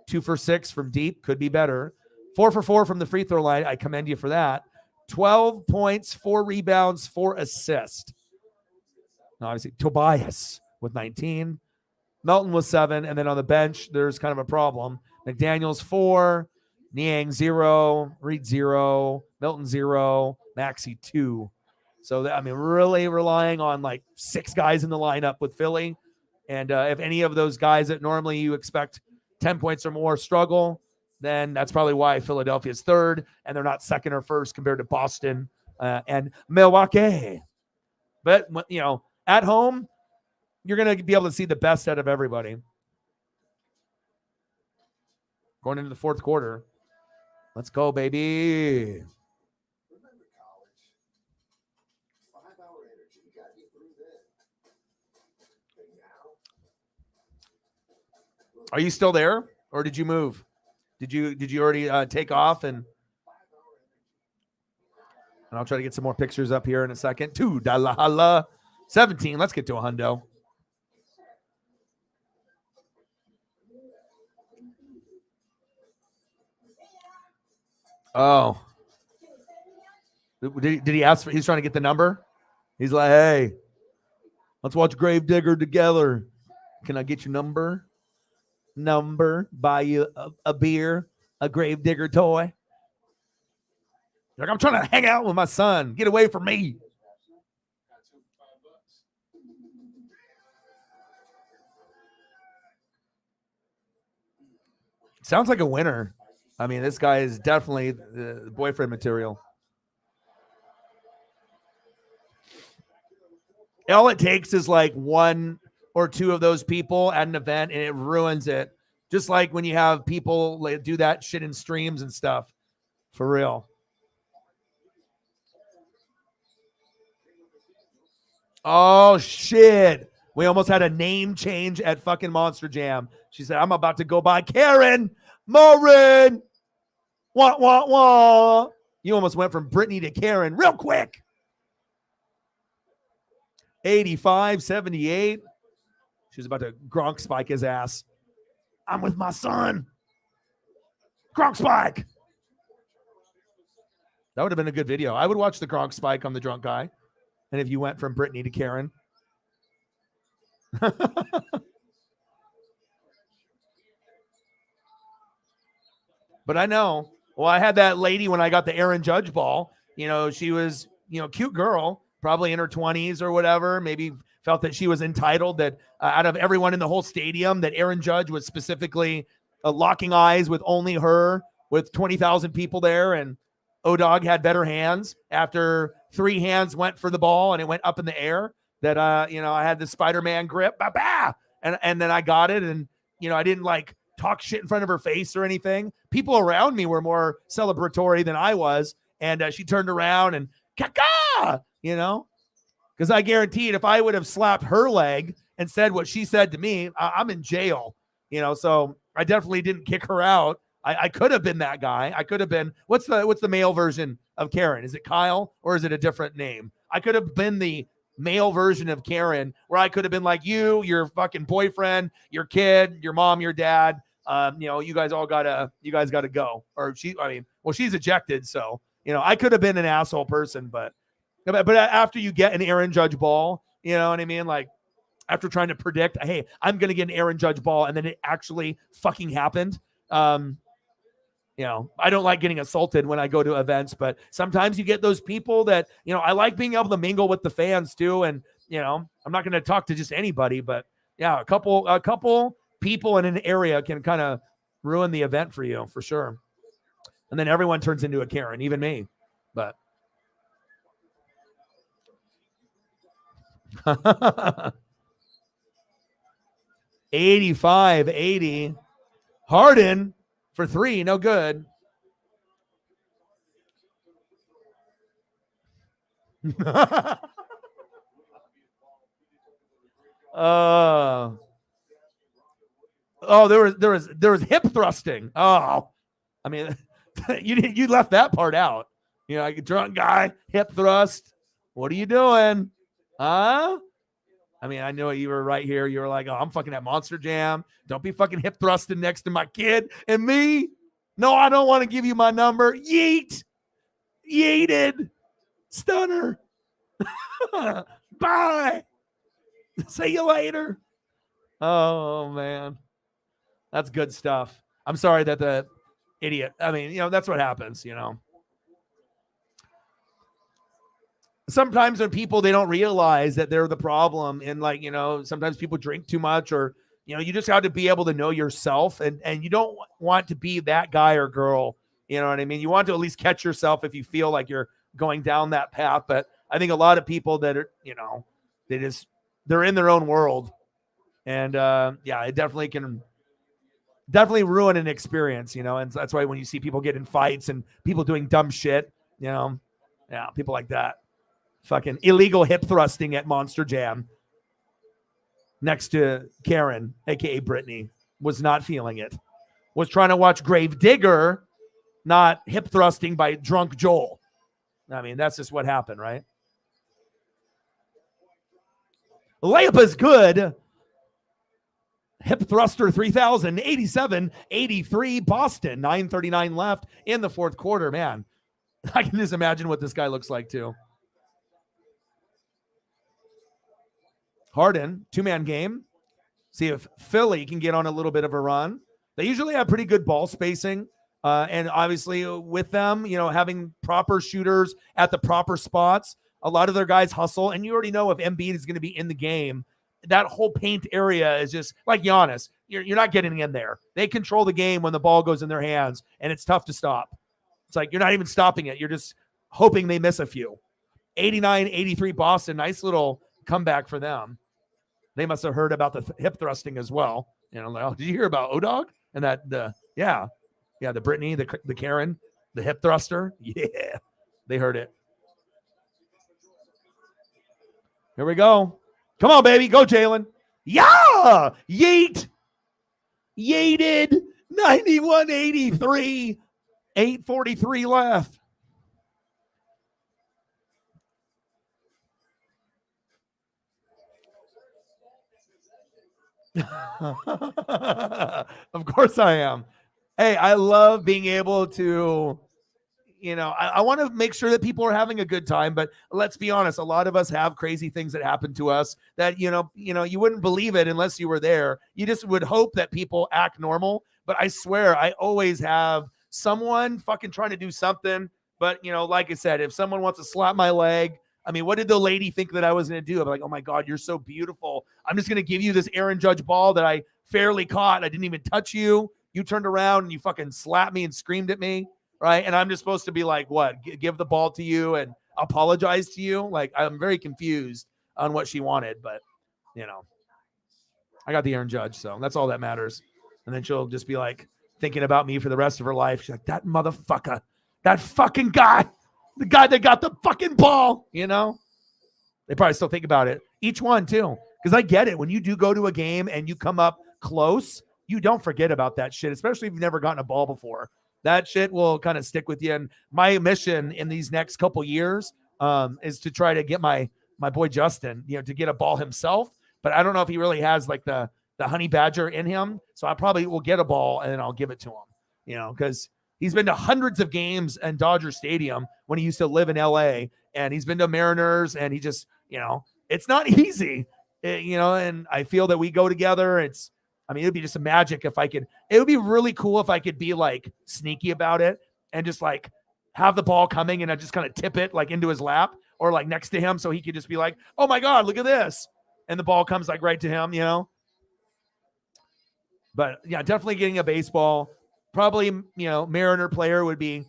Speaker 1: 2 for 6 from deep, could be better. 4 for 4 from the free throw line. I commend you for that. 12 points, 4 rebounds, 4 assists. Now, obviously, Tobias with 19. Melton was 7. And then on the bench, there's kind of a problem. McDaniels 4. Niang 0. Reed 0. Milton 0. Maxey 2. So, really relying on like 6 guys in the lineup with Philly. And if any of those guys that normally you expect 10 points or more struggle, then that's probably why Philadelphia's 3rd and they're not 2nd or 1st compared to Boston and Milwaukee. But, at home, you're going to be able to see the best out of everybody. Going into the 4th quarter. Let's go, baby.
Speaker 10: Remember college? 5-hour energy got you through that. But now,
Speaker 1: Are you still there, or did you move? Did you already take off? And I'll try to get some more pictures up here in a second. $2 17. Let's get to a hundo. Oh. Did he ask for, he's trying to get the number? He's like, hey, let's watch Gravedigger together. Can I get your number? Buy you a beer, a Gravedigger toy. Like, I'm trying to hang out with my son. Get away from me. Sounds like a winner. I mean, this guy is definitely the boyfriend material. All it takes is like 1 or 2 of those people at an event, and it ruins it. Just like when you have people like do that shit in streams and stuff. For real. Oh, shit. We almost had a name change at fucking Monster Jam. She said, I'm about to go by Karen Morin. Wah, wah, wah. You almost went from Brittany to Karen real quick. 85-78. She was about to Gronk spike his ass. I'm with my son. Gronk spike. That would have been a good video. I would watch the Gronk spike on the drunk guy. And if you went from Brittany to Karen. But I know. Well, I had that lady when I got the Aaron Judge ball. She was, cute girl, probably in her 20s or whatever. Maybe felt that she was entitled that out of everyone in the whole stadium, that Aaron Judge was specifically locking eyes with only her, with 20,000 people there. And O-Dog had better hands after 3 hands went for the ball and it went up in the air. That, I had the Spider-Man grip, and then I got it. And, I didn't talk shit in front of her face or anything. People around me were more celebratory than I was. And she turned around and caca, because I guaranteed if I would have slapped her leg and said what she said to me, I'm in jail, so I definitely didn't kick her out. I could have been that guy. I could have been, what's the male version of Karen? Is it Kyle or is it a different name? I could have been the male version of Karen where I could have been like you, your fucking boyfriend, your kid, your mom, your dad. You guys gotta go. Or she's ejected. So, I could have been an asshole person, but after you get an Aaron Judge ball, you know what I mean? Like after trying to predict, hey, I'm going to get an Aaron Judge ball. And then it actually fucking happened. I don't like getting assaulted when I go to events, but sometimes you get those people that, I like being able to mingle with the fans too. And, I'm not going to talk to just anybody, but yeah, a couple people in an area can kind of ruin the event for you for sure. And then everyone turns into a Karen, even me, but 85-80. Harden for 3, no good. There was hip thrusting. Oh, I mean, you left that part out. Like a drunk guy, hip thrust. What are you doing? Huh? I mean, I know you were right here. You were like, oh, I'm fucking at Monster Jam. Don't be fucking hip thrusting next to my kid and me. No, I don't want to give you my number. Yeet. Yeeted. Stunner. Bye. See you later. Oh, man. That's good stuff. I'm sorry that the idiot. I mean, that's what happens, Sometimes when people, they don't realize that they're the problem. And sometimes people drink too much or, you just have to be able to know yourself and you don't want to be that guy or girl. You know what I mean? You want to at least catch yourself if you feel like you're going down that path. But I think a lot of people that are, they're in their own world. And it definitely can ruin an experience, and that's why when you see people get in fights and people doing dumb shit, people like that. Fucking illegal hip thrusting at Monster Jam next to Karen, aka Brittany, was not feeling it. Was trying to watch Grave Digger, not hip thrusting by drunk Joel. I mean, that's just what happened, right? Layup is good. Hip thruster 3000, 87-83 Boston, 9:39 left in the fourth quarter. Man, I can just imagine what this guy looks like too. Harden, 2-man game. See if Philly can get on a little bit of a run. They usually have pretty good ball spacing. And obviously with them, having proper shooters at the proper spots, a lot of their guys hustle. And you already know if Embiid is going to be in the game, that whole paint area is just like Giannis. You're not getting in there. They control the game when the ball goes in their hands, and it's tough to stop. It's like you're not even stopping it. You're just hoping they miss a few. 89-83 Boston. Nice little comeback for them. They must have heard about the hip thrusting as well. Like, oh, did you hear about O-Dog? And the Brittany, the Karen, the hip thruster. Yeah, they heard it. Here we go. Come on, baby. Go, Jalen. Yeah! Yeet! Yeeted. 91-83. 8:43 left. Of course I am. Hey, I love being able to, I want to make sure that people are having a good time, but let's be honest, a lot of us have crazy things that happen to us that, you wouldn't believe it unless you were there. You just would hope that people act normal, but I swear I always have someone fucking trying to do something. But, like I said, if someone wants to slap my leg, I mean, what did the lady think that I was going to do? I'm like, oh my God, you're so beautiful. I'm just going to give you this Aaron Judge ball that I fairly caught. I didn't even touch you. You turned around and you fucking slapped me and screamed at me, right? And I'm just supposed to be like, what? Give the ball to you and apologize to you? Like, I'm very confused on what she wanted, but, I got the Aaron Judge, so that's all that matters. And then she'll just be like thinking about me for the rest of her life. She's like, that motherfucker, that fucking guy, the guy that got the fucking ball, They probably still think about it. Each one, too. Because I get it. When you do go to a game and you come up close, you don't forget about that shit, especially if you've never gotten a ball before. That shit will kind of stick with you. And my mission in these next couple years is to try to get my boy Justin, to get a ball himself. But I don't know if he really has like the honey badger in him. So I probably will get a ball and then I'll give it to him, because he's been to hundreds of games in Dodger Stadium when he used to live in LA, and he's been to Mariners, and he just, it's not easy, and I feel that we go together. It'd be just a magic if I could. It would be really cool if I could be like sneaky about it and just like have the ball coming and I just kind of tip it like into his lap or like next to him so he could just be like, oh my God, look at this. And the ball comes like right to him, But yeah, definitely getting a baseball. Probably, Mariner player would be,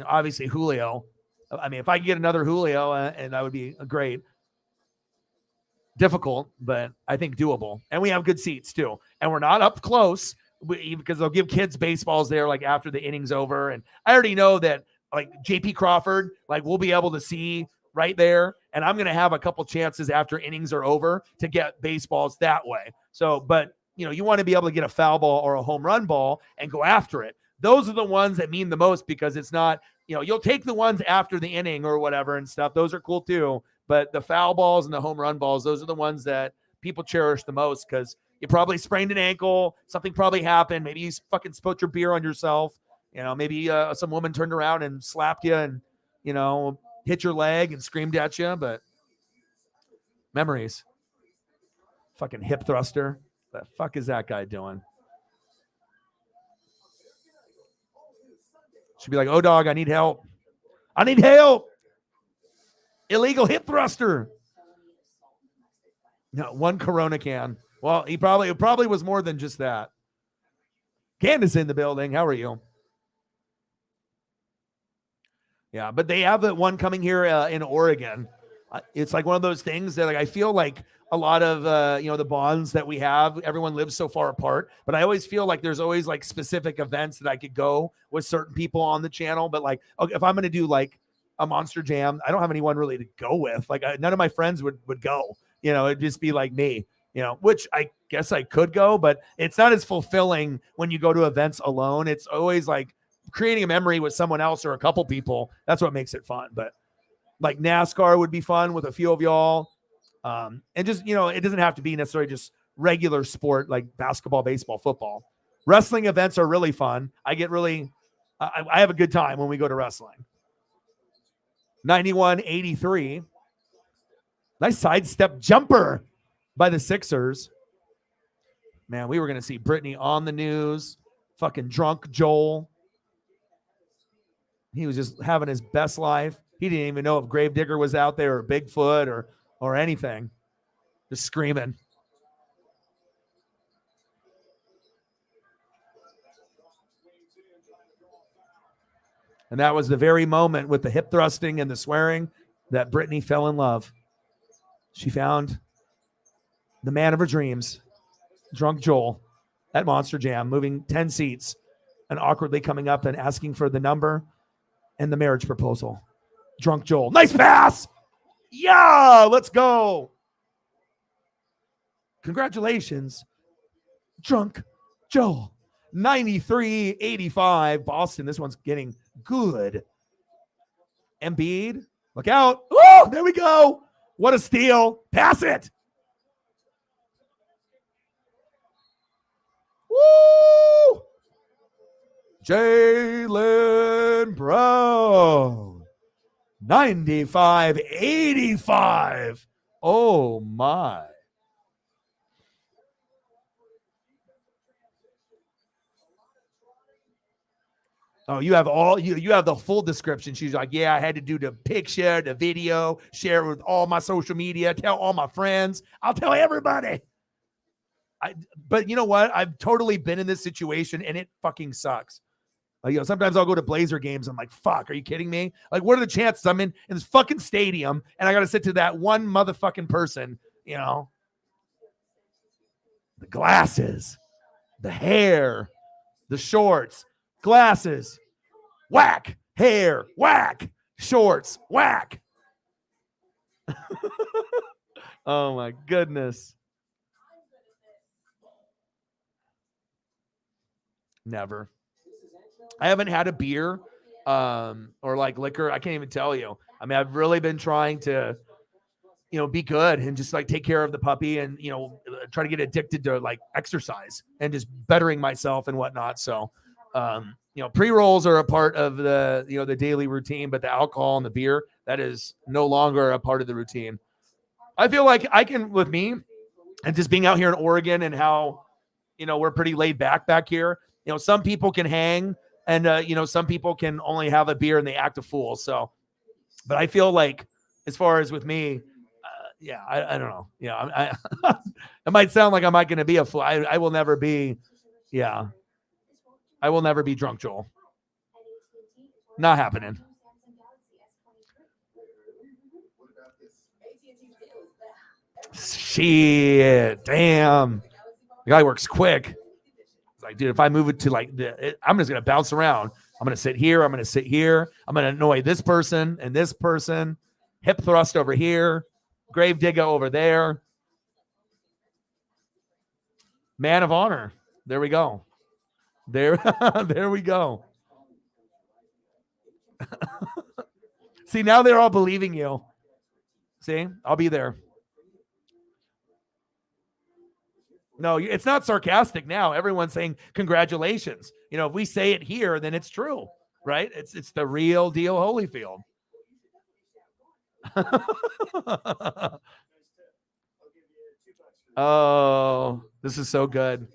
Speaker 1: obviously Julio. If I could get another Julio, and that would be great. Difficult, but I think doable. And we have good seats too. And we're not up close because they'll give kids baseballs there like after the inning's over. And I already know that like JP Crawford, like we'll be able to see right there. And I'm going to have a couple chances after innings are over to get baseballs that way. So, but you want to be able to get a foul ball or a home run ball and go after it. Those are the ones that mean the most because it's not, you'll take the ones after the inning or whatever and stuff. Those are cool too. But the foul balls and the home run balls, those are the ones that people cherish the most because you probably sprained an ankle. Something probably happened. Maybe you fucking spilled your beer on yourself. Maybe some woman turned around and slapped you and, hit your leg and screamed at you. But memories. Fucking hip thruster. The fuck is that guy doing? Should be like, oh, dog, I need help. I need help. Illegal hip thruster. No, one Corona can. Well, it probably was more than just that. Candace in the building. How are you? Yeah, but they have that one coming here in Oregon. It's like one of those things that like I feel like a lot of the bonds that we have, everyone lives so far apart. But I always feel like there's always like specific events that I could go with certain people on the channel. But like, okay, if I'm going to do like a Monster Jam, I don't have anyone really to go with. Like none of my friends would go. It'd just be like me. Which I guess I could go, but it's not as fulfilling when you go to events alone. It's always like creating a memory with someone else or a couple people. That's what makes it fun. But like NASCAR would be fun with a few of y'all. And just, it doesn't have to be necessarily just regular sport like basketball, baseball, football. Wrestling events are really fun. I have a good time when we go to wrestling. 91-83. Nice sidestep jumper by the Sixers. Man, we were going to see Brittany on the news. Fucking drunk Joel. He was just having his best life. He didn't even know if Gravedigger was out there or Bigfoot or anything. Just screaming. And that was the very moment with the hip thrusting and the swearing that Brittany fell in love. She found the man of her dreams, drunk Joel, at Monster Jam, moving 10 seats and awkwardly coming up and asking for the number and the marriage proposal. Drunk Joel. Nice pass. Yeah, let's go. Congratulations, Drunk Joel. 93-85. Boston, this one's getting good. Embiid, look out. Oh, there we go. What a steal. Pass it. Woo! Jaylen Brown. 95-85. Oh, my. Oh, you have all you have the full description. She's like, yeah, I had to do the picture, the video, share it with all my social media, tell all my friends. I'll tell everybody. But you know what? I've totally been in this situation and it fucking sucks. Sometimes I'll go to Blazer games. I'm like, fuck, are you kidding me? Like, what are the chances I'm in this fucking stadium and I got to sit to that one motherfucking person, The glasses, the hair, the shorts, glasses, whack, hair, whack, shorts, whack. Oh my goodness. Never. I haven't had a beer or like liquor. I can't even tell you. I mean, I've really been trying to, be good and just like take care of the puppy and, try to get addicted to like exercise and just bettering myself and whatnot. So, pre-rolls are a part of the daily routine, but the alcohol and the beer, that is no longer a part of the routine. I feel like I can, with me and just being out here in Oregon and how, we're pretty laid back here. Some people can hang and, some people can only have a beer and they act a fool. So, but I feel like as far as with me, I don't know. Yeah, it might sound like I'm not going to be a fool. I will never be. Yeah, I will never be drunk, Joel. Not happening. Shit, damn. The guy works quick. It's like, dude, if I move it to I'm just going to bounce around. I'm going to sit here. I'm going to sit here. I'm going to annoy this person and this person. Hip thrust over here. Grave digger over there. Man of honor. There we go. There we go. See, now they're all believing you. See, I'll be there. No, it's not sarcastic now. Everyone's saying congratulations. If we say it here, then it's true, right? It's the real deal, Holyfield. Oh, this is so good.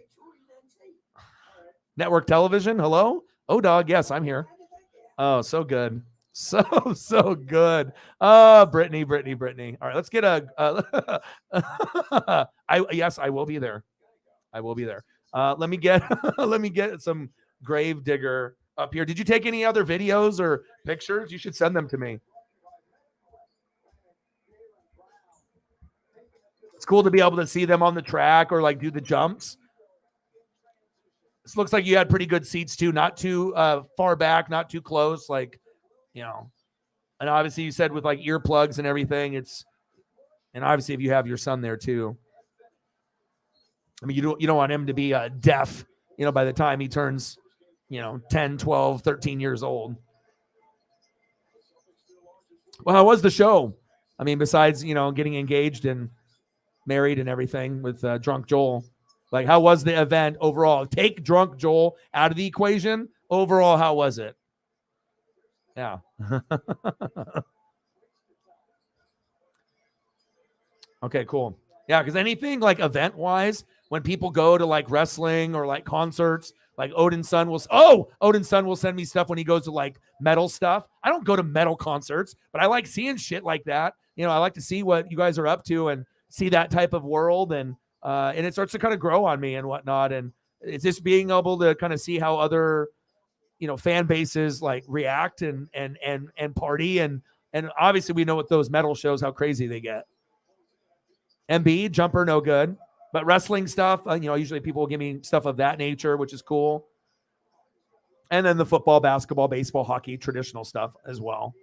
Speaker 1: Network television, hello? Oh, dog, yes, I'm here. Oh, so good. So good. Brittany. All right, let's get yes, I will be there. Let me get some grave digger up here. Did you take any other videos or pictures? You should send them to me. It's cool to be able to see them on the track or like do the jumps. This looks like you had pretty good seats too, not too far back, not too close, and obviously you said with like earplugs and everything, and obviously if you have your son there too. I mean, you don't want him to be deaf, by the time he turns, 10, 12, 13 years old. Well, how was the show? I mean, besides, getting engaged and married and everything with Drunk Joel, like how was the event overall? Take Drunk Joel out of the equation. Overall, how was it? Yeah. Okay, cool. Yeah, because anything like event-wise, when people go to like wrestling or like concerts, like Odin's son will send me stuff when he goes to like metal stuff. I don't go to metal concerts, but I like seeing shit like that. I like to see what you guys are up to and see that type of world, and it starts to kind of grow on me and whatnot. And it's just being able to kind of see how other, fan bases like react and party, and obviously we know with those metal shows how crazy they get. MB jumper, no good, but wrestling stuff, usually people will give me stuff of that nature, which is cool. And then the football, basketball, baseball, hockey, traditional stuff as well.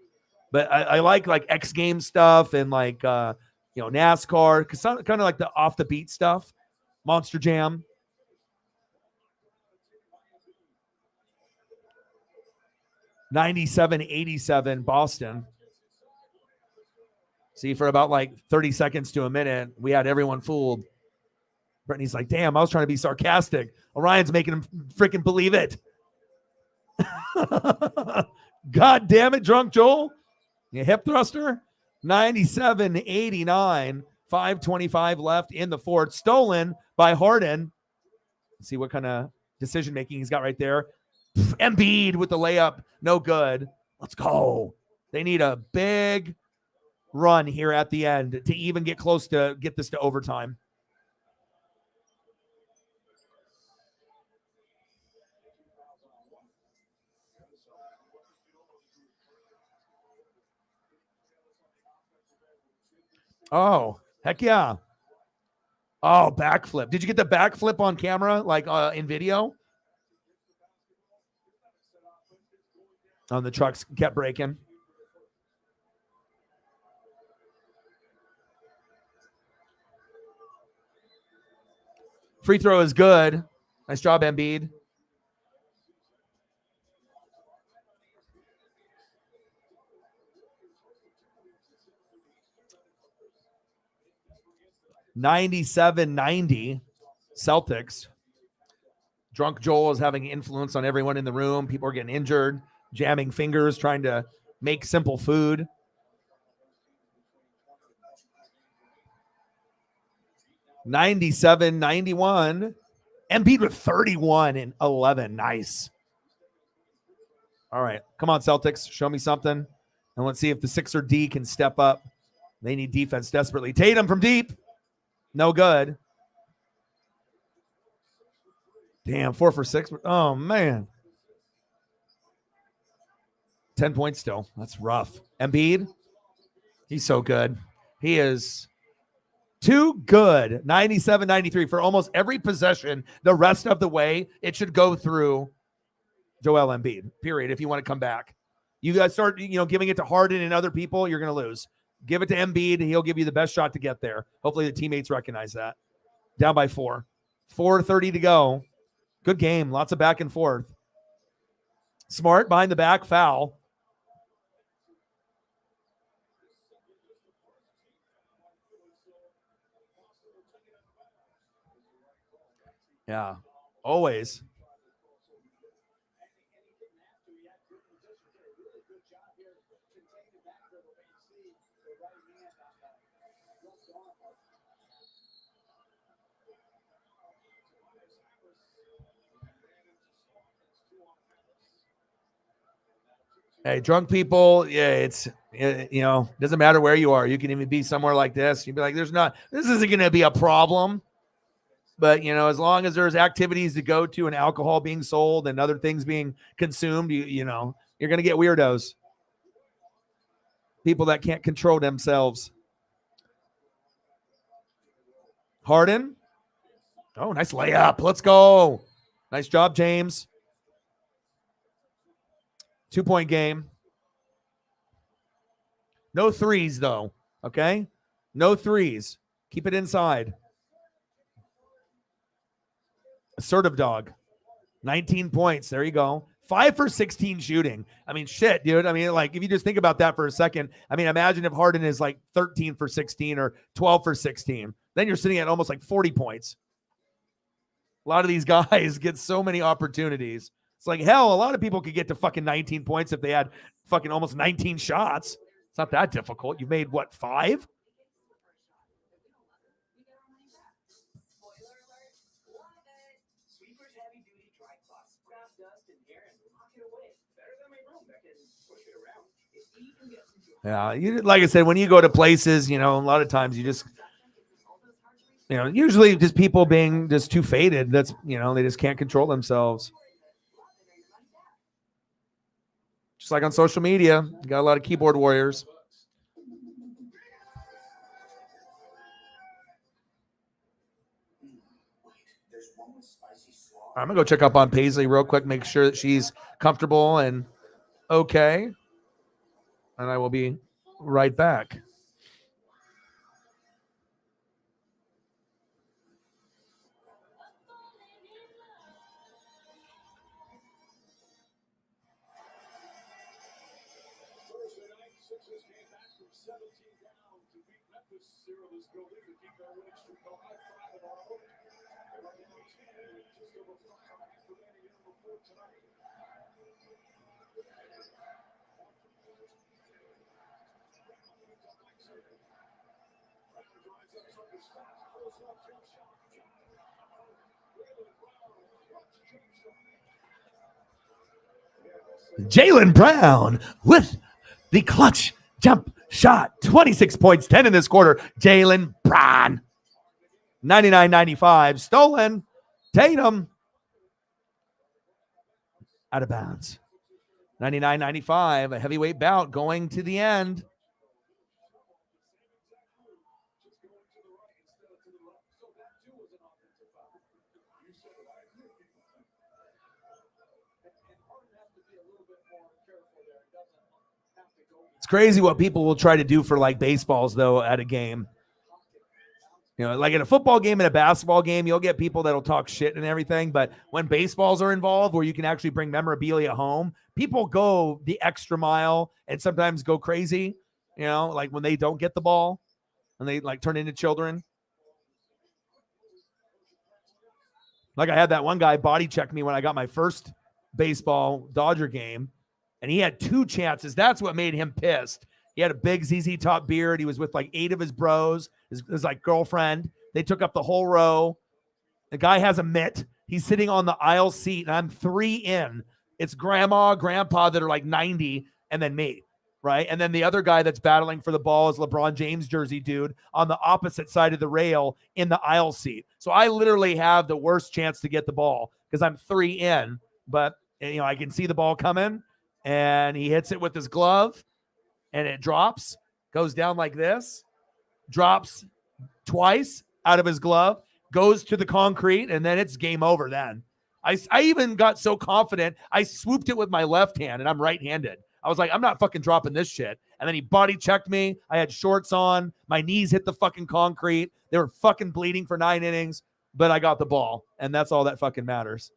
Speaker 1: But I like X Games stuff and like, NASCAR, because kind of like the off the beat stuff, Monster Jam. '97-'87 Boston. See, for about like 30 seconds to a minute, we had everyone fooled. Brittany's like, damn, I was trying to be sarcastic. Orion's making him freaking believe it. God damn it, Drunk Joel. You hip thruster. 97-89. 5:25 left in the fourth. Stolen by Harden. Let's see what kind of decision-making he's got right there. Embiid with the layup. No good. Let's go. They need a big run here at the end to even get close to get this to overtime. Oh, heck yeah. Oh, backflip. Did you get the backflip on camera, like in video? On the trucks kept breaking. Free throw is good. Nice job, Embiid. $97-90 Celtics. Drunk Joel is having influence on everyone in the room. People are getting injured, jamming fingers, trying to make simple food. $97-91. Embiid with 31 and 11. Nice. All right. Come on, Celtics. Show me something. And let's see if the Sixer D can step up. They need defense desperately. Tatum from deep. No good. Damn, 4 for 6. Oh, man. 10 points still. That's rough. Embiid, he's so good. He is too good. 97-93 for almost every possession. The rest of the way, it should go through Joel Embiid, period, if you want to come back. You guys start, giving it to Harden and other people, you're going to lose. Give it to Embiid. He'll give you the best shot to get there. Hopefully the teammates recognize that. Down by 4. 4:30 to go. Good game. Lots of back and forth. Smart behind the back, foul. Yeah, always. Hey, drunk people, yeah, doesn't matter where you are. You can even be somewhere like this. You'd be like, this isn't going to be a problem. But, as long as there's activities to go to and alcohol being sold and other things being consumed, you're going to get weirdos. People that can't control themselves. Harden. Oh, nice layup. Let's go. Nice job, James. 2-point game. No threes, though. Okay? No threes. Keep it inside. Assertive dog. 19 points. There you go. 5 for 16 shooting. I mean, shit, dude. I mean, like, if you just think about that for a second, I mean, imagine if Harden is like 13 for 16 or 12 for 16. Then you're sitting at almost like 40 points. A lot of these guys get so many opportunities. It's like, hell, a lot of people could get to fucking 19 points if they had fucking almost 19 shots. It's not that difficult. You made, what, 5? Yeah, like I said, when you go to places, a lot of times you just, usually just people being just too faded. That's, they just can't control themselves. Just like on social media, you got a lot of keyboard warriors. I'm going to go check up on Paisley real quick, make sure that she's comfortable and okay. And I will be right back.
Speaker 3: Thursday night, Sixers came back from 17 down to beat Memphis. This building to keep their winning streak alive 5 in a row. And right now it's just over 5 remaining in before tonight.
Speaker 1: Jaylen Brown with the clutch jump shot. 26 points, 10 in this quarter. Jaylen Brown. 99-95. Stolen. Tatum. Out of bounds. 99-95. A heavyweight bout going to the end. It's crazy what people will try to do for like baseballs, though, at a game. You know, like in a football game and a basketball game, you'll get people that'll talk shit and everything. But when baseballs are involved, where you can actually bring memorabilia home, people go the extra mile and sometimes go crazy, you know, like when they don't get the ball and they like turn into children. Like I had that one guy body check me when I got my first baseball Dodger game, and he had 2 chances. That's what made him pissed. He had a big ZZ Top beard. He was with like 8 of his bros, his like girlfriend. They took up the whole row. The guy has a mitt. He's sitting on the aisle seat, and I'm 3 in. It's grandma, grandpa that are like 90, and then me, right? And then the other guy that's battling for the ball is LeBron James jersey dude on the opposite side of the rail in the aisle seat. So I literally have the worst chance to get the ball because I'm 3 in, but you know, I can see the ball coming, and he hits it with his glove, and it drops, goes down like this, drops twice out of his glove, goes to the concrete, and then it's game over then. I even got so confident, I swooped it with my left hand, and I'm right-handed. I was like, I'm not fucking dropping this shit. And then he body checked me. I had shorts on. My knees hit the fucking concrete. They were fucking bleeding for 9 innings, but I got the ball, and that's all that fucking matters.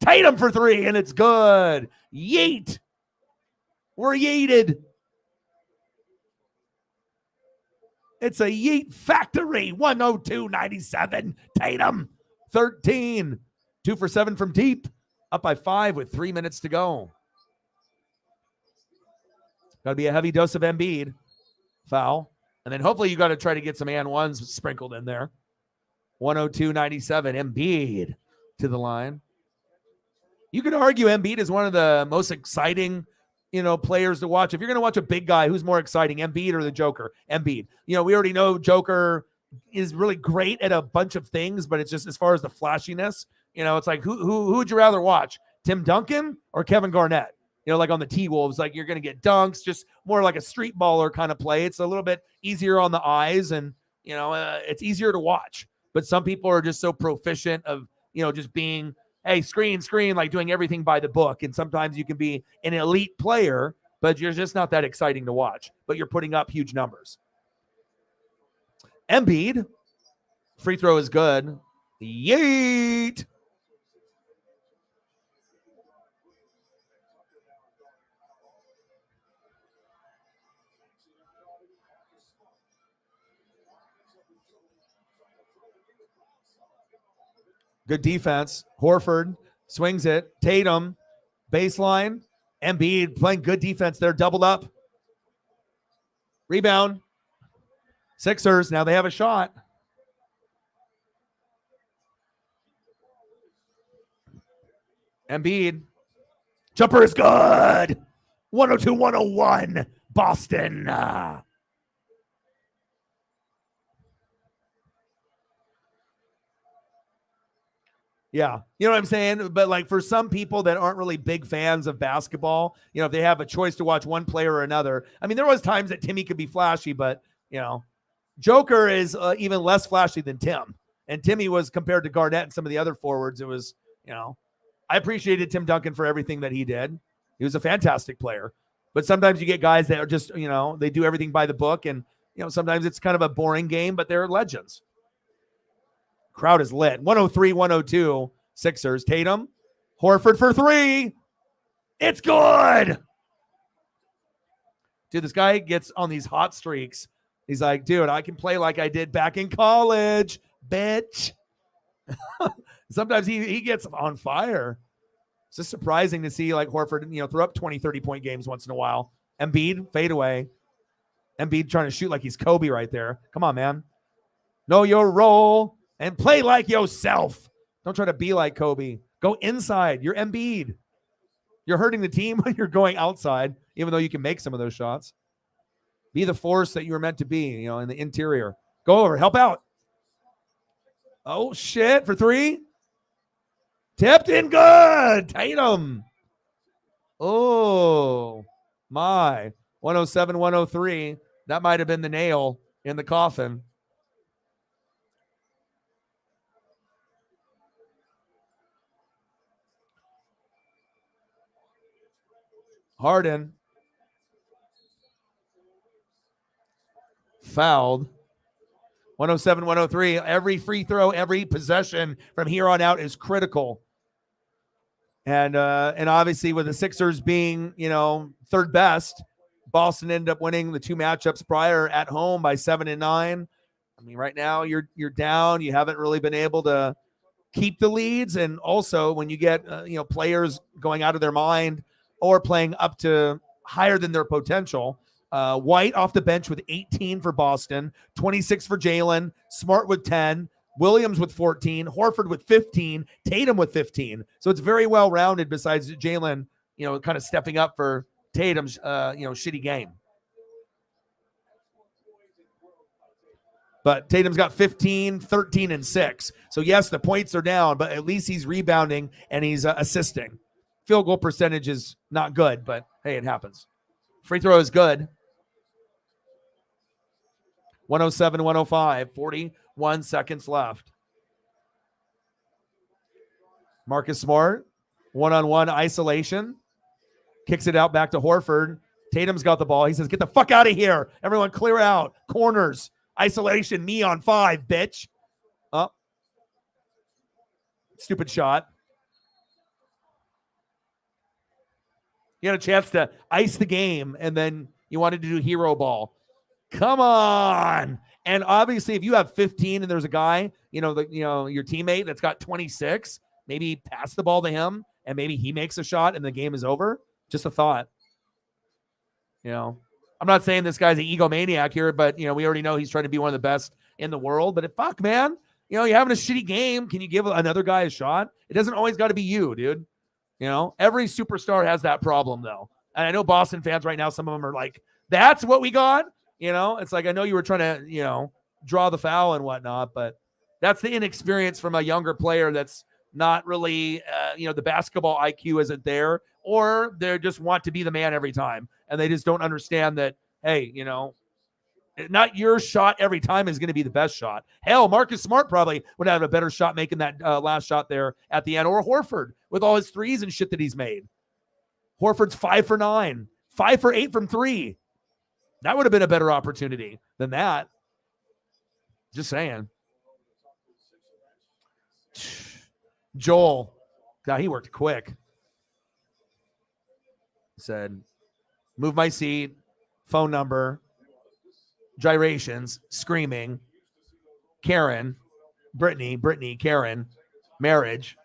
Speaker 1: Tatum for 3, and it's good. Yeet. We're yeeted. It's a yeet factory. 102-97. Tatum, 13. 2 for 7 from deep. Up by 5 with 3 minutes to go. Got to be a heavy dose of Embiid. Foul. And then hopefully you got to try to get some and ones sprinkled in there. 102-97. Embiid to the line. You could argue Embiid is one of the most exciting, you know, players to watch. If you're going to watch a big guy, who's more exciting, Embiid or the Joker? Embiid. You know, we already know Joker is really great at a bunch of things, but it's just as far as the flashiness, you know, it's like who would you rather watch? Tim Duncan or Kevin Garnett? You know, like on the T-Wolves, like you're going to get dunks, just more like a street baller kind of play. It's a little bit easier on the eyes, and, you know, it's easier to watch. But some people are just so proficient of, you know, just being, hey, screen, like doing everything by the book. And sometimes you can be an elite player, but you're just not that exciting to watch. But you're putting up huge numbers. Embiid, free throw is good. Yeet. Good defense. Horford swings it. Tatum, baseline. Embiid playing good defense there. Doubled up. Rebound. Sixers, now they have a shot. Embiid. Jumper is good. 102-101. Boston. Yeah, you know what I'm saying? But like for some people that aren't really big fans of basketball, you know, if they have a choice to watch one player or another. I mean, there was times that Timmy could be flashy, but, you know, Joker is even less flashy than Tim. And Timmy was, compared to Garnett and some of the other forwards, it was, you know, I appreciated Tim Duncan for everything that he did. He was a fantastic player. But sometimes you get guys that are just, you know, they do everything by the book. And, you know, sometimes it's kind of a boring game, but they're legends. Crowd is lit. 103-102 Sixers. Tatum. Horford for 3. It's good. Dude, this guy gets on these hot streaks. He's like, dude, I can play like I did back in college, bitch. Sometimes he gets on fire. It's just surprising to see like Horford, you know, throw up 20, 30-point games once in a while. Embiid, fade away. Embiid trying to shoot like he's Kobe right there. Come on, man. Know your role and play like yourself. Don't try to be like Kobe. Go inside. You're Embiid. You're hurting the team when you're going outside, even though you can make some of those shots. Be the force that you were meant to be, in the interior. Go over, help out. Oh, shit, for three. Tipped in good. Tatum. Oh, my. 107, 103. That might have been the nail in the coffin. Harden fouled. 107, 103. Every free throw, every possession from here on out is critical. And obviously with the Sixers being, third best, Boston ended up winning the two matchups prior at home by 7 and 9. I mean, right now you're down. You haven't really been able to keep the leads. And also when you get, players going out of their mind or playing up to higher than their potential. White off the bench with 18 for Boston, 26 for Jalen, Smart with 10, Williams with 14, Horford with 15, Tatum with 15. So it's very well rounded besides Jalen, kind of stepping up for Tatum's, shitty game. But Tatum's got 15, 13, and 6. So, yes, the points are down, but at least he's rebounding and he's assisting. Field goal percentage is not good, but, hey, it happens. Free throw is good. 107, 105, 41 seconds left. Marcus Smart, one-on-one isolation. Kicks it out back to Horford. Tatum's got the ball. He says, get the fuck out of here. Everyone clear out. Corners. Isolation. Me on 5, bitch. Oh. Stupid shot. You had a chance to ice the game, and then you wanted to do hero ball. Come on. And obviously, if you have 15 and there's a guy, your teammate that's got 26, maybe pass the ball to him and maybe he makes a shot and the game is over. Just a thought. I'm not saying this guy's an egomaniac here, but, we already know he's trying to be one of the best in the world. But fuck, man, you're having a shitty game. Can you give another guy a shot? It doesn't always got to be you, dude. Every superstar has that problem, though. And I know Boston fans right now, some of them are like, that's what we got. It's like, I know you were trying to, draw the foul and whatnot, but that's the inexperience from a younger player that's not really, the basketball IQ isn't there, or they just want to be the man every time. And they just don't understand that, hey, not your shot every time is going to be the best shot. Hell, Marcus Smart probably would have a better shot making that last shot there at the end, or Horford with all his threes and shit that he's made. Horford's 5 for 9, 5 for 8 from 3. That would have been a better opportunity than that. Just saying. Joel, God, he worked quick. Said, move my seat, phone number, gyrations, screaming, Karen, Brittany, Karen, marriage,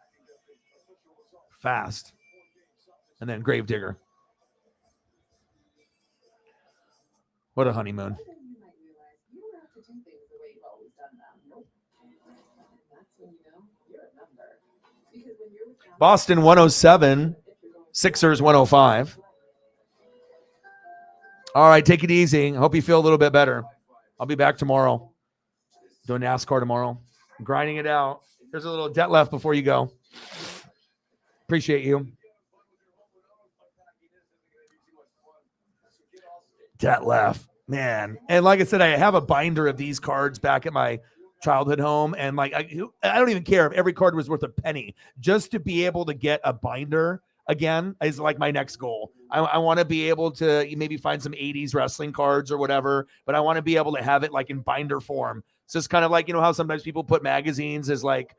Speaker 1: fast, and then Gravedigger. What a honeymoon. Boston 107, Sixers 105. All right, take it easy. I hope you feel a little bit better. I'll be back tomorrow. Doing NASCAR tomorrow. I'm grinding it out. There's a little debt left before you go. Appreciate you. Debt left, man. And like I said, I have a binder of these cards back at my childhood home, and like I don't even care if every card was worth a penny. Just to be able to get a binder again is like my next goal. I want to be able to maybe find some 80s wrestling cards or whatever, but I want to be able to have it like in binder form. So it's kind of like, how sometimes people put magazines as like,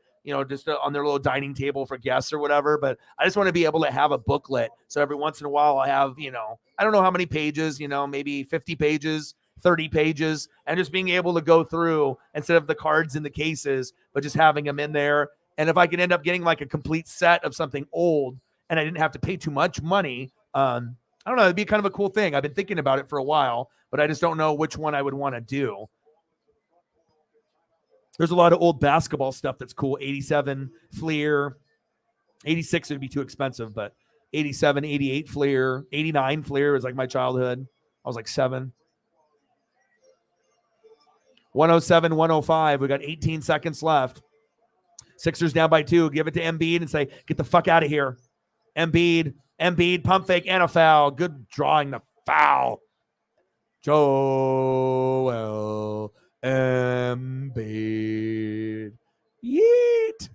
Speaker 1: just on their little dining table for guests or whatever. But I just want to be able to have a booklet. So every once in a while I'll have, I don't know how many pages, maybe 50 pages, 30 pages, and just being able to go through instead of the cards in the cases, but just having them in there. And if I could end up getting like a complete set of something old and I didn't have to pay too much money, I don't know, it'd be kind of a cool thing. I've been thinking about it for a while, but I just don't know which one I would want to do. There's a lot of old basketball stuff that's cool. 87 Fleer, 86 would be too expensive, but 87, 88 Fleer, 89 Fleer was like my childhood. I was like 7. 107, 105. We got 18 seconds left. Sixers down by 2. Give it to Embiid and say, get the fuck out of here. Embiid, pump fake and a foul. Good drawing the foul. Joel Embiid. Yeet.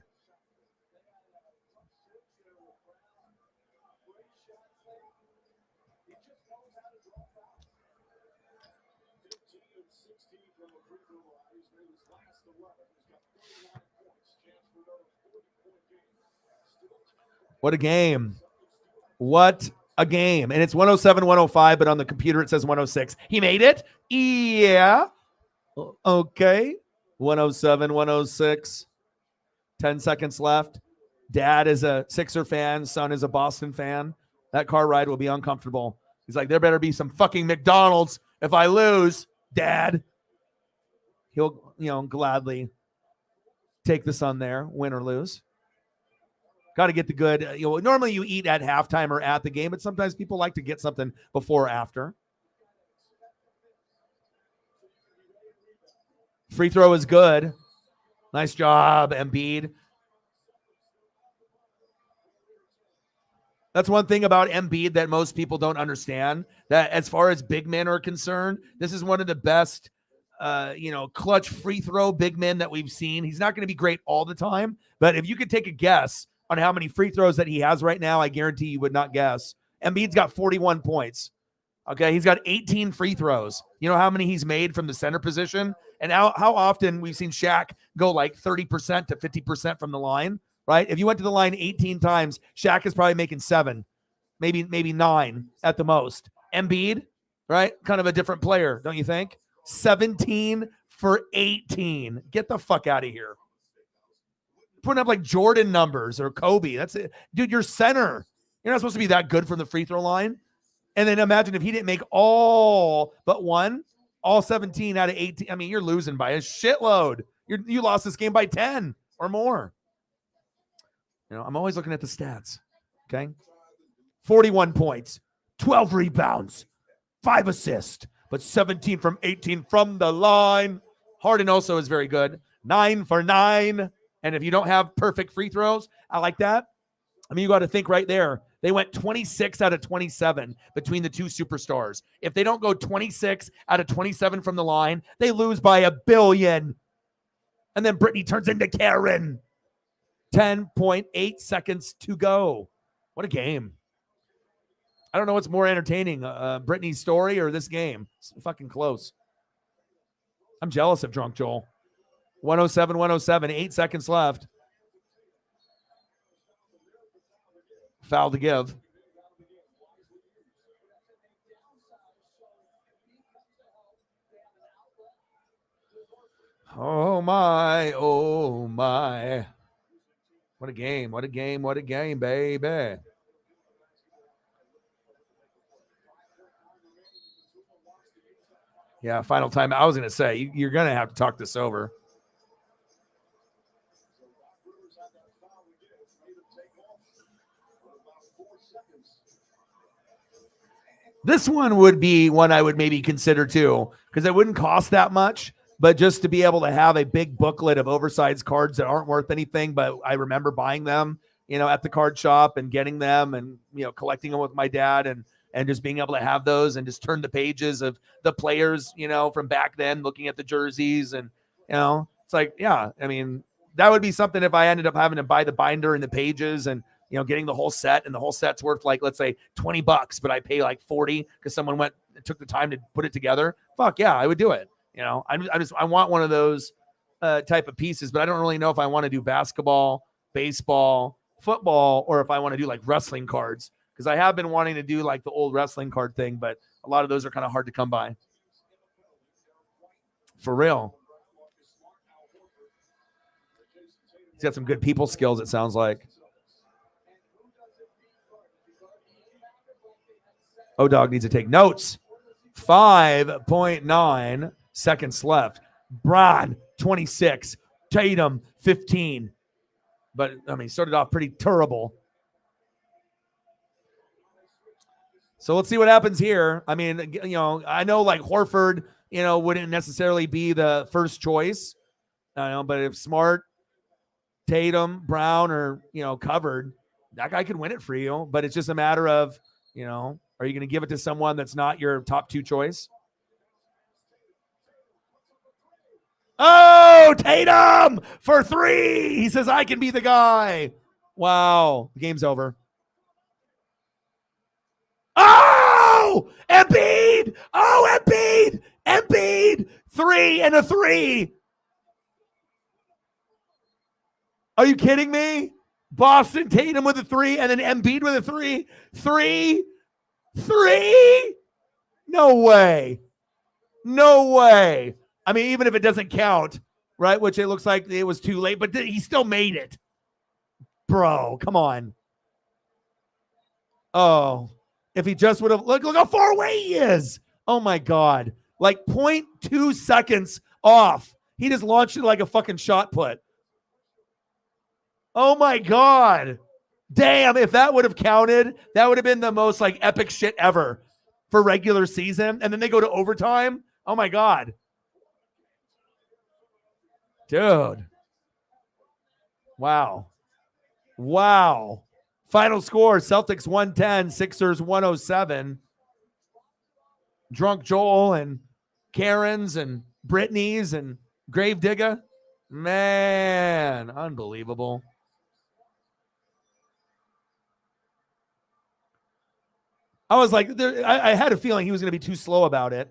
Speaker 1: What a game. What a game. And it's 107, 105, but on the computer it says 106. He made it? Yeah. Okay. 107, 106. 10 seconds left. Dad is a Sixer fan. Son is a Boston fan. That car ride will be uncomfortable. He's like, there better be some fucking McDonald's if I lose, Dad. He'll, gladly take the son there, win or lose. Got to get the good. Normally you eat at halftime or at the game, but sometimes people like to get something before or after. Free throw is good. Nice job, Embiid. That's one thing about Embiid that most people don't understand, that as far as big men are concerned, this is one of the best, clutch free throw big men that we've seen. He's not going to be great all the time, but if you could take a guess on how many free throws that he has right now, I guarantee you would not guess. Embiid's got 41 points. Okay, he's got 18 free throws. You know how many he's made from the center position? And how often we've seen Shaq go like 30% to 50% from the line, right? If you went to the line 18 times, Shaq is probably making 7, maybe 9 at the most. Embiid, right? Kind of a different player, don't you think? 17 for 18. Get the fuck out of here. Putting up like Jordan numbers or Kobe. That's it. Dude, you're center. You're not supposed to be that good from the free throw line. And then imagine if he didn't make all but one, all 17 out of 18. I mean, you're losing by a shitload. You lost this game by 10 or more. I'm always looking at the stats. Okay. 41 points, 12 rebounds, 5 assists, but 17 from 18 from the line. Harden also is very good. 9 for 9. And if you don't have perfect free throws, I like that. I mean, you got to think right there. They went 26 out of 27 between the two superstars. If they don't go 26 out of 27 from the line, they lose by $1 billion. And then Brittany turns into Karen. 10.8 seconds to go. What a game. I don't know what's more entertaining, Brittany's story or this game. It's fucking close. I'm jealous of Drunk Joel. 107, 107, 8 seconds left. Foul to give. Oh my, oh my. What a game, what a game, what a game, baby. Yeah, final time. I was going to say, you're going to have to talk this over. This one would be one I would maybe consider too, because it wouldn't cost that much, but just to be able to have a big booklet of oversized cards that aren't worth anything, but I remember buying them, at the card shop and getting them and, collecting them with my dad and just being able to have those and just turn the pages of the players, from back then, looking at the jerseys and, it's like, yeah, I mean, that would be something if I ended up having to buy the binder and the pages and, getting the whole set, and the whole set's worth like, let's say $20, but I pay like 40 because someone went and took the time to put it together. Fuck yeah, I would do it. I want one of those type of pieces, but I don't really know if I want to do basketball, baseball, football, or if I want to do like wrestling cards, because I have been wanting to do like the old wrestling card thing, but a lot of those are kind of hard to come by. For real. He's got some good people skills, it sounds like. O-Dog needs to take notes. 5.9 seconds left. Bron, 26. Tatum, 15. But, I mean, started off pretty terrible. So let's see what happens here. I mean, I know like Horford, wouldn't necessarily be the first choice. I know, but if Smart, Tatum, Brown are, covered, that guy could win it for you. But it's just a matter of, are you going to give it to someone that's not your top 2 choice? Oh, Tatum for 3. He says, I can be the guy. Wow. The game's over. Oh, Embiid. Oh, Embiid. Embiid. 3 and a 3. Are you kidding me? Boston, Tatum with a 3 and then Embiid with a 3. 3. No way. No way. I mean, even if it doesn't count, right? Which it looks like it was too late, but he still made it. Bro, come on. Oh, if he just would have, look how far away he is. Oh my God. Like 0.2 seconds off. He just launched it like a fucking shot put. Oh my God. Damn, if that would have counted, that would have been the most like epic shit ever for regular season. And then they go to overtime. Oh my God. Dude. Wow. Final score, Celtics 110, Sixers 107. Drunk Joel and Karen's and Brittany's and Gravedigger. Man, unbelievable. I was like, I had a feeling he was going to be too slow about it.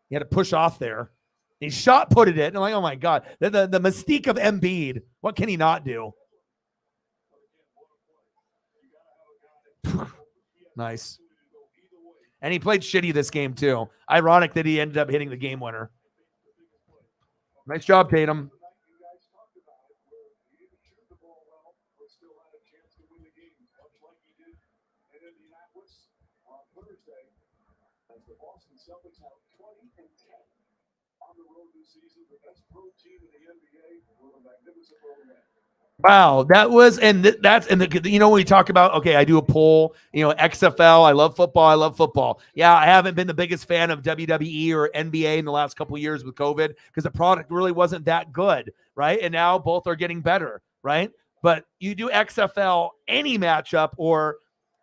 Speaker 1: He had to push off there. He shot putted it. And I'm like, oh my God. The mystique of Embiid. What can he not do? Nice. And he played shitty this game too. Ironic that he ended up hitting the game winner. Nice job, Tatum.
Speaker 3: The Boston Celtics have 20-10 on the road this season. The best road team in the NBA with a magnificent road man.
Speaker 1: Wow, that was, and that's, and when we talk about, okay, I do a poll, XFL, I love football. Yeah, I haven't been the biggest fan of WWE or NBA in the last couple of years with COVID because the product really wasn't that good, right? And now both are getting better, right? But you do XFL, any matchup or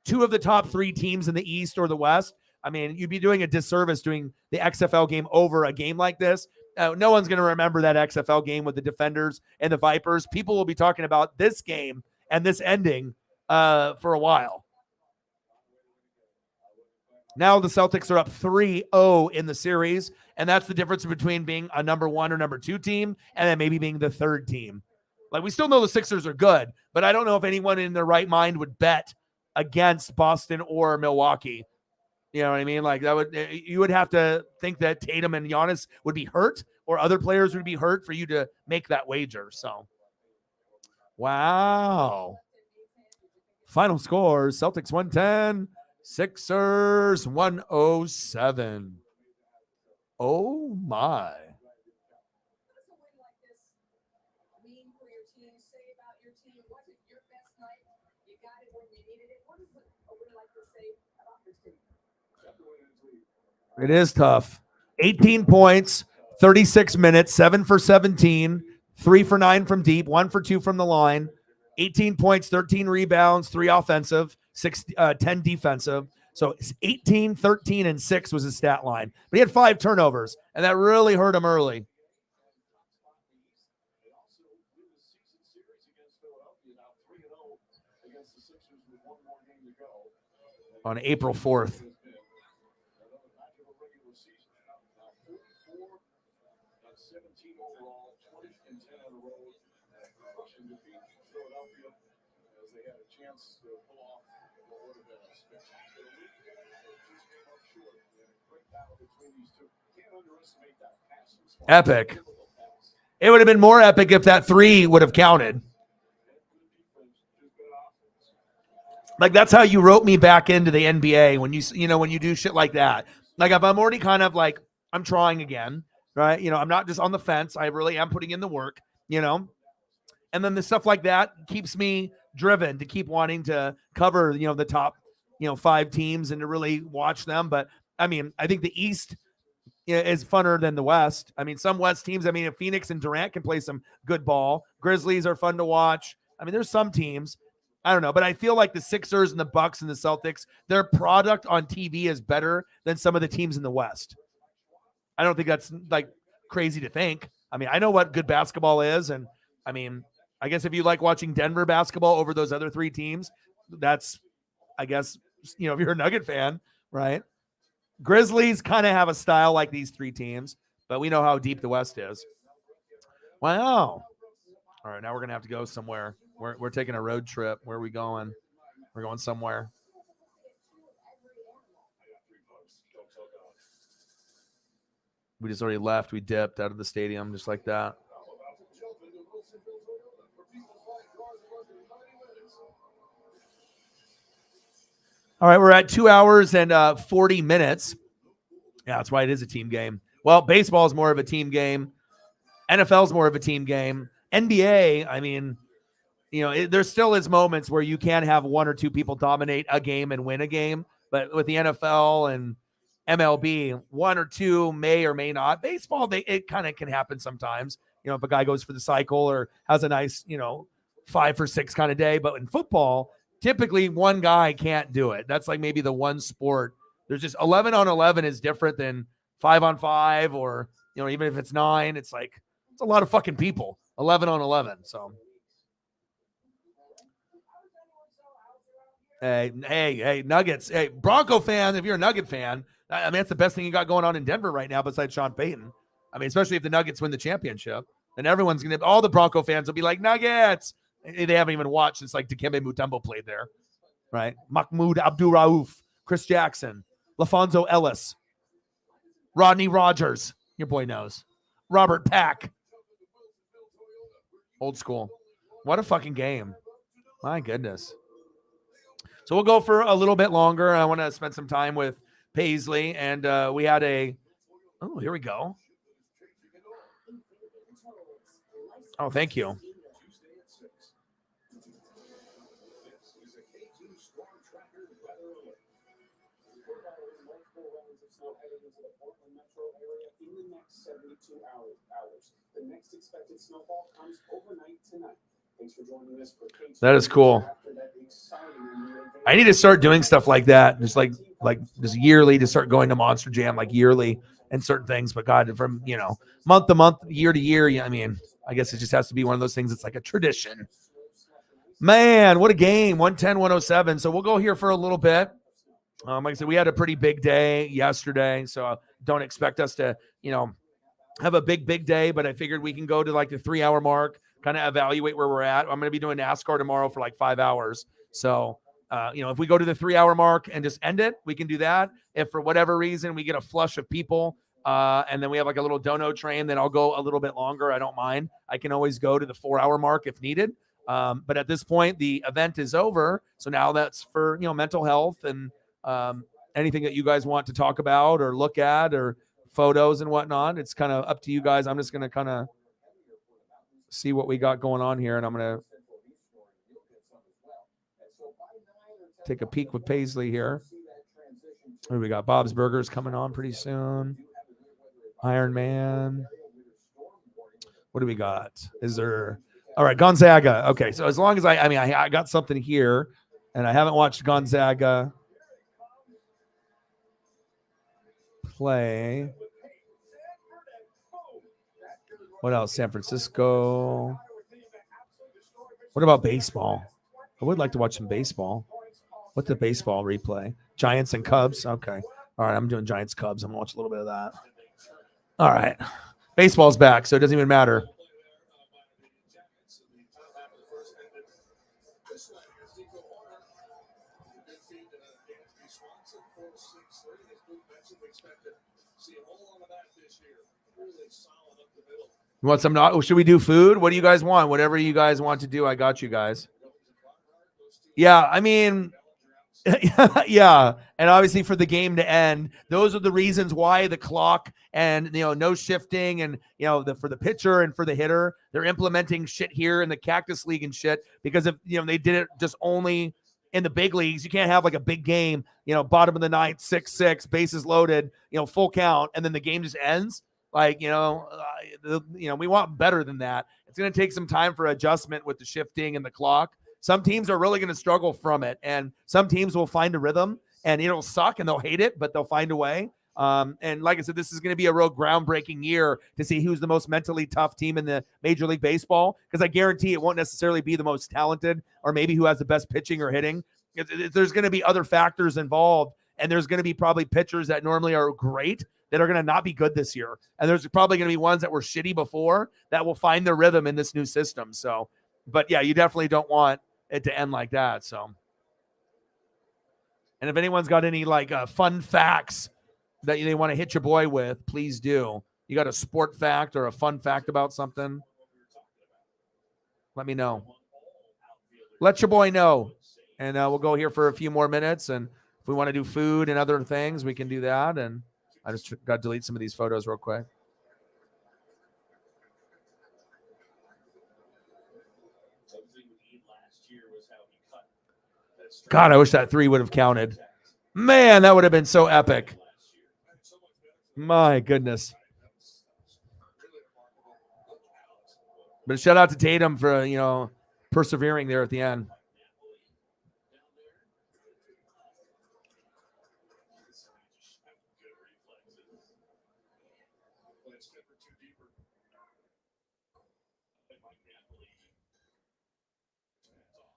Speaker 1: 2 of the top 3 teams in the East or the West, I mean, you'd be doing a disservice doing the XFL game over a game like this. No one's going to remember that XFL game with the Defenders and the Vipers. People will be talking about this game and this ending for a while. Now the Celtics are up 3-0 in the series, and that's the difference between being a number 1 or number 2 team and then maybe being the 3rd team. Like, we still know the Sixers are good, but I don't know if anyone in their right mind would bet against Boston or Milwaukee. You know what I mean? Like, you would have to think that Tatum and Giannis would be hurt or other players would be hurt for you to make that wager. So, wow. Final scores, Celtics 110, Sixers 107. Oh, my. It is tough. 18 points, 36 minutes, 7 for 17, 3 for 9 from deep, 1 for 2 from the line, 18 points, 13 rebounds, 3 offensive, 10 defensive. So 18, 13, and 6 was his stat line. But he had 5 turnovers, and that really hurt him early. On April 4th. Epic. It would have been more epic if that 3 would have counted. Like, that's how you wrote me back into the NBA when when you do shit like that. Like, if I'm already kind of like, I'm trying again, right? I'm not just on the fence. I really am putting in the work, and then the stuff like that keeps me driven to keep wanting to cover, the top, 5 teams and to really watch them. But I mean, I think the East is funner than the West. I mean, some West teams, I mean, if Phoenix and Durant can play some good ball, Grizzlies are fun to watch. I mean, there's some teams, I don't know, but I feel like the Sixers and the Bucks and the Celtics, their product on TV is better than some of the teams in the West. I don't think that's like crazy to think. I mean, I know what good basketball is. And I mean, I guess if you like watching Denver basketball over those other 3 teams, that's, I guess, if you're a Nugget fan, right? Grizzlies kind of have a style like these 3 teams, but we know how deep the West is. Wow. All right, now we're going to have to go somewhere. We're taking a road trip. Where are we going? We're going somewhere. We just already left. We dipped out of the stadium just like that. All right, we're at 2 hours and 40 minutes. Yeah, that's why it is a team game. Well, baseball is more of a team game. NFL is more of a team game. NBA, I mean, there still is moments where you can have 1 or 2 people dominate a game and win a game. But with the NFL and MLB, 1 or 2 may or may not. Baseball, it kind of can happen sometimes. If a guy goes for the cycle or has a nice, 5 for 6 kind of day. But in football, typically one guy can't do it. That's like maybe the one sport. There's just 11 on 11 is different than 5 on 5 or, even if it's 9, it's like, it's a lot of fucking people. 11 on 11. So. Hey, Nuggets. Hey, Bronco fan, if you're a Nugget fan, I mean, that's the best thing you got going on in Denver right now besides Sean Payton. I mean, especially if the Nuggets win the championship. Then everyone's going to, all the Bronco fans will be like, Nuggets. They haven't even watched since like Dikembe Mutombo played there, right? Mahmoud Abdul-Rauf, Chris Jackson, LaFonso Ellis, Rodney Rogers, your boy knows, Robert Pack. Old school. What a fucking game. My goodness. So we'll go for a little bit longer. I want to spend some time with Paisley, and we had here we go. Oh, thank you.
Speaker 6: The next expected snowfall comes overnight tonight. Thanks for joining us for
Speaker 1: That is cool. I need to start doing stuff like that, just like just yearly, to start going to Monster Jam like yearly and certain things. But God, from month to month, year to year, I mean, I guess it just has to be one of those things. It's like a tradition. Man, what a game! 110-107. So we'll go here for a little bit. Like I said, we had a pretty big day yesterday, so don't expect us to, have a big day. But I figured we can go to like the 3-hour mark, kind of evaluate where we're at. I'm going to be doing NASCAR tomorrow for like 5 hours. So, if we go to the 3-hour mark and just end it, we can do that. If for whatever reason we get a flush of people, and then we have like a little dono train, then I'll go a little bit longer. I don't mind. I can always go to the 4-hour mark if needed. But at this point, the event is over. So now that's for, mental health and anything that you guys want to talk about or look at or photos and whatnot. It's kind of up to you guys. I'm just going to kind of see what we got going on here, and I'm going to take a peek with Paisley here. We got Bob's Burgers coming on pretty soon. Iron Man. What do we got? Is there? All right, Gonzaga. Okay, so as long as I got something here, and I haven't watched Gonzaga play. What else? San Francisco. What about baseball? I would like to watch some baseball. What's the baseball replay? Giants and Cubs. Okay. All right, I'm doing Giants Cubs. I'm gonna watch a little bit of that. All right. Baseball's back, so it doesn't even matter. You want some? Should we do food? What do you guys want? Whatever you guys want to do, I got you guys. Yeah, I mean, yeah, and obviously for the game to end, those are the reasons why the clock and no shifting and for the pitcher and for the hitter, they're implementing shit here in the Cactus League and shit because if they did it just only in the big leagues. You can't have like a big game, bottom of the ninth, 6-6, bases loaded, full count, and then the game just ends. Like, we want better than that. It's going to take some time for adjustment with the shifting and the clock. Some teams are really going to struggle from it, and some teams will find a rhythm, and it'll suck and they'll hate it, but they'll find a way. And like I said, this is going to be a real groundbreaking year to see who's the most mentally tough team in the Major League Baseball, because I guarantee it won't necessarily be the most talented or maybe who has the best pitching or hitting. There's going to be other factors involved, and there's going to be probably pitchers that normally are great that are going to not be good this year. And there's probably going to be ones that were shitty before that will find their rhythm in this new system. So, but yeah, you definitely don't want it to end like that. So, and if anyone's got any like fun facts that they want to hit your boy with, please do. You got a sport fact or a fun fact about something? Let me know. Let your boy know. And we'll go here for a few more minutes. And if we want to do food and other things, we can do that. And I just got to delete some of these photos real quick. God, I wish that 3 would have counted. Man, that would have been so epic. My goodness. But shout out to Tatum for, persevering there at the end.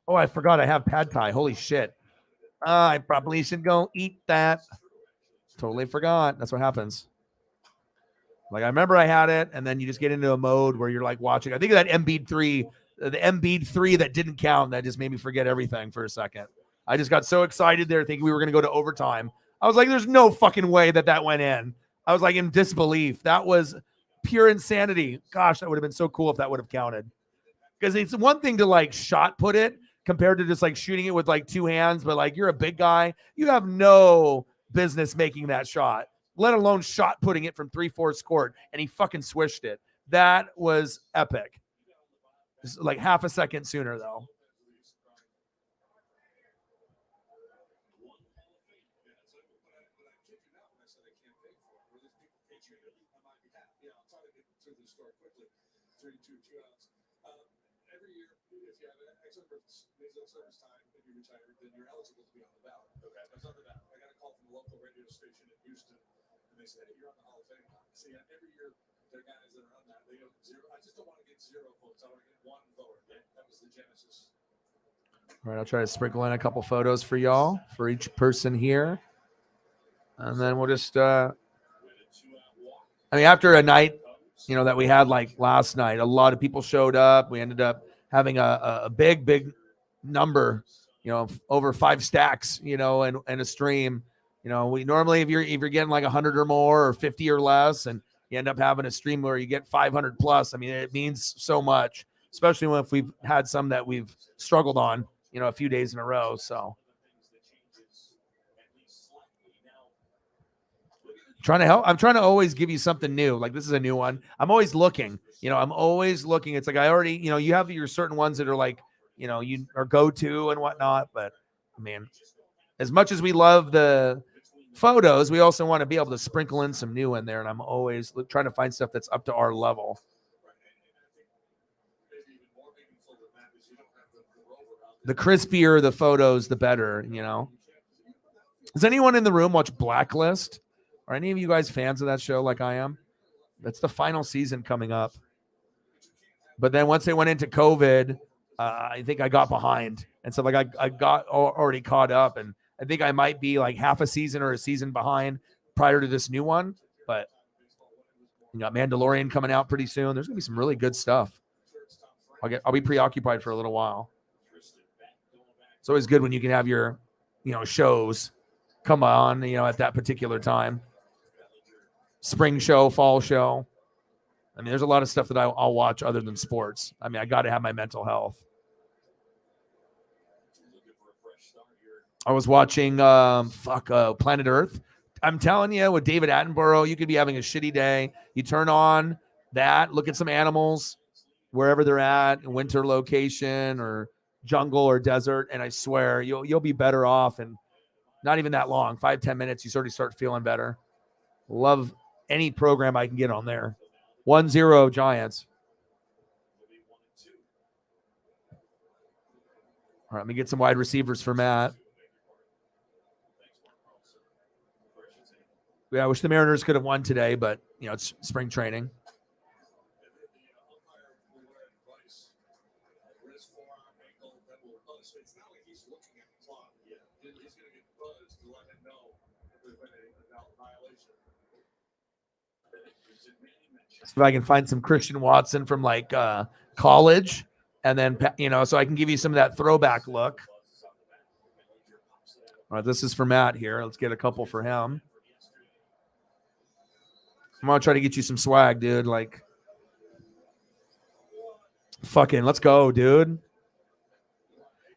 Speaker 1: Oh, I forgot I have pad thai. Holy shit. I probably should go eat that. Totally forgot. That's what happens. Like, I remember I had it, and then you just get into a mode where you're like watching. I think of that Embiid 3, the Embiid 3 that didn't count. That just made me forget everything for a second. I just got so excited there thinking we were going to go to overtime. I was like, there's no fucking way that went in. I was like in disbelief. That was pure insanity. Gosh, that would have been so cool if that would have counted. Because it's one thing to like shot put it compared to just like shooting it with like 2 hands. But like, you're a big guy. You have no business making that shot, let alone shot putting it from 3/4 court, and he fucking swished it. That was epic. Just like half a second sooner, though.
Speaker 4: They said, hey, you're on the Hall of Fame. See, every year there are guys that are on that. They don't get 0. I just don't want to get 0 votes. I want to get 1 vote. That was the genesis.
Speaker 1: All right, I'll try to sprinkle in a couple photos for y'all, for each person here. And then we'll just, after a night, that we had like last night, a lot of people showed up. We ended up having a big number, over 5 stacks, and a stream. We normally, if you're getting like 100 or more or 50 or less, and you end up having a stream where you get 500 plus, it means so much, especially if we've had some that we've struggled on, a few days in a row. So trying to help. I'm trying to always give you something new. Like, this is a new one. I'm always looking, I'm always looking. It's like, I already, you have your certain ones that are like, you are go-to and whatnot. But as much as we love the photos, we also want to be able to sprinkle in some new in there, and I'm always trying to find stuff that's up to our level. The crispier the photos, the better. Does anyone in the room watch Blacklist? Are any of you guys fans of that show like I am? That's the final season coming up. But then once they went into COVID, I think I got behind, and so like I got already caught up, and I think I might be like half a season or a season behind prior to this new one. But you got Mandalorian coming out pretty soon. There's gonna be some really good stuff. I'll be preoccupied for a little while. It's always good when you can have your, shows come on, at that particular time. Spring show, fall show. There's a lot of stuff that I'll watch other than sports. I got to have my mental health. I was watching Planet Earth. I'm telling you, with David Attenborough, you could be having a shitty day. You turn on that, look at some animals, wherever they're at, a winter location or jungle or desert, and I swear you'll be better off. And not even that long, 5-10 minutes, you sort of start feeling better. Love any program I can get on there. 1-0 Giants. All right, let me get some wide receivers for Matt. Yeah, I wish the Mariners could have won today, but it's spring training. If I can find some Christian Watson from like college, and then so I can give you some of that throwback look. All right, this is for Matt here. Let's get a couple for him. I'm gonna try to get you some swag, dude. Like, fucking, let's go, dude.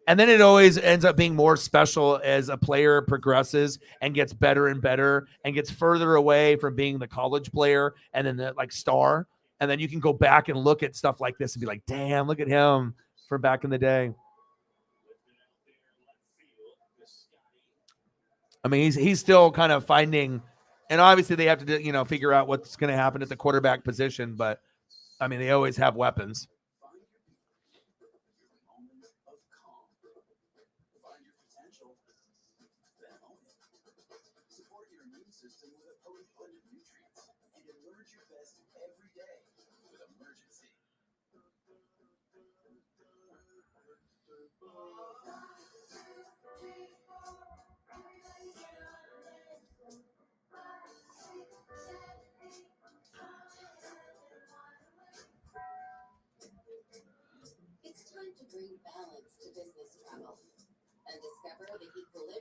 Speaker 1: And then it always ends up being more special as a player progresses and gets better and better and gets further away from being the college player and then the like star. And then you can go back and look at stuff like this and be like, damn, look at him from back in the day. I mean, he's still kind of finding, and obviously they have to, figure out what's going to happen at the quarterback position. But I mean, they always have weapons.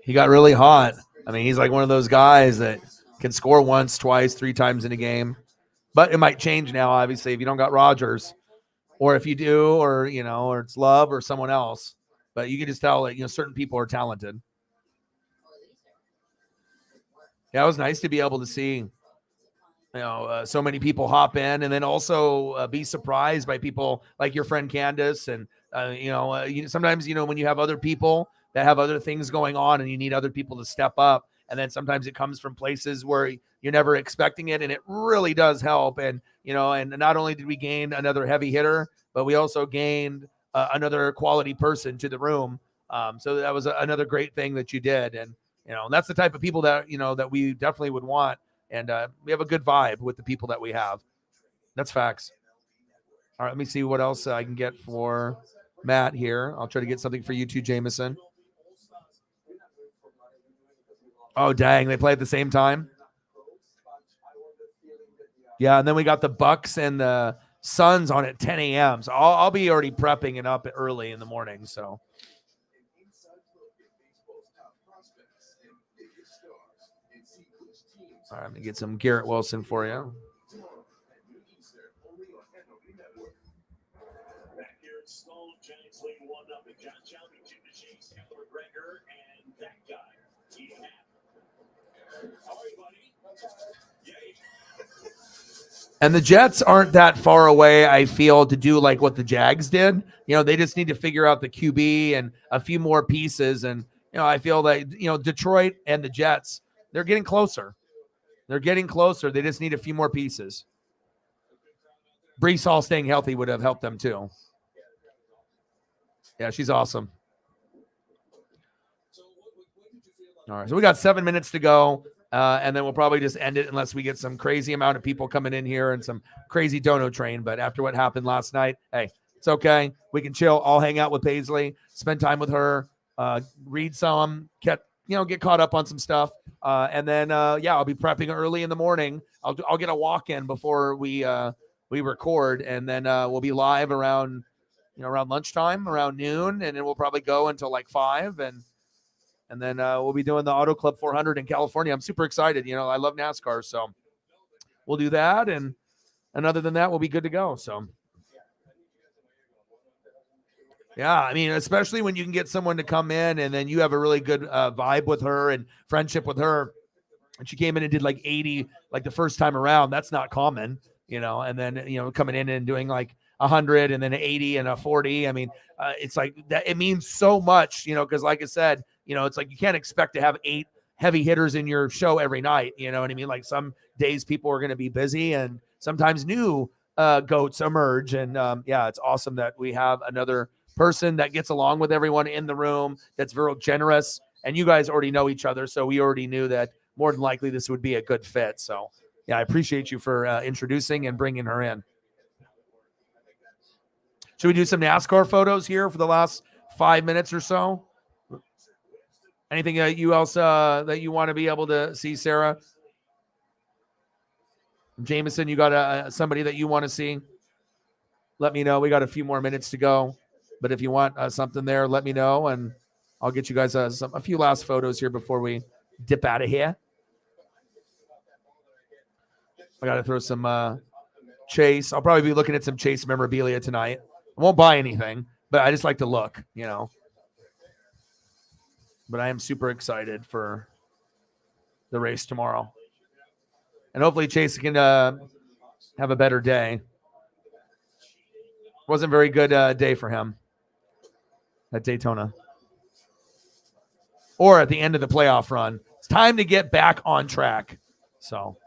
Speaker 1: He got really hot. I mean, he's like one of those guys that can score once, twice, 3 times in a game. But it might change now, obviously, if you don't got Rodgers. Or if you do, or, or it's Love or someone else. But you can just tell that, certain people are talented. Yeah, it was nice to be able to see, so many people hop in, and then also be surprised by people like your friend Candace. And, sometimes, when you have other people that have other things going on and you need other people to step up. And then sometimes it comes from places where you're never expecting it. And it really does help. And, and not only did we gain another heavy hitter, but we also gained another quality person to the room. So that was another great thing that you did. And, that's the type of people that, that we definitely would want. And we have a good vibe with the people that we have. That's facts. All right, let me see what else I can get for Matt here. I'll try to get something for you too, Jameson. Oh, dang. They play at the same time? Yeah, and then we got the Bucks and the Suns on at 10 a.m. So I'll be already prepping and up early in the morning. So. All right, I'm going to get some Garrett Wilson for you. And the Jets aren't that far away, I feel, to do like what the Jags did. They just need to figure out the QB and a few more pieces. And, I feel that, Detroit and the Jets, they're getting closer. They're getting closer. They just need a few more pieces. Breece Hall staying healthy would have helped them too. Yeah, she's awesome. All right, so we got 7 minutes to go. And then we'll probably just end it unless we get some crazy amount of people coming in here and some crazy dono train. But after what happened last night, hey, it's okay. We can chill. I'll hang out with Paisley, spend time with her, read some, get caught up on some stuff. And then, I'll be prepping early in the morning. I'll get a walk in before we record, and then we'll be live around lunchtime, around noon, and then we'll probably go until like 5. And then we'll be doing the Auto Club 400 in California. I'm super excited. I love NASCAR. So we'll do that. And other than that, we'll be good to go. So, yeah, I mean, especially when you can get someone to come in and then you have a really good vibe with her and friendship with her. And she came in and did like 80, like the first time around. That's not common, and then, coming in and doing like 100 and then an 80 and a 40. I mean, it's like that. It means so much, because like I said, it's like you can't expect to have 8 heavy hitters in your show every night. You know what I mean? Like some days people are going to be busy and sometimes new goats emerge. And yeah, it's awesome that we have another person that gets along with everyone in the room, that's very generous. And you guys already know each other, so we already knew that more than likely this would be a good fit. So yeah, I appreciate you for introducing and bringing her in. Should we do some NASCAR photos here for the last 5 minutes or so? Anything that you want to be able to see, Sarah? Jameson, you got somebody that you want to see? Let me know. We got a few more minutes to go, but if you want something there, let me know, and I'll get you guys a few last photos here before we dip out of here. I got to throw some Chase. I'll probably be looking at some Chase memorabilia tonight. I won't buy anything, but I just like to look, But I am super excited for the race tomorrow. And hopefully Chase can have a better day. Wasn't a very good day for him at Daytona. Or at the end of the playoff run. It's time to get back on track. So.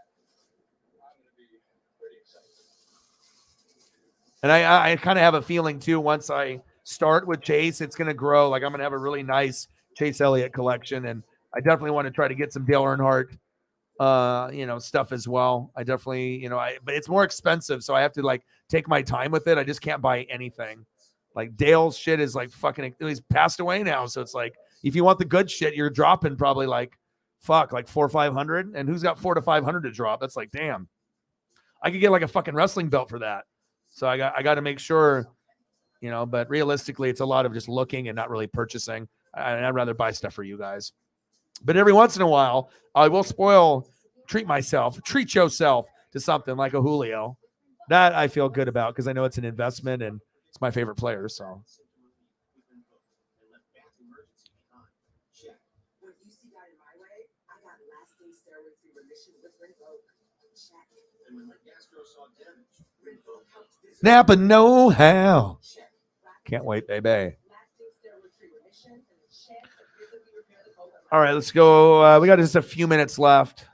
Speaker 1: And I kind of have a feeling, too, once I start with Chase, it's going to grow. Like, I'm going to have a really nice Chase Elliott collection. And I definitely want to try to get some Dale Earnhardt, stuff as well. I definitely, but it's more expensive. So I have to, like, take my time with it. I just can't buy anything. Like, Dale's shit is, like, fucking, he's passed away now. So it's like, if you want the good shit, you're dropping probably, like, like $400 or $500. And who's got $400 to $500 to drop? That's like, damn. I could get, like, a fucking wrestling belt for that. So I got to make sure, but realistically, it's a lot of just looking and not really purchasing. I'd rather buy stuff for you guys. But every once in a while, I will treat yourself to something like a Julio. That I feel good about because I know it's an investment and it's my favorite player. So. Napa know-how. Can't wait, baby. All right, let's go. We got just a few minutes left.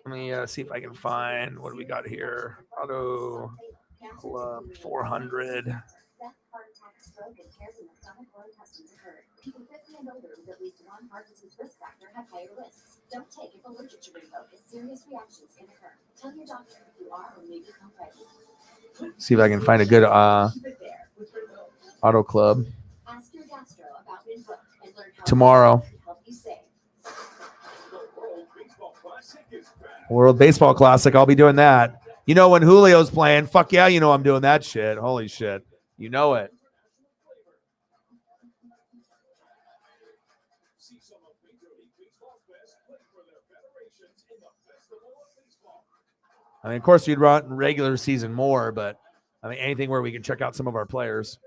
Speaker 1: Let me see if I can find what do we got here. Auto Club 400. People 50 and older with at least one heart disease risk factor have higher risks. Don't take if allergic to Rinvoq, as serious reactions can occur. Tell your doctor if you are or may become pregnant. See if I can find a good Auto Club. Ask your gastro about Rinvoq and learn how tomorrow. To help you save. World Baseball Classic. I'll be doing that. When Julio's playing, fuck yeah, I'm doing that shit. Holy shit. You know it. I mean, of course, we'd run regular season more, but I mean, anything where we can check out some of our players.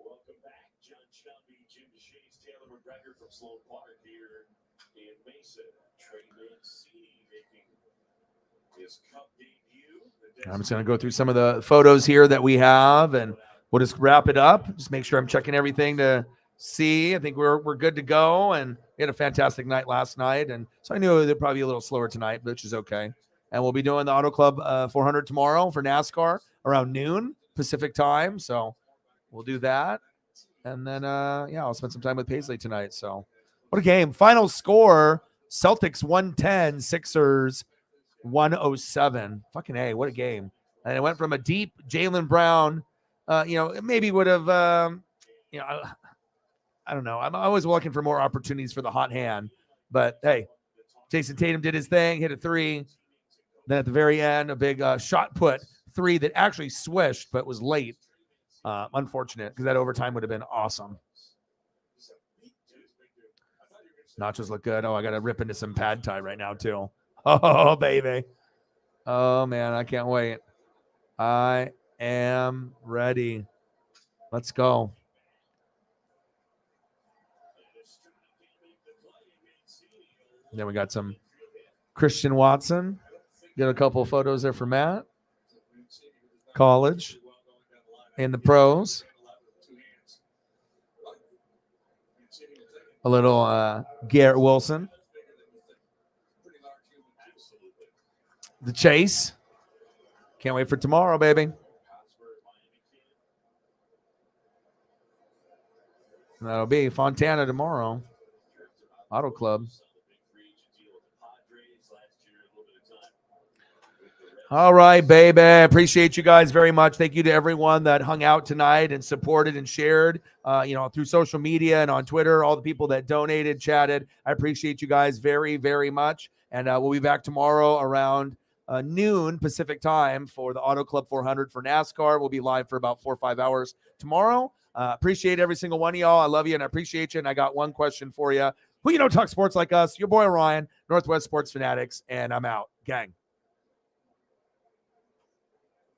Speaker 4: Welcome back, John Shelby, Jim DeShays, Taylor McGregor from Sloan Park here in Mesa. Trey Mancini making his Cup debut.
Speaker 1: I'm just going to go through some of the photos here that we have, and we'll just wrap it up. Just make sure I'm checking everything to see. I think we're good to go, and we had a fantastic night last night, and so I knew they'd probably be a little slower tonight, which is okay. And we'll be doing the Auto Club 400 tomorrow for NASCAR around noon Pacific time, so we'll do that. And then, I'll spend some time with Paisley tonight. So what a game. Final score, Celtics 110, Sixers 107. Fucking A, what a game. And it went from a deep Jaylen Brown, maybe would have, I don't know. I'm always looking for more opportunities for the hot hand. But, hey, Jason Tatum did his thing, hit a 3. Then at the very end, a big shot put 3 that actually swished but was late. Unfortunate because that overtime would have been awesome. Nachos look good. Oh, I got to rip into some pad thai right now, too. Oh, baby. Oh, man, I can't wait. I am ready. Let's go. Then we got some Christian Watson. Get a couple of photos there for Matt. College and the pros. A little Garrett Wilson. The chase. Can't wait for tomorrow, baby. That'll be Fontana tomorrow. Auto Club. All right, baby. Appreciate you guys very much. Thank you to everyone that hung out tonight and supported and shared, through social media and on Twitter, all the people that donated, chatted. I appreciate you guys very, very much. And we'll be back tomorrow around noon Pacific time for the Auto Club 400 for NASCAR. We'll be live for about 4 or 5 hours tomorrow. Appreciate every single one of y'all. I love you and I appreciate you. And I got one question for you. Who talk sports like us? Your boy Ryan, Northwest Sports Fanatics, and I'm out. Gang.